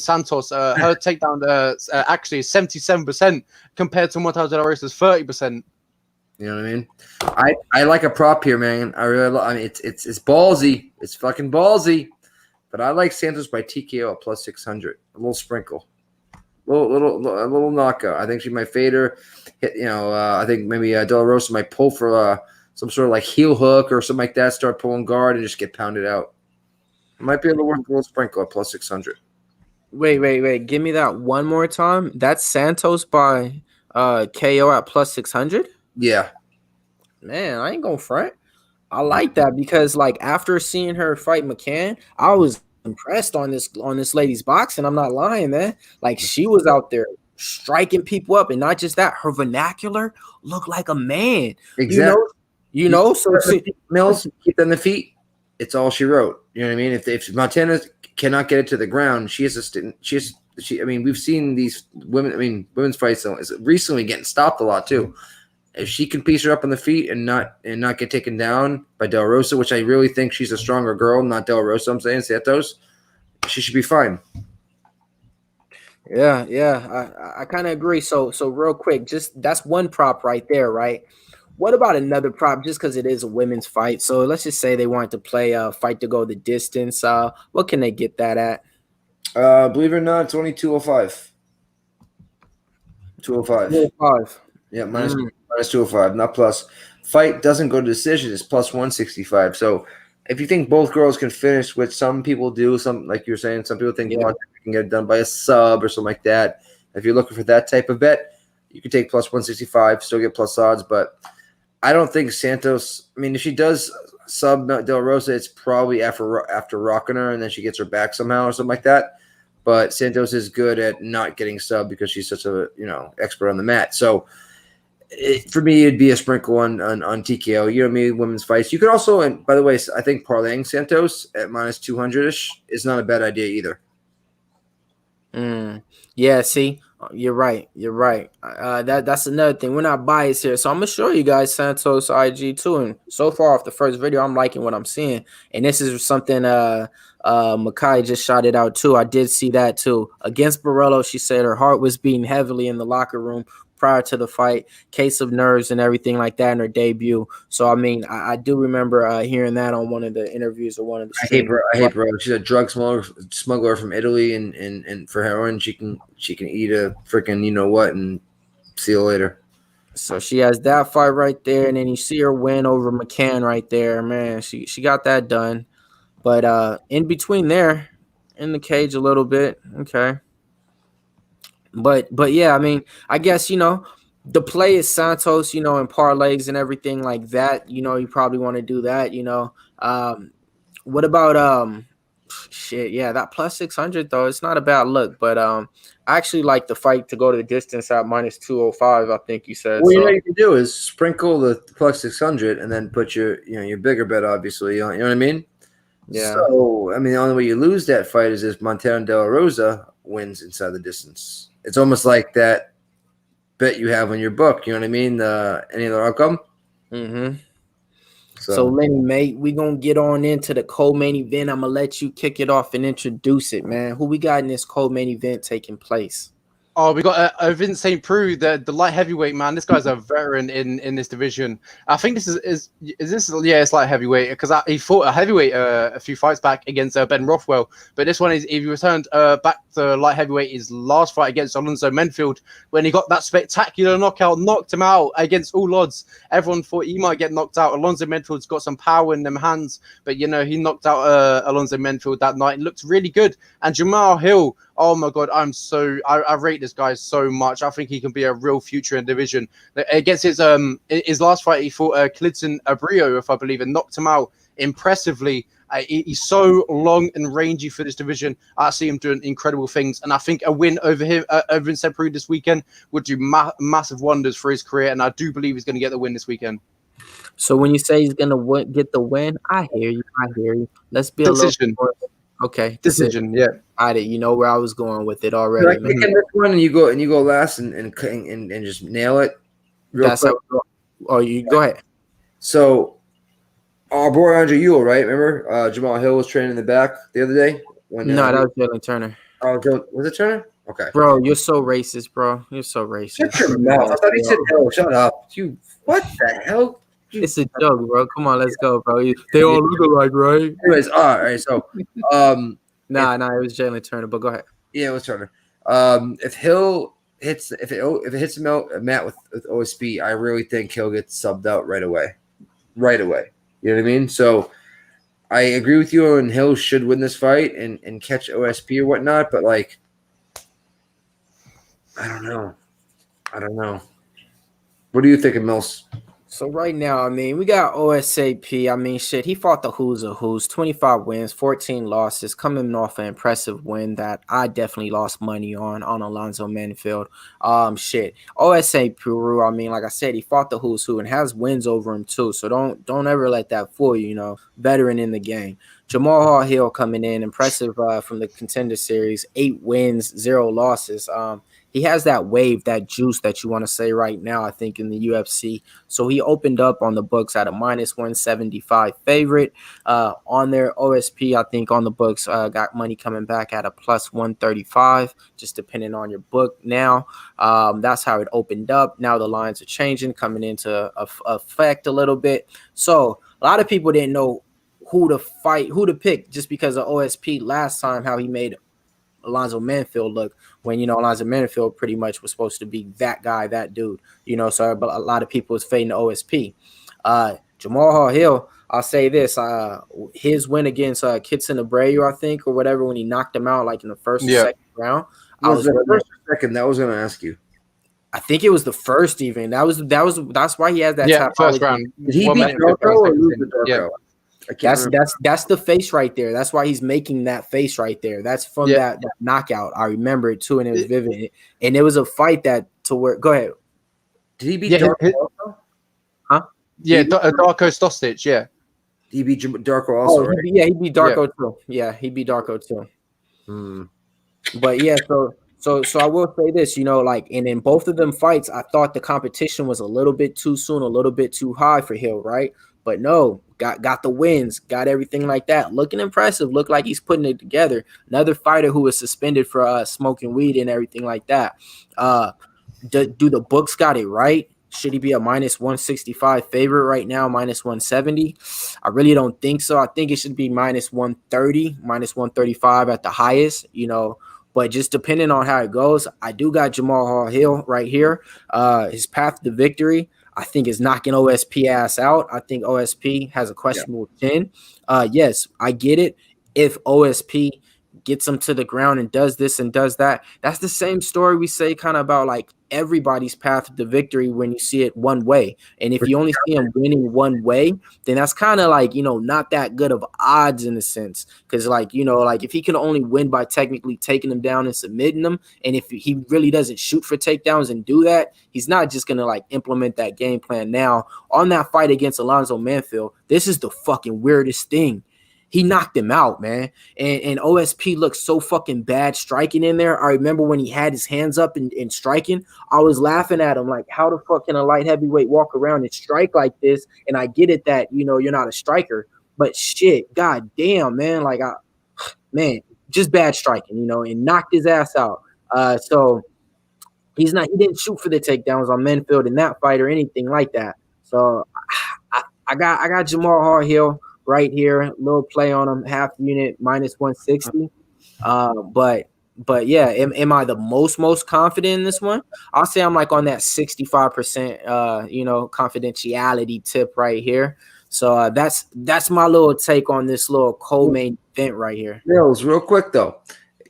S3: Santos. Her takedown actually is 77% compared to Montal de la Rosa's 30%.
S2: You know what I mean? I like a prop here, man. I mean, it's ballsy. It's fucking ballsy. But I like Santos by TKO at plus 600. A little sprinkle. A little knockout. I think she might fade her. I think maybe De La Rosa might pull for some sort of like heel hook or something like that. Start pulling guard and just get pounded out. It might be able to work a little sprinkle at plus 600.
S1: Wait. Give me that one more time. That's Santos by KO at plus 600?
S2: Yeah.
S1: Man, I ain't gonna front. I like that because like after seeing her fight McCann, I was impressed on this lady's boxing. I'm not lying, man. Like she was out there striking people up, and not just that, her vernacular looked like a man.
S2: Exactly.
S1: So
S2: Millz, keep on the feet. It's all she wrote. You know what I mean? If Montana cannot get it to the ground, we've seen these women. I mean, women's fights is recently getting stopped a lot too. If she can piece her up on the feet and not get taken down by De La Rosa, which I really think she's a stronger girl, not De La Rosa, I'm saying Santos, she should be fine.
S1: Yeah. I kind of agree. So real quick, just that's one prop right there, right? What about another prop? Just because it is a women's fight, so let's just say they wanted to play a fight to go the distance. What can they get that at?
S2: Believe it or not, it's only 205. 205. Yeah, minus 205, not plus. Fight doesn't go to decision. It's plus 165. So if you think both girls can finish, which some people do, some like you're saying, some people think they can get it done by a sub or something like that. If you're looking for that type of bet, you can take plus 165, still get plus odds. But I don't think Santos. I mean, if she does sub De La Rosa, it's probably after rocking her, and then she gets her back somehow or something like that. But Santos is good at not getting sub because she's such a expert on the mat. So. For me, it'd be a sprinkle on TKO. You know what I mean? Women's fights. You could also, and by the way, I think parlaying Santos at minus 200-ish is not a bad idea either.
S1: Yeah, see, You're right. You're right. That's another thing. We're not biased here, so I'm gonna show you guys Santos IG too. And so far off the first video, I'm liking what I'm seeing. And this is something Makai just shot it out too. I did see that too against Borello. She said her heart was beating heavily in the locker room prior to the fight, case of nerves and everything like that in her debut. So I mean, I do remember hearing that on one of the interviews or one of the.
S2: I hate bro. She's a drug smuggler from Italy, and for heroin, she can eat a freaking you know what, and see you later.
S1: So she has that fight right there, and then you see her win over McCann right there. Man, she got that done. But in between there, in the cage a little bit, okay. But yeah, I mean, I guess the play is Santos, and parlays and everything like that. You probably want to do that. What about shit? Yeah, that plus 600 though, it's not a bad look. But I actually like the fight to go to the distance at minus 205. I think you said.
S2: Well, what you can do is sprinkle the plus 600 and then put your your bigger bet. Obviously, you know what I mean.
S1: Yeah.
S2: So I mean, the only way you lose that fight is if Montana De La Rosa wins inside the distance. It's almost like that bet you have on your book. You know what I mean? Any other outcome?
S1: Mm-hmm. So Lenny, mate, we gonna get on into the co-main event. I'm gonna let you kick it off and introduce it, man. Who we got in this co-main event taking place?
S3: Oh, we got Ovince Preux, the light heavyweight man. This guy's a veteran in this division. I think this is this it's light heavyweight because he fought a heavyweight a few fights back against Ben Rothwell. But this one is he returned back to light heavyweight his last fight against Alonzo Menfield when he got that spectacular knockout, knocked him out against all odds. Everyone thought he might get knocked out. Alonzo Menfield's got some power in them hands, but he knocked out Alonzo Menfield that night. It looked really good. And Jamahal Hill. Oh my God, I rate this guy so much. I think he can be a real future in the division. Against his last fight, he fought Klidson Abreu, if I believe, and knocked him out impressively. He's so long and rangy for this division. I see him doing incredible things, and I think a win over him, over Preux this weekend, would do massive wonders for his career. And I do believe he's going to get the win this weekend.
S1: So when you say he's going to get the win, I hear you. Let's be
S3: decision.
S1: A little more. Okay,
S3: decision. Yeah,
S1: I did. You know where I was going with it already.
S2: Like picking this one and you go last and just nail it.
S1: That's quick. You go ahead.
S2: So, our boy Andre Ewell, right? Remember, Jamahal Hill was training in the back the other day.
S1: No, that was Jalen Turner.
S2: Oh, was it Turner? Okay,
S1: bro, you're so racist, bro. You're so racist.
S2: Shut your mouth. I thought he said Hill. Shut up. You. What the hell?
S1: It's a joke, bro. Come on, let's go, bro. They all look alike, right?
S2: Anyways, all right. So,
S1: it was Jalen Turner, but go ahead.
S2: Yeah, it was Turner. If Hill hits, if it hits Matt with OSP, I really think Hill gets subbed out right away. You know what I mean? So, I agree with you, and Hill should win this fight and catch OSP or whatnot. But like, I don't know. What do you think of Millz?
S1: So right now, I mean, we got OSAP. I mean, shit, he fought the who's of who's, 25 wins, 14 losses, coming off an impressive win that I definitely lost money on Alonzo Menfield. OSAP Peru, I mean, like I said, he fought the who's who and has wins over him too. So don't ever let that fool you, veteran in the game. Jamahal Hill coming in, impressive from the Contender Series, 8 wins, 0 losses. He has that wave, that juice that you want to say right now, I think, in the UFC. So he opened up on the books at a minus 175 favorite. On their OSP, I think on the books, got money coming back at a plus 135, just depending on your book now. That's how it opened up. Now the lines are changing, coming into effect a little bit. So a lot of people didn't know who to pick just because of OSP last time, how he made Alonzo Menfield look when, Alonzo Menfield pretty much was supposed to be that guy, that dude, so but a lot of people was fading the OSP. Jamahal Hill, I'll say this, his win against Klidson Abreu, I think, or whatever, when he knocked him out like in the first or second round.
S2: Was the first or second? That was going to ask you.
S1: I think it was the first even. That's why he has that
S3: first round.
S2: Did he beat Darko or lose to Darko?
S3: Yeah.
S1: That's the face right there. That's why he's making that face right there. That's from that knockout. I remember it too, and it was vivid. And it was a fight that to where. Go ahead.
S2: Did he beat Darko also?
S1: Huh?
S3: Yeah, Darko Stostic. Yeah.
S2: He beat Darko also. Right?
S1: He beat Darko too. Yeah, he beat Darko too. But yeah, so So I will say this, like, and in both of them fights, I thought the competition was a little bit too soon, a little bit too high for Hill, right? But no, got the wins, got everything like that. Looking impressive, looked like he's putting it together. Another fighter who was suspended for smoking weed and everything like that. Do the books got it right? Should he be a minus 165 favorite right now, minus 170? I really don't think so. I think it should be minus 130, minus 135 at the highest, But just depending on how it goes, I do got Jamahal Hill right here. His path to victory, I think, is knocking OSP ass out. I think OSP has a questionable chin. Yes, I get it. If OSP gets him to the ground and does this and does that, that's the same story we say kind of about like everybody's path to victory when you see it one way. And if you only see him winning one way, then that's kind of like, not that good of odds in a sense. Because like, like if he can only win by technically taking them down and submitting them, and if he really doesn't shoot for takedowns and do that, he's not just going to like implement that game plan. Now, on that fight against Alonzo Manfield, this is the fucking weirdest thing. He knocked him out, man. And OSP looked so fucking bad striking in there. I remember when he had his hands up and striking, I was laughing at him like, how the fuck can a light heavyweight walk around and strike like this? And I get it that, you're not a striker. But shit, god damn, man. Like, just bad striking, and knocked his ass out. So he didn't shoot for the takedowns on Manfield in that fight or anything like that. So I got Jamahal Hill right here, little play on him, half unit, minus 160. But yeah, am I the most confident in this one? I'll say I'm like on that 65%, confidentiality tip right here. So that's my little take on this little co-main event right here.
S2: Millz, real quick though,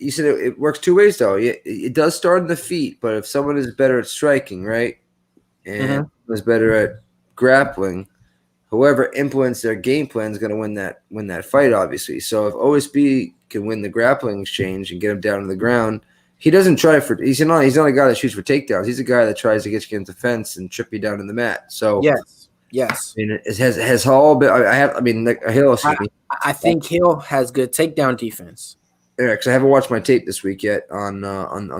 S2: you said it works two ways though. It does start in the feet, but if someone is better at striking, right, and is better at grappling, whoever implements their game plan is going to win that fight, obviously. So if OSB can win the grappling exchange and get him down to the ground, he doesn't try for. He's not a guy that shoots for takedowns. He's a guy that tries to get you against the fence and trip you down in the mat. So
S1: yes.
S2: I mean, it has all been. Hill.
S1: I think Hill has good takedown defense.
S2: Yeah, because I haven't watched my tape this week yet on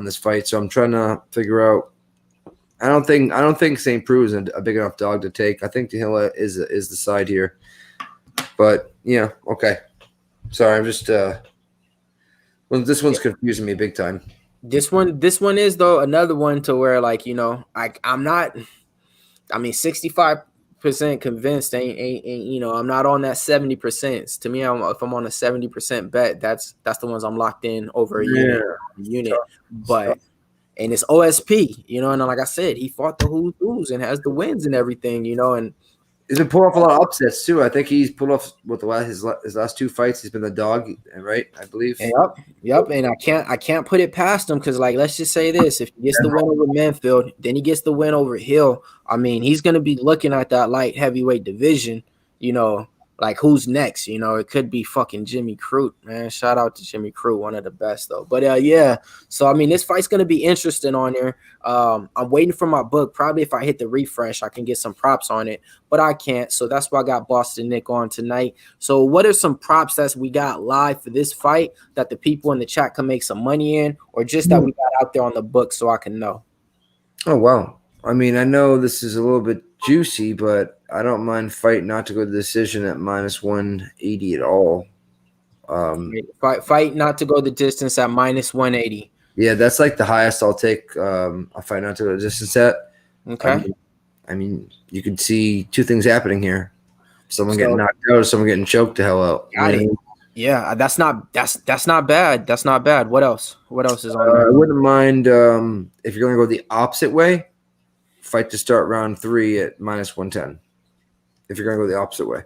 S2: this fight, so I'm trying to figure out. I don't think St. Preux is a big enough dog to take. I think Taila is the side here, but yeah, okay. Sorry, I'm just this one's confusing me big time.
S1: This one is though another one to where like I'm not. I mean, 65% convinced ain't I'm not on that 70%. To me, if I'm on a 70% bet, that's the ones I'm locked in over a unit. But. And it's OSP, and like I said, he fought the who's and has the wins and everything, and
S2: he's been pulling off a lot of upsets too. I think he's pulled off his last two fights. He's been the dog, right? I believe.
S1: Yep. And I can't put it past him because, like, let's just say this: if he gets the win over Manfield, then he gets the win over Hill. I mean, he's gonna be looking at that light heavyweight division, Like, who's next? It could be fucking Jimmy Crute, man. Shout out to Jimmy Crute, one of the best, though. But, yeah. So, I mean, this fight's going to be interesting on there. I'm waiting for my book. Probably if I hit the refresh, I can get some props on it. But I can't. So, that's why I got Boston Nick on tonight. So, what are some props that we got live for this fight that the people in the chat can make some money in? Or just that we got out there on the book so I can know?
S2: Oh, wow. I mean, I know this is a little bit juicy, but I don't mind fight not to go to the decision at minus 180 at all.
S1: Fight not to go the distance at minus 180.
S2: Yeah, that's like the highest I'll take a fight not to go the distance at.
S1: Okay.
S2: I mean, you could see two things happening here: someone getting knocked out, or someone getting choked the hell out.
S1: Yeah, that's not bad. That's not bad. What else? What else is on there?
S2: I wouldn't mind if you're going to go the opposite way. Fight to start round 3 at minus 110. If you're going to go the opposite way.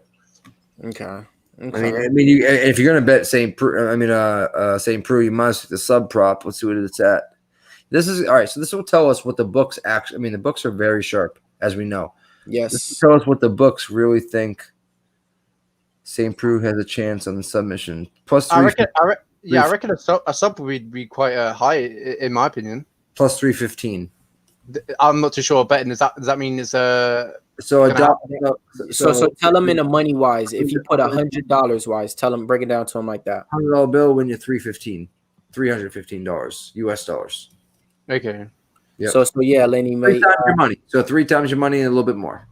S1: Okay.
S2: I mean, if you're going to bet St. Preux, you must the sub prop. Let's see what it's at. This is all right. So this will tell us what the books actually. I mean, the books are very sharp, as we know.
S1: Yes.
S2: This will tell us what the books really think. St. Preux has a chance on the submission. Plus 3.
S3: I reckon a sub would be quite high in my opinion.
S2: Plus 315.
S3: I'm not too sure. Betting does that mean it's
S1: So tell them in a money wise. If you put $100 wise, tell them, break it down to them like that.
S2: $100 bill win you $315 US dollars.
S3: Okay.
S2: Yep.
S1: So yeah, Lenny,
S2: Three
S1: mate.
S2: times your money. So 3 times your money and a little bit more.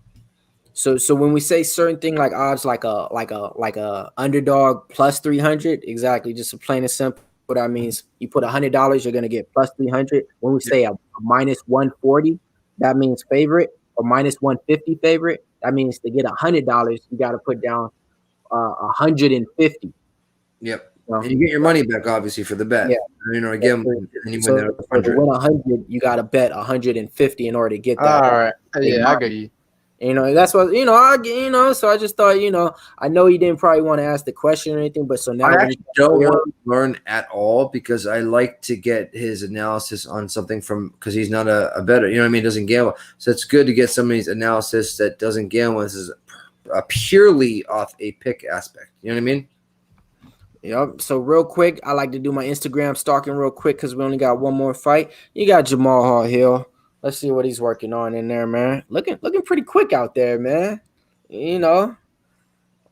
S1: So when we say certain thing like odds, like a underdog plus 300, exactly, just a plain and simple. What that means, you put $100, you're gonna get plus 300. When we say a minus 140, that means favorite, or minus 150 favorite. That means to get $100, you got to put down 150.
S2: Yep.
S1: You know?
S2: And you get your money back, obviously, for the bet.
S1: Yeah.
S2: You know, again, and you win there
S1: So to
S2: 100.
S1: win 100, you got to bet 150 in order to get that.
S3: All right. Yeah, I got you.
S1: You know, that's what, so I just thought, I know he didn't probably want to ask the question or anything, but so now
S2: I actually don't want to learn at all because I like to get his analysis on something because he's not a bettor, you know what I mean? Doesn't gamble. So it's good to get somebody's analysis that doesn't gamble. This is purely off a pick aspect. You know what I mean?
S1: Yep. So real quick, I like to do my Instagram stalking real quick because we only got one more fight. You got Jamahal Hill. Let's see what he's working on in there, man. Looking pretty quick out there, man.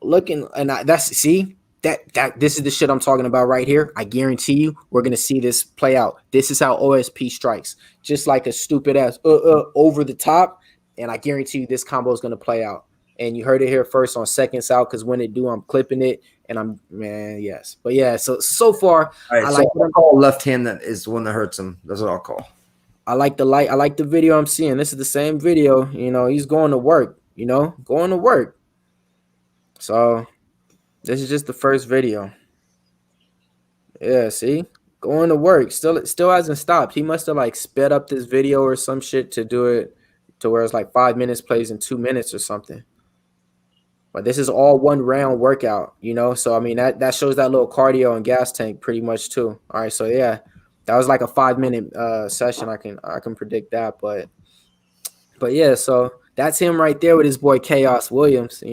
S1: Looking, and this is the shit I'm talking about right here. I guarantee you, we're gonna see this play out. This is how OSP strikes, just like a stupid ass over the top. And I guarantee you, this combo is gonna play out. And you heard it here first on Seconds Out, because when it do, I'm clipping it, and yes. But yeah, so far,
S2: all right, I'll call left hand that is the one that hurts him. That's what I'll call.
S1: I like the video I'm seeing. This is the same video. He's going to work. Going to work. So this is just the first video. Yeah, see, going to work. Still hasn't stopped. He must have sped up this video or some shit to do it to where it's 5 minutes plays in 2 minutes or something. But this is all one round workout. So I mean that shows that little cardio and gas tank pretty much too. All right, so yeah. That was like a 5-minute session. I can predict that, but yeah. So that's him right there with his boy Chaos Williams.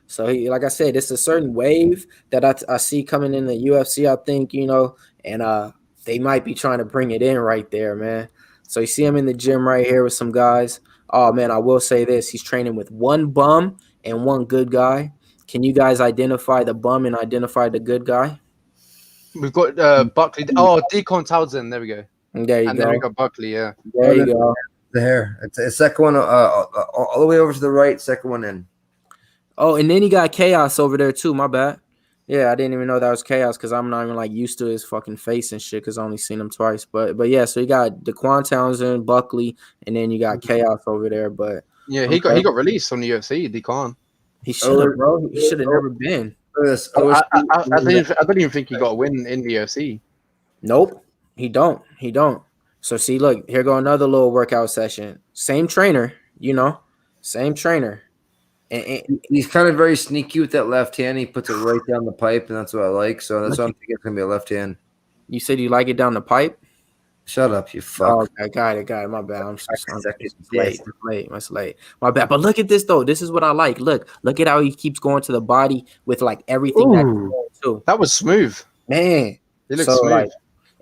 S1: So he, like I said, it's a certain wave that I see coming in the UFC. I think and they might be trying to bring it in right there, man. So you see him in the gym right here with some guys. Oh man, I will say this: he's training with one bum and one good guy. Can you guys identify the bum and identify the good guy?
S3: We've got Buckley. Oh, Deacon Townsend. There we go.
S1: There you
S3: and
S1: go.
S3: then we got Buckley. Yeah.
S1: There you go.
S2: The hair. It's a second one all the way over to the right. Second one in.
S1: Oh, and then he got Chaos over there too. My bad. Yeah, I didn't even know that was Chaos because I'm not even used to his fucking face and shit because I only seen him twice. But yeah, so you got Dequan Townsend, Buckley, and then you got Chaos over there. But
S3: yeah, he got released from the UFC. Dequan.
S1: He should have, bro. He should have never been.
S3: I don't even think he got a win in the UFC.
S1: Nope, he don't. So see, look, here go another little workout session. Same trainer, same trainer. And
S2: he's kind of very sneaky with that left hand. He puts it right down the pipe, and that's what I like. So that's why I'm thinking it's gonna be a left hand.
S1: You said you like it down the pipe?
S2: Shut up, you fuck.
S1: Oh, I got it. My bad. I'm late. My bad. But look at this though. This is what I like. Look at how he keeps going to the body with everything too.
S3: That was smooth,
S1: man.
S3: It looks smooth.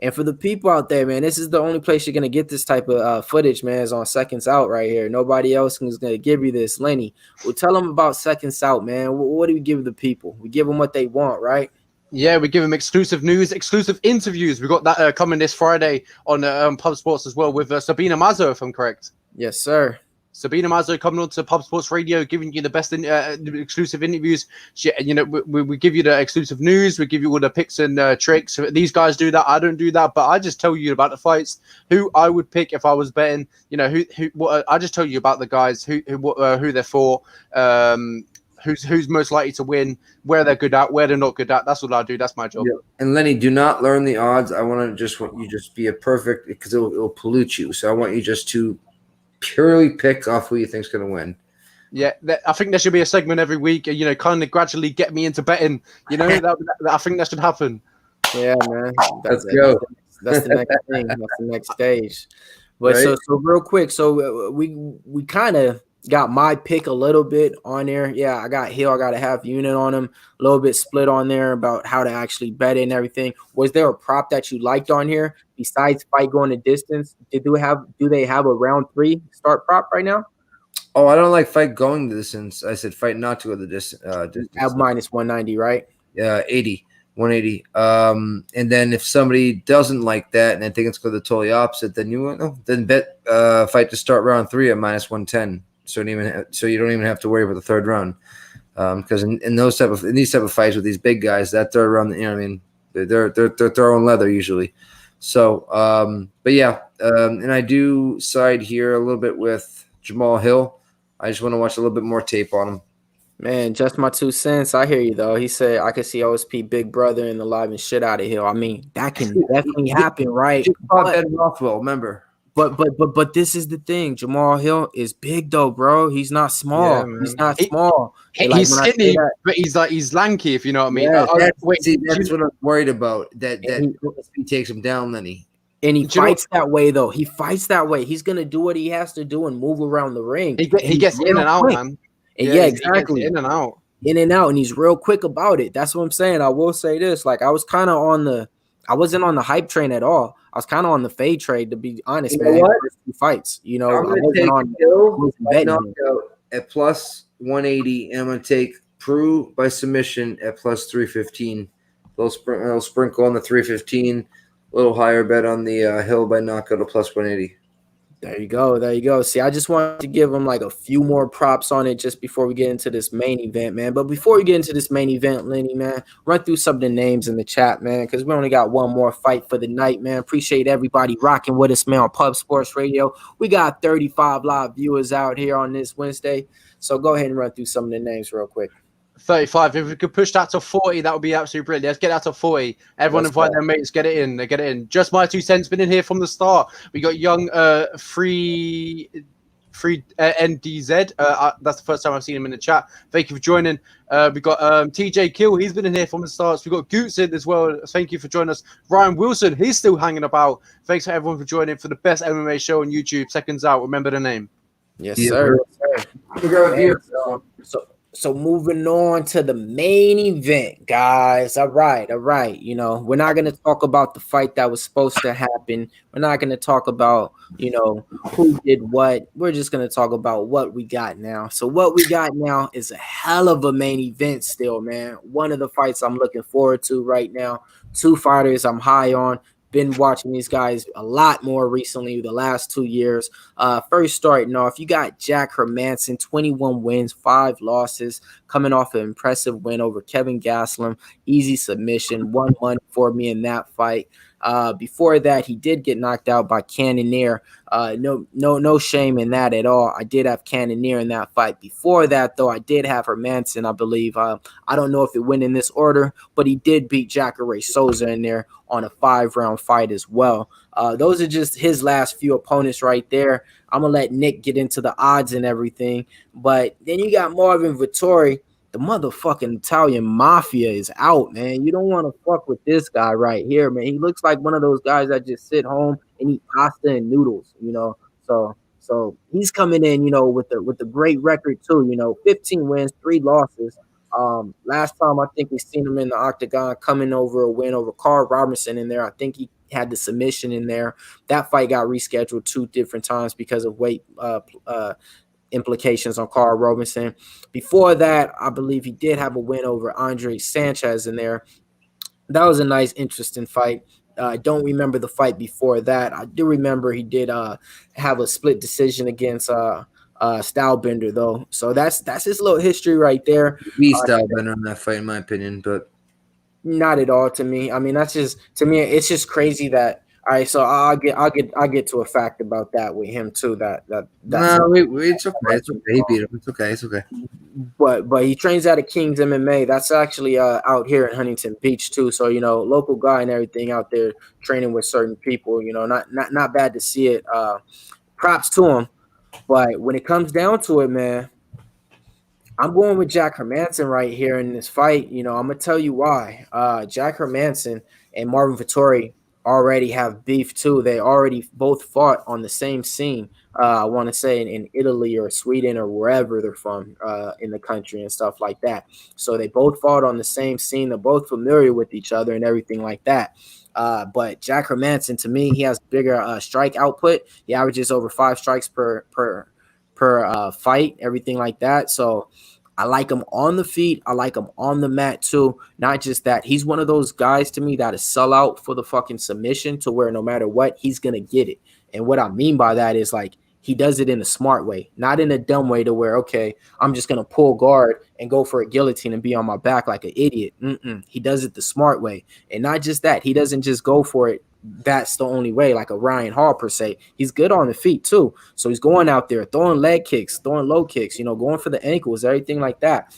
S1: And for the people out there, man, this is the only place you're gonna get this type of footage, man. Is on Seconds Out right here. Nobody else is gonna give you this. Lenny, well, tell them about Seconds Out, man. What do we give the people? We give them what they want, right?
S3: Yeah, we give them exclusive news, exclusive interviews. We got that coming this Friday on Pub Sports as well with Sabina Mazo, if I'm correct.
S1: Yes, sir.
S3: Sabina Mazo coming on to Pub Sports Radio, giving you the best exclusive interviews. We give you the exclusive news. We give you all the picks and tricks. These guys do that. I don't do that, but I just tell you about the fights, who I would pick if I was betting. I just tell you about the guys, who they're for, who's most likely to win, where they're good at, where they're not good at. That's what I do. That's my job.
S2: Yeah. And Lenny, do not learn the odds. I want you just be a perfect, because it'll pollute you. So I want you just to purely pick off who you think's going to win.
S3: Yeah, I think there should be a segment every week, kind of gradually get me into betting. I think that should happen.
S1: Yeah, man.
S2: Let's go.
S1: That's the next thing. That's the next stage. But right? so real quick, so we kind of got my pick a little bit on there. Yeah, I got Hill. I got a half unit on him. A little bit split on there about how to actually bet it and everything. Was there a prop that you liked on here besides fight going the distance? Do they have a round 3 start prop right now?
S2: Oh, I don't like fight going the distance. I said fight not to go the distance.
S1: At minus 190, right?
S2: Yeah, 80. 180. And then if somebody doesn't like that and I think it's going to the totally opposite, then bet fight to start round 3 at minus 110. So you don't even have to worry about the third round. Because in these type of fights with these big guys, that third round, you know what I mean, they're throwing leather usually. So, but yeah, and I do side here a little bit with Jamahal Hill. I just want to watch a little bit more tape on him.
S1: Man, just my 2 cents. I hear you though. He said I could see OSP Big Brother and the live and shit out of Hill. I mean, that can definitely happen, right?
S2: Remember.
S1: But this is the thing. Jamahal Hill is big though, bro. He's not small.
S3: Yeah,
S1: he's not small.
S3: He's skinny, but he's lanky. If you know what I mean.
S1: Yeah,
S2: that's what I'm worried about. That he takes him down, Lenny.
S1: And he fights that way, though. He fights that way. He's gonna do what he has to do and move around the ring.
S3: He gets in and out, man.
S1: Yeah, exactly.
S3: In and out,
S1: and he's real quick about it. That's what I'm saying. I will say this: like I was kind of I wasn't on the hype train at all. I was kind of on the fade trade, to be honest,
S2: you
S1: man.
S2: Know what?
S1: First 2 fights, you know,
S2: I'm
S1: I wasn't on
S2: Hill knockout at plus 180, and I'm gonna take Preux by submission at plus 315. Little sprinkle on the 315. A little higher bet on the Hill by knockout at plus 180.
S1: There you go. See, I just wanted to give him like a few more props on it just before we get into this main event, man. But before we get into this main event, Lenny, man, run through some of the names in the chat, man, because we only got one more fight for the night, man. Appreciate everybody rocking with us, man, on Pub Sports Radio. We got 35 live viewers out here on this Wednesday. So go ahead and run through some of the names real quick.
S3: 35. If we could push that to 40, that would be absolutely brilliant. Let's get that to 40. Everyone invite their mates, get it in. They get it in. Just my 2 cents been in here from the start. We got young free NDZ. That's the first time I've seen him in the chat. Thank you for joining. We got TJ Kill. He's been in here from the start. We got Goots in as well. Thank you for joining us. Ryan Wilson. He's still hanging about. Thanks for everyone for joining for the best MMA show on YouTube. Seconds out. Remember the name.
S1: Yes, sir. So moving on to the main event, guys. All right. You know, we're not going to talk about the fight that was supposed to happen. We're not going to talk about, you know, who did what. We're just going to talk about what we got now. So what we got now is a hell of a main event still, man. One of the fights I'm looking forward to right now. 2 fighters I'm high on. Been watching these guys a lot more recently the last 2 years. First starting off, you got Jack Hermansson, 21 wins, 5 losses, coming off an impressive win over Kevin Gastelum. Easy submission, won money for me in that fight. Before that, he did get knocked out by Cannonier. No shame in that at all. I did have Cannonier in that fight. Before that, though, I did have Hermansson, I believe. I don't know if it went in this order, but he did beat Jacare Souza in there on a 5-round fight as well. Those are just his last few opponents right there. I'm going to let Nick get into the odds and everything. But then you got Marvin Vettori. The motherfucking Italian mafia is out, man. You don't want to fuck with this guy right here, man. He looks like one of those guys that just sit home and eat pasta and noodles, you know. So he's coming in, you know, with the great record too, you know, 15 wins, 3 losses. Last time I think we seen him in the octagon coming over a win over Carl Robertson in there. I think he had the submission in there. That fight got rescheduled 2 different times because of weight implications on Carl Robinson. Before that, I believe he did have a win over Andre Sanchez in there. That was a nice, interesting fight. I don't remember the fight before that. I do remember he did have a split decision against Stylebender, though. So that's his little history right there.
S2: Beat Stylebender in that fight, in my opinion, but
S1: not at all to me. I mean, that's just to me. It's just crazy that. All right, so I'll get to a fact about that with him too. That's
S2: it's okay. It's okay. He beat him. It's okay.
S1: But he trains out of King's MMA. That's actually out here in Huntington Beach too. So you know, local guy and everything out there training with certain people. You know, not bad to see it. Props to him. But when it comes down to it, man, I'm going with Jack Hermansson right here in this fight. You know, I'm gonna tell you why. Jack Hermansson and Marvin Vettori already have beef too. They already both fought on the same scene. I want to say in Italy or Sweden or wherever they're from in the country and stuff like that. So they both fought on the same scene. They're both familiar with each other and everything like that. But Jack Hermansson, to me, he has bigger strike output. He averages over 5 strikes per fight, everything like that. So I like him on the feet. I like him on the mat too. Not just that. He's one of those guys to me that is sell out for the fucking submission to where no matter what, he's going to get it. And what I mean by that is like he does it in a smart way, not in a dumb way to where, okay, I'm just going to pull guard and go for a guillotine and be on my back like an idiot. He does it the smart way. And not just that. He doesn't just go for it. That's the only way, like a Ryan Hall per se. He's good on the feet too. So he's going out there throwing leg kicks, throwing low kicks, going for the ankles, everything like that.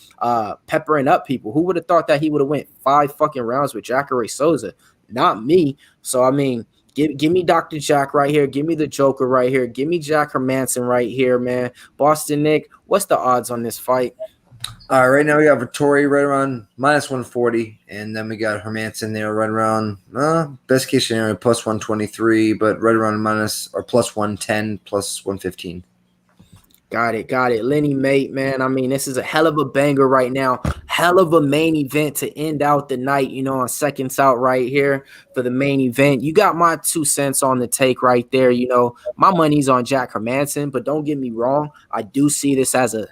S1: Peppering up people. Who would have thought that he would have went 5 fucking rounds with Jacare Souza? Not me. So I mean, give me Dr. Jack right here. Give me the Joker right here. Give me Jack Hermansson right here, man. Boston Nick, what's the odds on this fight?
S2: Right now we got Vettori right around -140, and then we got Hermansson there right around best case scenario +123, but right around +110, +115.
S1: Got it. Lenny mate, man. I mean, this is a hell of a banger right now. Hell of a main event to end out the night, on seconds out right here for the main event. You got my 2 cents on the take right there. My money's on Jack Hermansson, but don't get me wrong. I do see this as a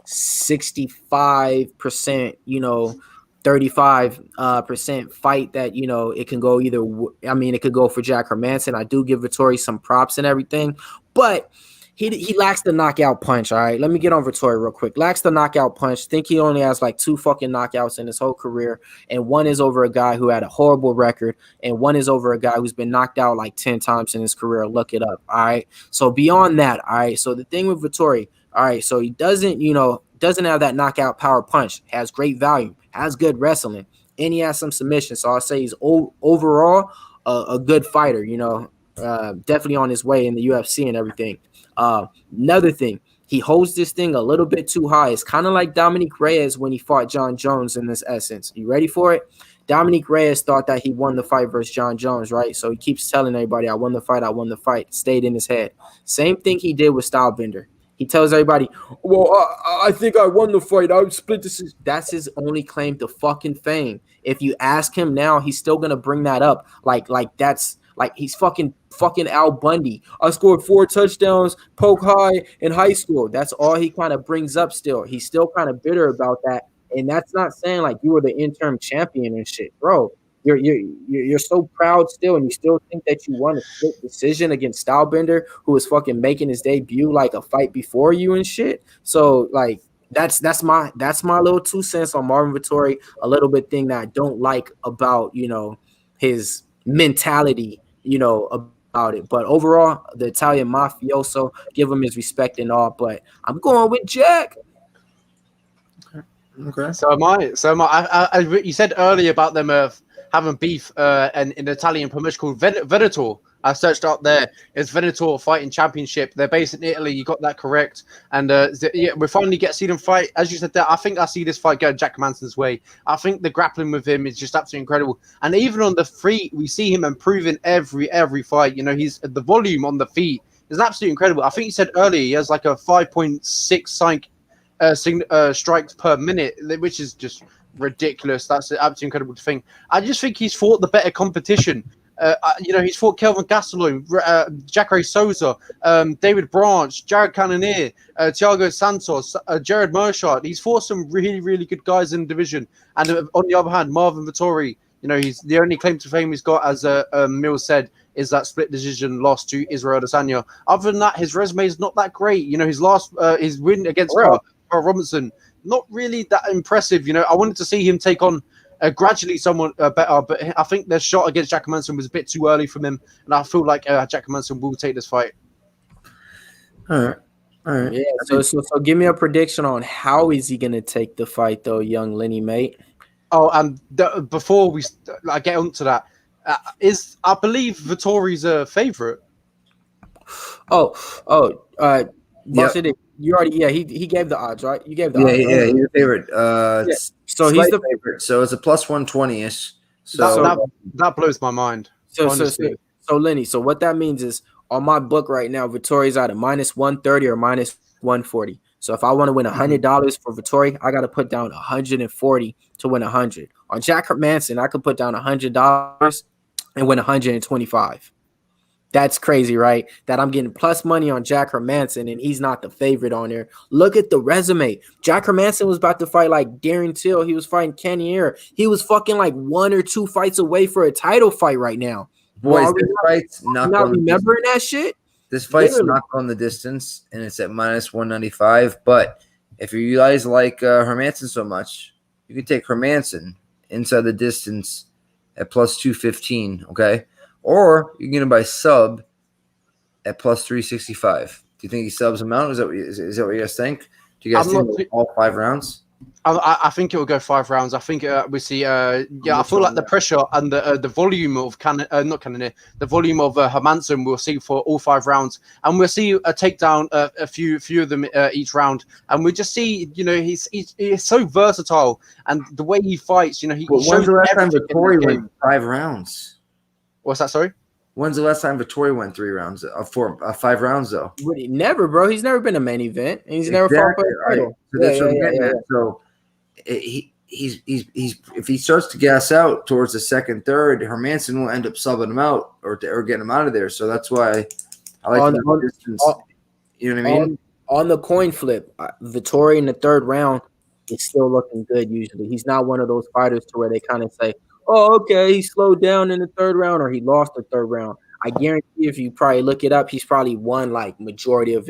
S1: 65%, 35% fight that, it can go either. I mean, it could go for Jack Hermansson. I do give Vettori some props and everything, but he lacks the knockout punch. All right, let me get on Vettori real quick. Lacks the knockout punch. Think he only has like 2 fucking knockouts in his whole career, and one is over a guy who had a horrible record, and one is over a guy who's been knocked out like 10 times in his career. Look it up. All right. So beyond that, all right. So the thing with Vettori, all right. So he doesn't have that knockout power punch. Has great volume. Has good wrestling, and he has some submission. So I'll say he's overall a good fighter. Definitely on his way in the UFC and everything. Another thing, he holds this thing a little bit too high. It's kind of like Dominic Reyes when he fought John Jones in this essence. You ready for it? Dominic Reyes thought that he won the fight versus John Jones, right? So he keeps telling everybody, I won the fight. Stayed in his head. Same thing he did with Stylebender. He tells everybody, well, I think I won the fight. I would split this. That's his only claim to fucking fame. If you ask him now, he's still going to bring that up. Like that's like he's fucking Al Bundy. I scored 4 touchdowns, poke high in high school. That's all he kind of brings up still. He's still kind of bitter about that. And that's not saying like you were the interim champion and shit, bro. You're so proud still, and you still think that you won a split decision against Stylebender, who was fucking making his debut like a fight before you and shit. So like that's my little 2 cents on Marvin Vettori. A little bit thing that I don't like about his mentality, about it. But overall, the Italian mafioso, give him his respect and all. But I'm going with Jack.
S3: Okay. So am I. You said earlier about them having beef and in an Italian promotion called Venator. I searched up there. It's Venator Fighting Championship. They're based in Italy. You got that correct. And we finally get to see them fight. As you said there, I think I see this fight going Jack Hermansson's way. I think the grappling with him is just absolutely incredible. And even on the feet, we see him improving every fight. He's the volume on the feet is absolutely incredible. I think you said earlier he has like a 5.6 strikes per minute, which is just ridiculous. That's an absolutely incredible thing. I just think he's fought the better competition. He's fought Kelvin Gastelum, Jacare Souza, David Branch, Jared Cannonier, Thiago Santos, Jared Mershart. He's fought some really, really good guys in the division. And on the other hand, Marvin Vettori, he's the only claim to fame he's got, as Millz said, is that split decision loss to Israel Adesanya. Other than that, his resume is not that great. His win against Carl Robinson, not really that impressive. I wanted to see him take on gradually someone better, but I think the shot against Jack Hermansson was a bit too early from him, and I feel like Jack Hermansson will take this fight.
S2: All right.
S1: Yeah. So give me a prediction on how is he gonna take the fight, though, young Lenny mate.
S3: Oh, and before we get onto that, I believe Vettori's a favorite.
S2: Yep.
S1: You already, he gave the odds, right? You gave the odds.
S2: Yeah, he's a favorite.
S1: So he's the
S2: favorite. So it's a +120-ish.
S3: So that blows my mind.
S1: So Lenny, so what that means is on my book right now, Vettori's either -130 or -140. So if I want to win $100 for Vettori, I got to put down 140 to win 100. On Jack Hermansson, I could put down $100 and win 125. That's crazy, right? That I'm getting plus money on Jack Hermansson and he's not the favorite on there. Look at the resume. Jack Hermansson was about to fight like Darren Till. He was fighting Collier. He was fucking like 1 or 2 fights away for a title fight right now.
S2: Boys, this fight's
S1: not remembering that shit.
S2: This fight's not on the distance, and it's at minus 195. But if you guys like Hermansson so much, you can take Hermansson inside the distance at plus 215, okay? Or you can get him by sub at plus 365. Do you think he subs him out? Is that what you guys think? Do you guys think all 5 rounds?
S3: I think it will go 5 rounds. I think we see. I feel like the pressure and the volume of the volume of Hermansson we'll see for all 5 rounds, and we'll see a takedown a few of them each round, and we just see he's so versatile, and the way he fights, he
S2: when's the last time Vettori went 5 rounds?
S3: What's that? Sorry.
S2: When's the last time Vettori went 3 rounds? 5 rounds though.
S1: Never, bro. He's never been a main event, and he's never fought for a title.
S2: So that's what I'm getting at. So he's if he starts to gas out towards the second, third, Hermansson will end up subbing him out or getting him out of there. So that's why I like the distance. You know what I mean?
S1: On the coin flip, Vettori in the 3rd round is still looking good. Usually, he's not one of those fighters to where they kind of say, "Oh, okay, he slowed down in the 3rd round or he lost the 3rd round." I guarantee if you probably look it up, he's probably won like majority of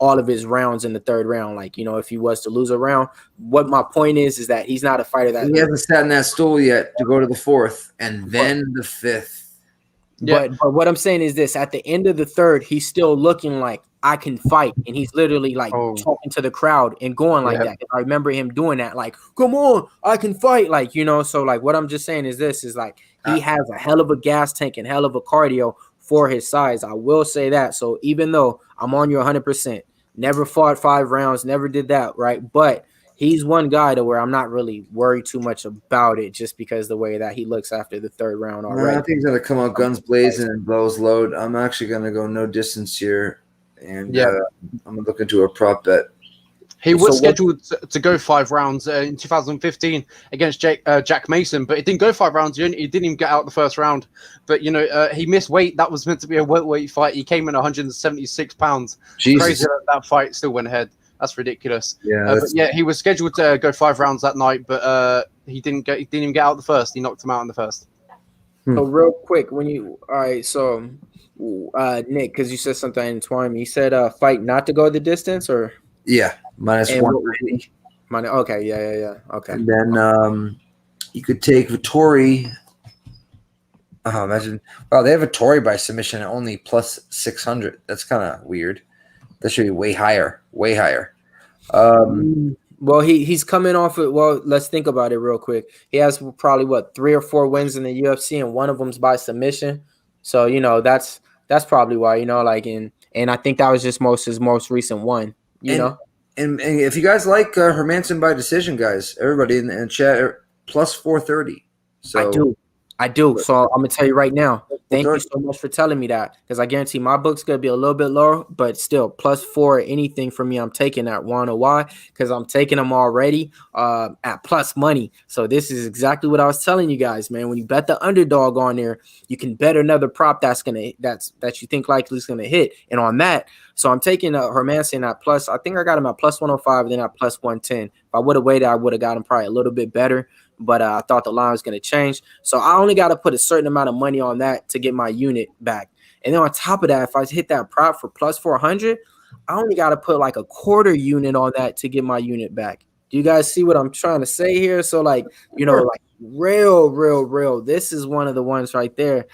S1: all of his rounds in the 3rd round. Like, if he was to lose a round, what my point is that he's not a fighter that
S2: he hasn't sat in that stool yet to go to the 4th and then the 5th.
S1: But what I'm saying is this: at the end of the 3rd, he's still looking like I can fight, and he's literally like talking to the crowd and going like that. I remember him doing that, like, "Come on, I can fight!" Like, So like, what I'm just saying is this: is like he has a hell of a gas tank and hell of a cardio for his size. I will say that. So even though I'm on you 100%, never fought 5 rounds, never did that, right? But he's one guy to where I'm not really worried too much about it, just because the way that he looks after the 3rd round already.
S2: I think he's gonna come out guns blazing and blows load. I'm actually gonna go no distance here, and I'm gonna look into a prop bet.
S3: He was scheduled to go 5 rounds in 2015 against Jack Mason, but it didn't go 5 rounds. He didn't even get out the 1st round. But, he missed weight. That was meant to be a welterweight fight. He came in 176 pounds. Jesus. Crazy that fight still went ahead. That's ridiculous. Yeah, he was scheduled to go 5 rounds that night, but he didn't even get out the 1st. He knocked him out in the 1st.
S1: So real quick, so Nick, because you said something in Twine, you said fight not to go the distance, or
S2: minus 190.
S1: Okay, yeah. Okay.
S2: And then you could take Vettori. Oh, imagine. Wow, they have Vettori by submission at only plus 600. That's kind of weird. That should be way higher.
S1: Well, he's coming off of, let's think about it real quick. He has probably 3 or 4 wins in the UFC, and one of them's by submission. So, that's probably why, and I think that was just his most recent one,
S2: And if you guys like Hermansson by decision, guys, everybody in the chat, plus 430. So
S1: I do. So I'm gonna tell you right now. Thank you so much for telling me that, because I guarantee my book's gonna be a little bit lower, but still plus 4 anything for me. I'm taking that. Wanna why? Because I'm taking them already at plus money. So this is exactly what I was telling you guys, man. When you bet the underdog on there, you can bet another prop that you think likely is gonna hit. And on that, so I'm taking Hermansson at plus. I think I got him at plus 105, then at plus 110. If I would have waited, I would have got him probably a little bit better. But I thought the line was going to change. So I only got to put a certain amount of money on that to get my unit back. And then on top of that, if I hit that prop for plus 400, I only got to put like a quarter unit on that to get my unit back. Do you guys see what I'm trying to say here? So like, like real. This is one of the ones right there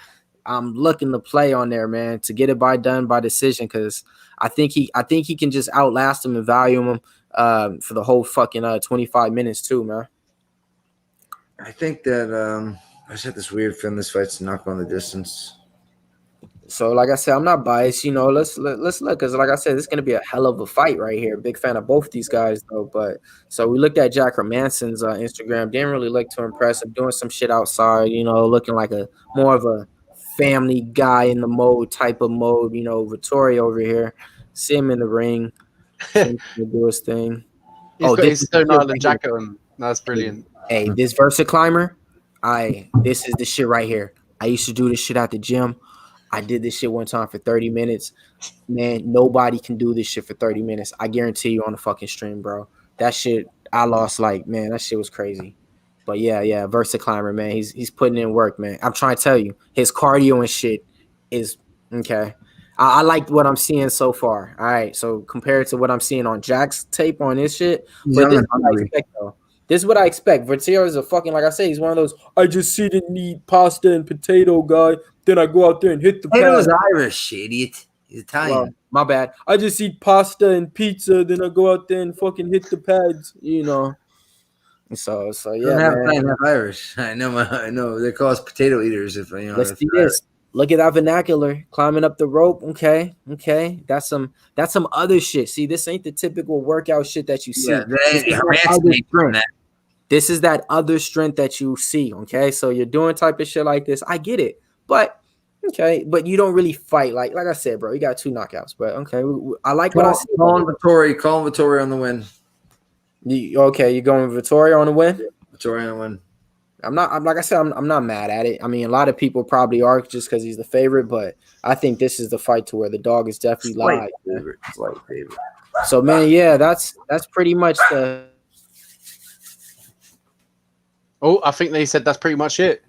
S1: I'm looking to play on there, man, to get it done by decision, because I think he can just outlast him and value him for the whole fucking 25 minutes too, man.
S2: I think that I just had this weird feeling this fight's not going the distance.
S1: So, like I said, I'm not biased. Let's look, because like I said, this is gonna be a hell of a fight right here. Big fan of both these guys, though. But so we looked at Jack Hermansson's Instagram. Didn't really look too impressive. Doing some shit outside, looking like a more of a family guy in the mode type of mode. Vettori over here. See him in the ring, do his thing.
S3: He's Stone Island jacket on. That's brilliant.
S1: Hey, this Versa Climber, this is the shit right here. I used to do this shit at the gym. I did this shit one time for 30 minutes. Man, nobody can do this shit for 30 minutes. I guarantee you on the fucking stream, bro. That shit, I lost that shit was crazy. But yeah, Versa Climber, man. He's putting in work, man. I'm trying to tell you, his cardio and shit is okay. I like what I'm seeing so far. All right, so compared to what I'm seeing on Jack's tape on his shit, but this is what I expect, though. This is what I expect. Vettori is a fucking, like I say, he's one of those, I just sit and eat pasta and potato guy, then I go out there and hit the pad.
S2: Potato's Irish, idiot. He's Italian.
S1: Well, my bad. I just eat pasta and pizza, then I go out there and fucking hit the pads, you know. So yeah,
S2: man. Half Irish. I know. They call us potato eaters. If you know.
S1: Let's do this. Look at that vernacular, climbing up the rope. Okay. That's some other shit. See, this ain't the typical workout shit that you see. This is that other strength that you see. Okay, so you're doing type of shit like this. I get it, but okay, but you don't really fight like I said, bro. You got 2 knockouts, but okay, I like what I see.
S2: Calling Vettori on the win.
S1: You're going with Vettori on the win.
S2: Vettori on the win.
S1: I'm like I said, I'm not mad at it. I mean, a lot of people probably are just because he's the favorite, but I think this is the fight to where the dog is definitely live.
S2: Slight favorite.
S1: So man, yeah, that's pretty much the.
S3: Oh, I think they said that's pretty much it.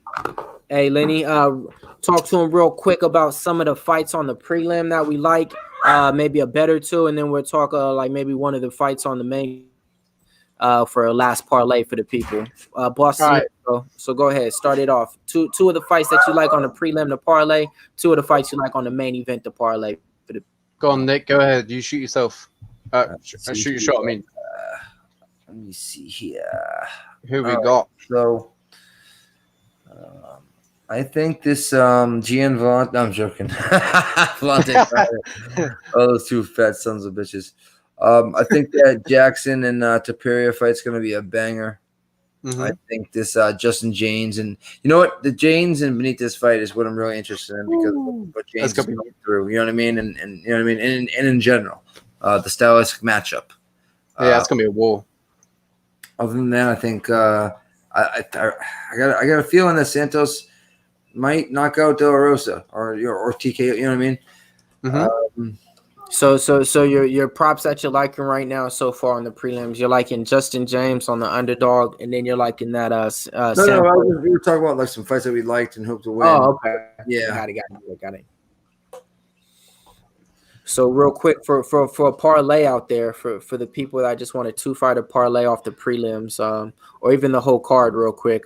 S1: Hey, Lenny, talk to him real quick about some of the fights on the prelim that we like, maybe a bet or two, and then we'll talk like maybe one of the fights on the main for a last parlay for the people. Boss, right. So go ahead, start it off. Two of the fights that you like on the prelim to parlay, 2 of the fights you like on the main event to parlay for the.
S3: Go on, Nick. Go ahead. You shoot yourself. Shoot your shot. I mean,
S2: let me see here.
S3: Who we got?
S2: So, I think this Gian Villante. No, I'm joking. Villante. Oh, those 2 fat sons of bitches. I think that Jackson and Taperia fight's going to be a banger. Mm-hmm. I think this Justin James and you know what, the James and Benitez fight is what I'm really interested in because of what James is going through. You know what I mean, and you know what I mean, and in general, the stylistic matchup.
S3: Yeah, it's going to be a war.
S2: Other than that, I think I got a feeling that Santos might knock out De La Rosa or TK. You know what I mean?
S3: Mm-hmm.
S1: So your props that you're liking right now so far on the prelims, you're liking Justin James on the underdog, and then you're liking that
S2: we were talking about like some fights that we liked and hope to win.
S1: Oh, okay.
S2: Yeah,
S1: got it. So real quick for a parlay out there for the people that just want a 2-fighter parlay off the prelims, or even the whole card, real quick.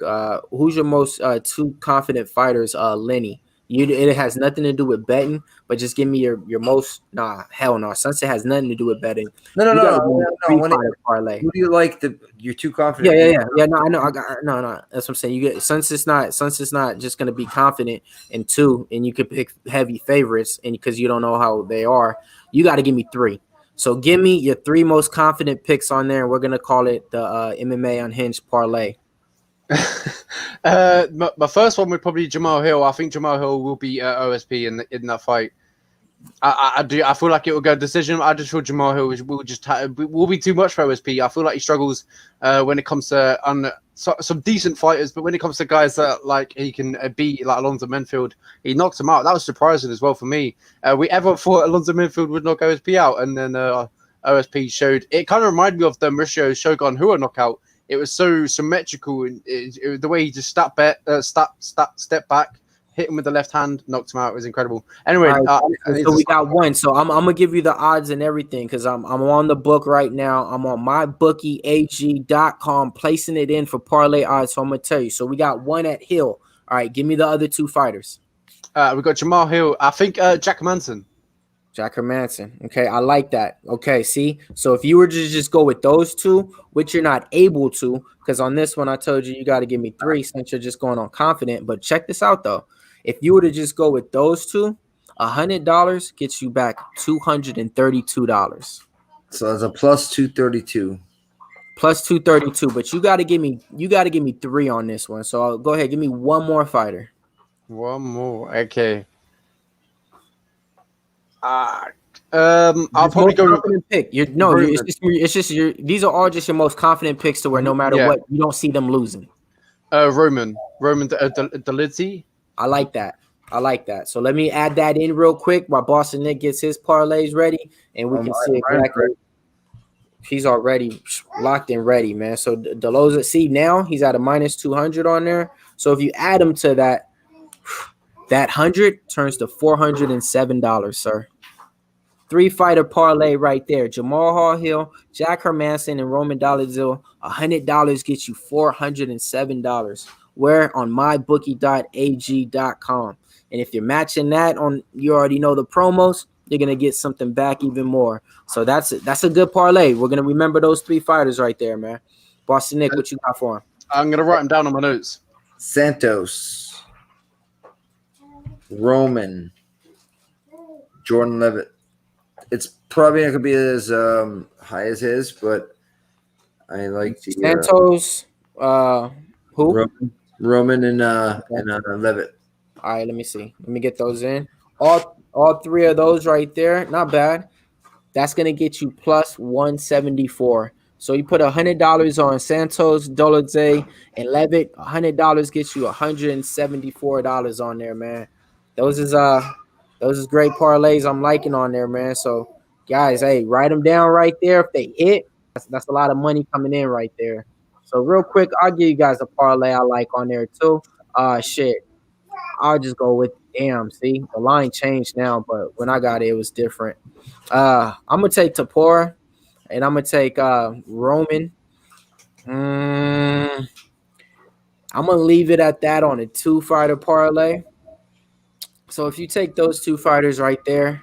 S1: Who's your most 2 confident fighters? Lenny. It has nothing to do with betting, but just give me your most. Nah, hell no. Sunset has nothing to do with betting.
S2: No. Parlay. Who do you like? You're too confident.
S1: Yeah. No, I know. No. That's what I'm saying. You get Sunset's not just gonna be confident in 2, and you could pick heavy favorites, and because you don't know how they are, you got to give me 3. So give me your 3 most confident picks on there, and we're gonna call it the MMA Unhinged parlay.
S3: My first one would probably Jamahal Hill. I think Jamahal Hill will be OSP in that fight. I feel like it will go decision. I just feel Jamahal Hill will be too much for OSP. I feel like he struggles when it comes to some decent fighters, but when it comes to guys that like he can beat, like Alonzo Menfield, he knocks him out. That was surprising as well for me. We ever thought Alonzo Menfield would knock OSP out, and then OSP showed. It kind of reminded me of the Mauricio Shogun Hua knockout. It was so symmetrical, and the way he just step back, hit him with the left hand, knocked him out. It was incredible. Anyway,
S1: so we got one. So I'm gonna give you the odds and everything because I'm on the book right now. I'm on mybookie.ag.com, placing it in for parlay odds. So I'm gonna tell you. So we got 1 at Hill. All right, give me the other 2 fighters.
S3: We got Jamahal Hill. I think Jack Hermansson.
S1: Jack Hermansson. Okay, I like that. Okay, see? So if you were to just go with those 2, which you're not able to, because on this one I told you got to give me 3 since you're just going on confident. But check this out, though. If you were to just go with those 2, $100 gets you back $232.
S2: So that's a plus 232.
S1: Plus 232, but you got to give me 3 on this one. So I'll go ahead, give me 1 more fighter.
S3: 1 more. Okay. I'll probably go
S1: pick. It's just your. These are all just your most confident picks to where no matter what, you don't see them losing.
S3: Roman Dolidze.
S1: I like that. I like that. So let me add that in real quick while Boston Nick gets his parlays ready, and we can see exactly. He's already locked and ready, man. So Dolidze, see now he's at a minus 200 on there. So if you add him to that 100 turns to $407, sir. 3-fighter parlay right there. Jamahal Hill, Jack Hermansson, and Roman Dolidze. $100 gets you $407. Where on mybookie.ag.com. And if you're matching that on, you already know the promos, you're gonna get something back even more. So that's a good parlay. We're gonna remember those 3 fighters right there, man. Boston Nick, what you got for him?
S3: I'm gonna write them down on my notes.
S2: Santos, Roman, Jordan Leavitt. It's probably not gonna be as high as his, but I like the
S1: Santos. Who?
S2: Roman and Leavitt.
S1: All right, let me see. Let me get those in. All 3 of those right there, not bad. That's gonna get you plus 174. So you put $100 on Santos, Dolidze, and Leavitt. $100 gets you $174 on there, man. Those is great parlays I'm liking on there, man. So guys, hey, write them down right there. If they hit, that's a lot of money coming in right there. So real quick, I'll give you guys a parlay I like on there too. Shit. I'll just go with see, the line changed now, but when I got it, it was different. I'm gonna take Tapora, and I'm gonna take Roman. I'm gonna leave it at that on a 2-fighter parlay. So if you take those 2 fighters right there,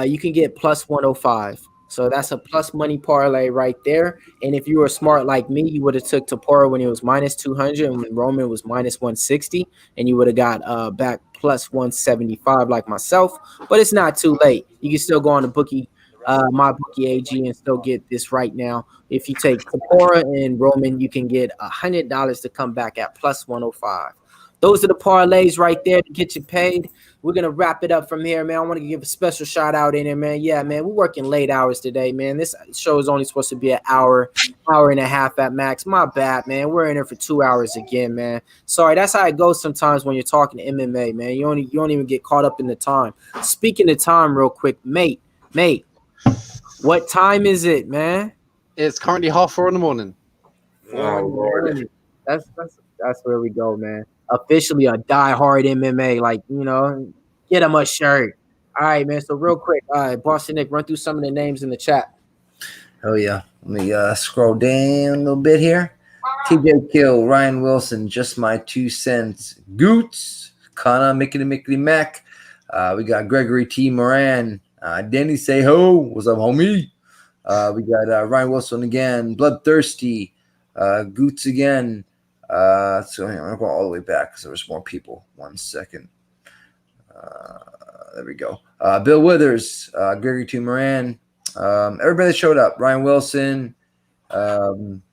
S1: you can get plus 105. So that's a plus money parlay right there. And if you were smart like me, you would have took Tapora when he was minus 200 and when Roman was minus 160, and you would have got back plus 175 like myself. But it's not too late. You can still go on the bookie, mybookie.ag, and still get this right now. If you take Tapora and Roman, you can get $100 to come back at plus 105. Those are the parlays right there to get you paid. We're going to wrap it up from here, man. I want to give a special shout out in there, man. Yeah, man, we're working late hours today, man. This show is only supposed to be an hour and a half at max. My bad, man. We're in here for 2 hours again, man. Sorry, that's how it goes sometimes when you're talking to MMA, man. You don't even get caught up in the time. Speaking of time real quick, mate, what time is it, man?
S3: It's currently 4:30 in the morning.
S2: Oh, Lord.
S1: That's where we go, man. Officially a die-hard MMA, like, get him a shirt. All right, man. So real quick, Boston Nick, run through some of the names in the chat.
S2: Oh yeah, let me scroll down a little bit here. TJ Kill, Ryan Wilson, Just My 2 Cents, Goots, Kana, Mickey Mac. We got Gregory T. Moran, Danny Say Ho, what's up, homie? We got Ryan Wilson again, Bloodthirsty, Goots again. So I'm gonna go all the way back because there was more people. 1 second. There we go. Bill Withers, Gregory T. Moran, everybody that showed up. Ryan Wilson.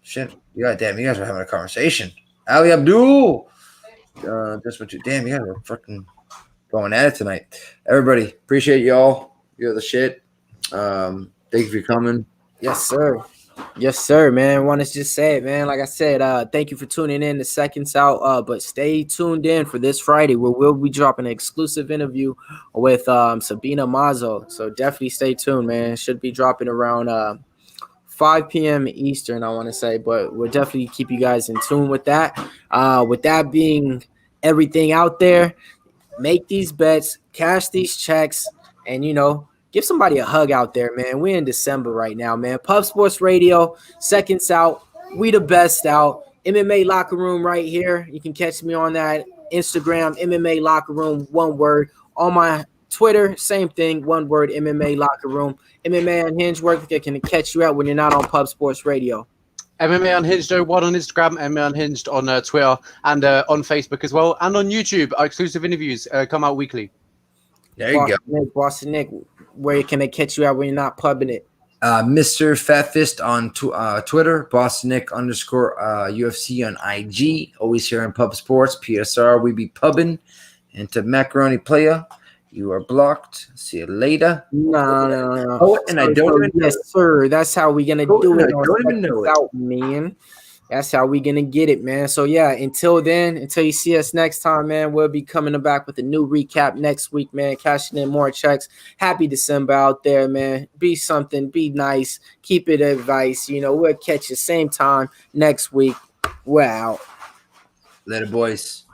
S2: Shit. Yeah, damn, you guys are having a conversation. Ali Abdul. Just what you damn, you guys are freaking going at it tonight. Everybody, appreciate y'all. You're the shit. Thank you for coming.
S1: Yes, sir. Yes, sir, man. Want to just say it, man. Like I said, thank you for tuning in to Seconds Out. But stay tuned in for this Friday where we'll be dropping an exclusive interview with Sabina Mazo. So definitely stay tuned, man. Should be dropping around 5 p.m. Eastern, I want to say. But we'll definitely keep you guys in tune with that. With that being everything out there, make these bets, cash these checks, and, give somebody a hug out there, man. We're in December right now, man. Pub Sports Radio, Seconds Out. We the best out. MMA Locker Room right here. You can catch me on that Instagram, MMA Locker Room, one word. On my Twitter, same thing, one word, MMA Locker Room. MMA Unhinged, where can catch you out when you're not on Pub Sports Radio?
S3: MMA Unhinged, one on Instagram, MMA Unhinged on Twitter, and on Facebook as well, and on YouTube. Our exclusive interviews come out weekly.
S2: There you go.
S1: Boston Nick, where can they catch you out when you're not pubbing it?
S2: Mr. Fat Fist on Twitter, Boston Nick _ UFC on IG. Always here on Pub Sports, PSR. We be pubbing. And to Macaroni Playa, you are blocked. See you later.
S1: No.
S2: Oh, and I don't even know.
S1: Yes, sir. That's how we're gonna do it.
S2: I don't even know it.
S1: Out, man. That's how we gonna get it, man. So yeah, until then, until you see us next time, man, we'll be coming back with a new recap next week, man. Cashing in more checks. Happy December out there, man. Be something, be nice, keep it advice. We'll catch you same time next week. We're out.
S2: Later, boys.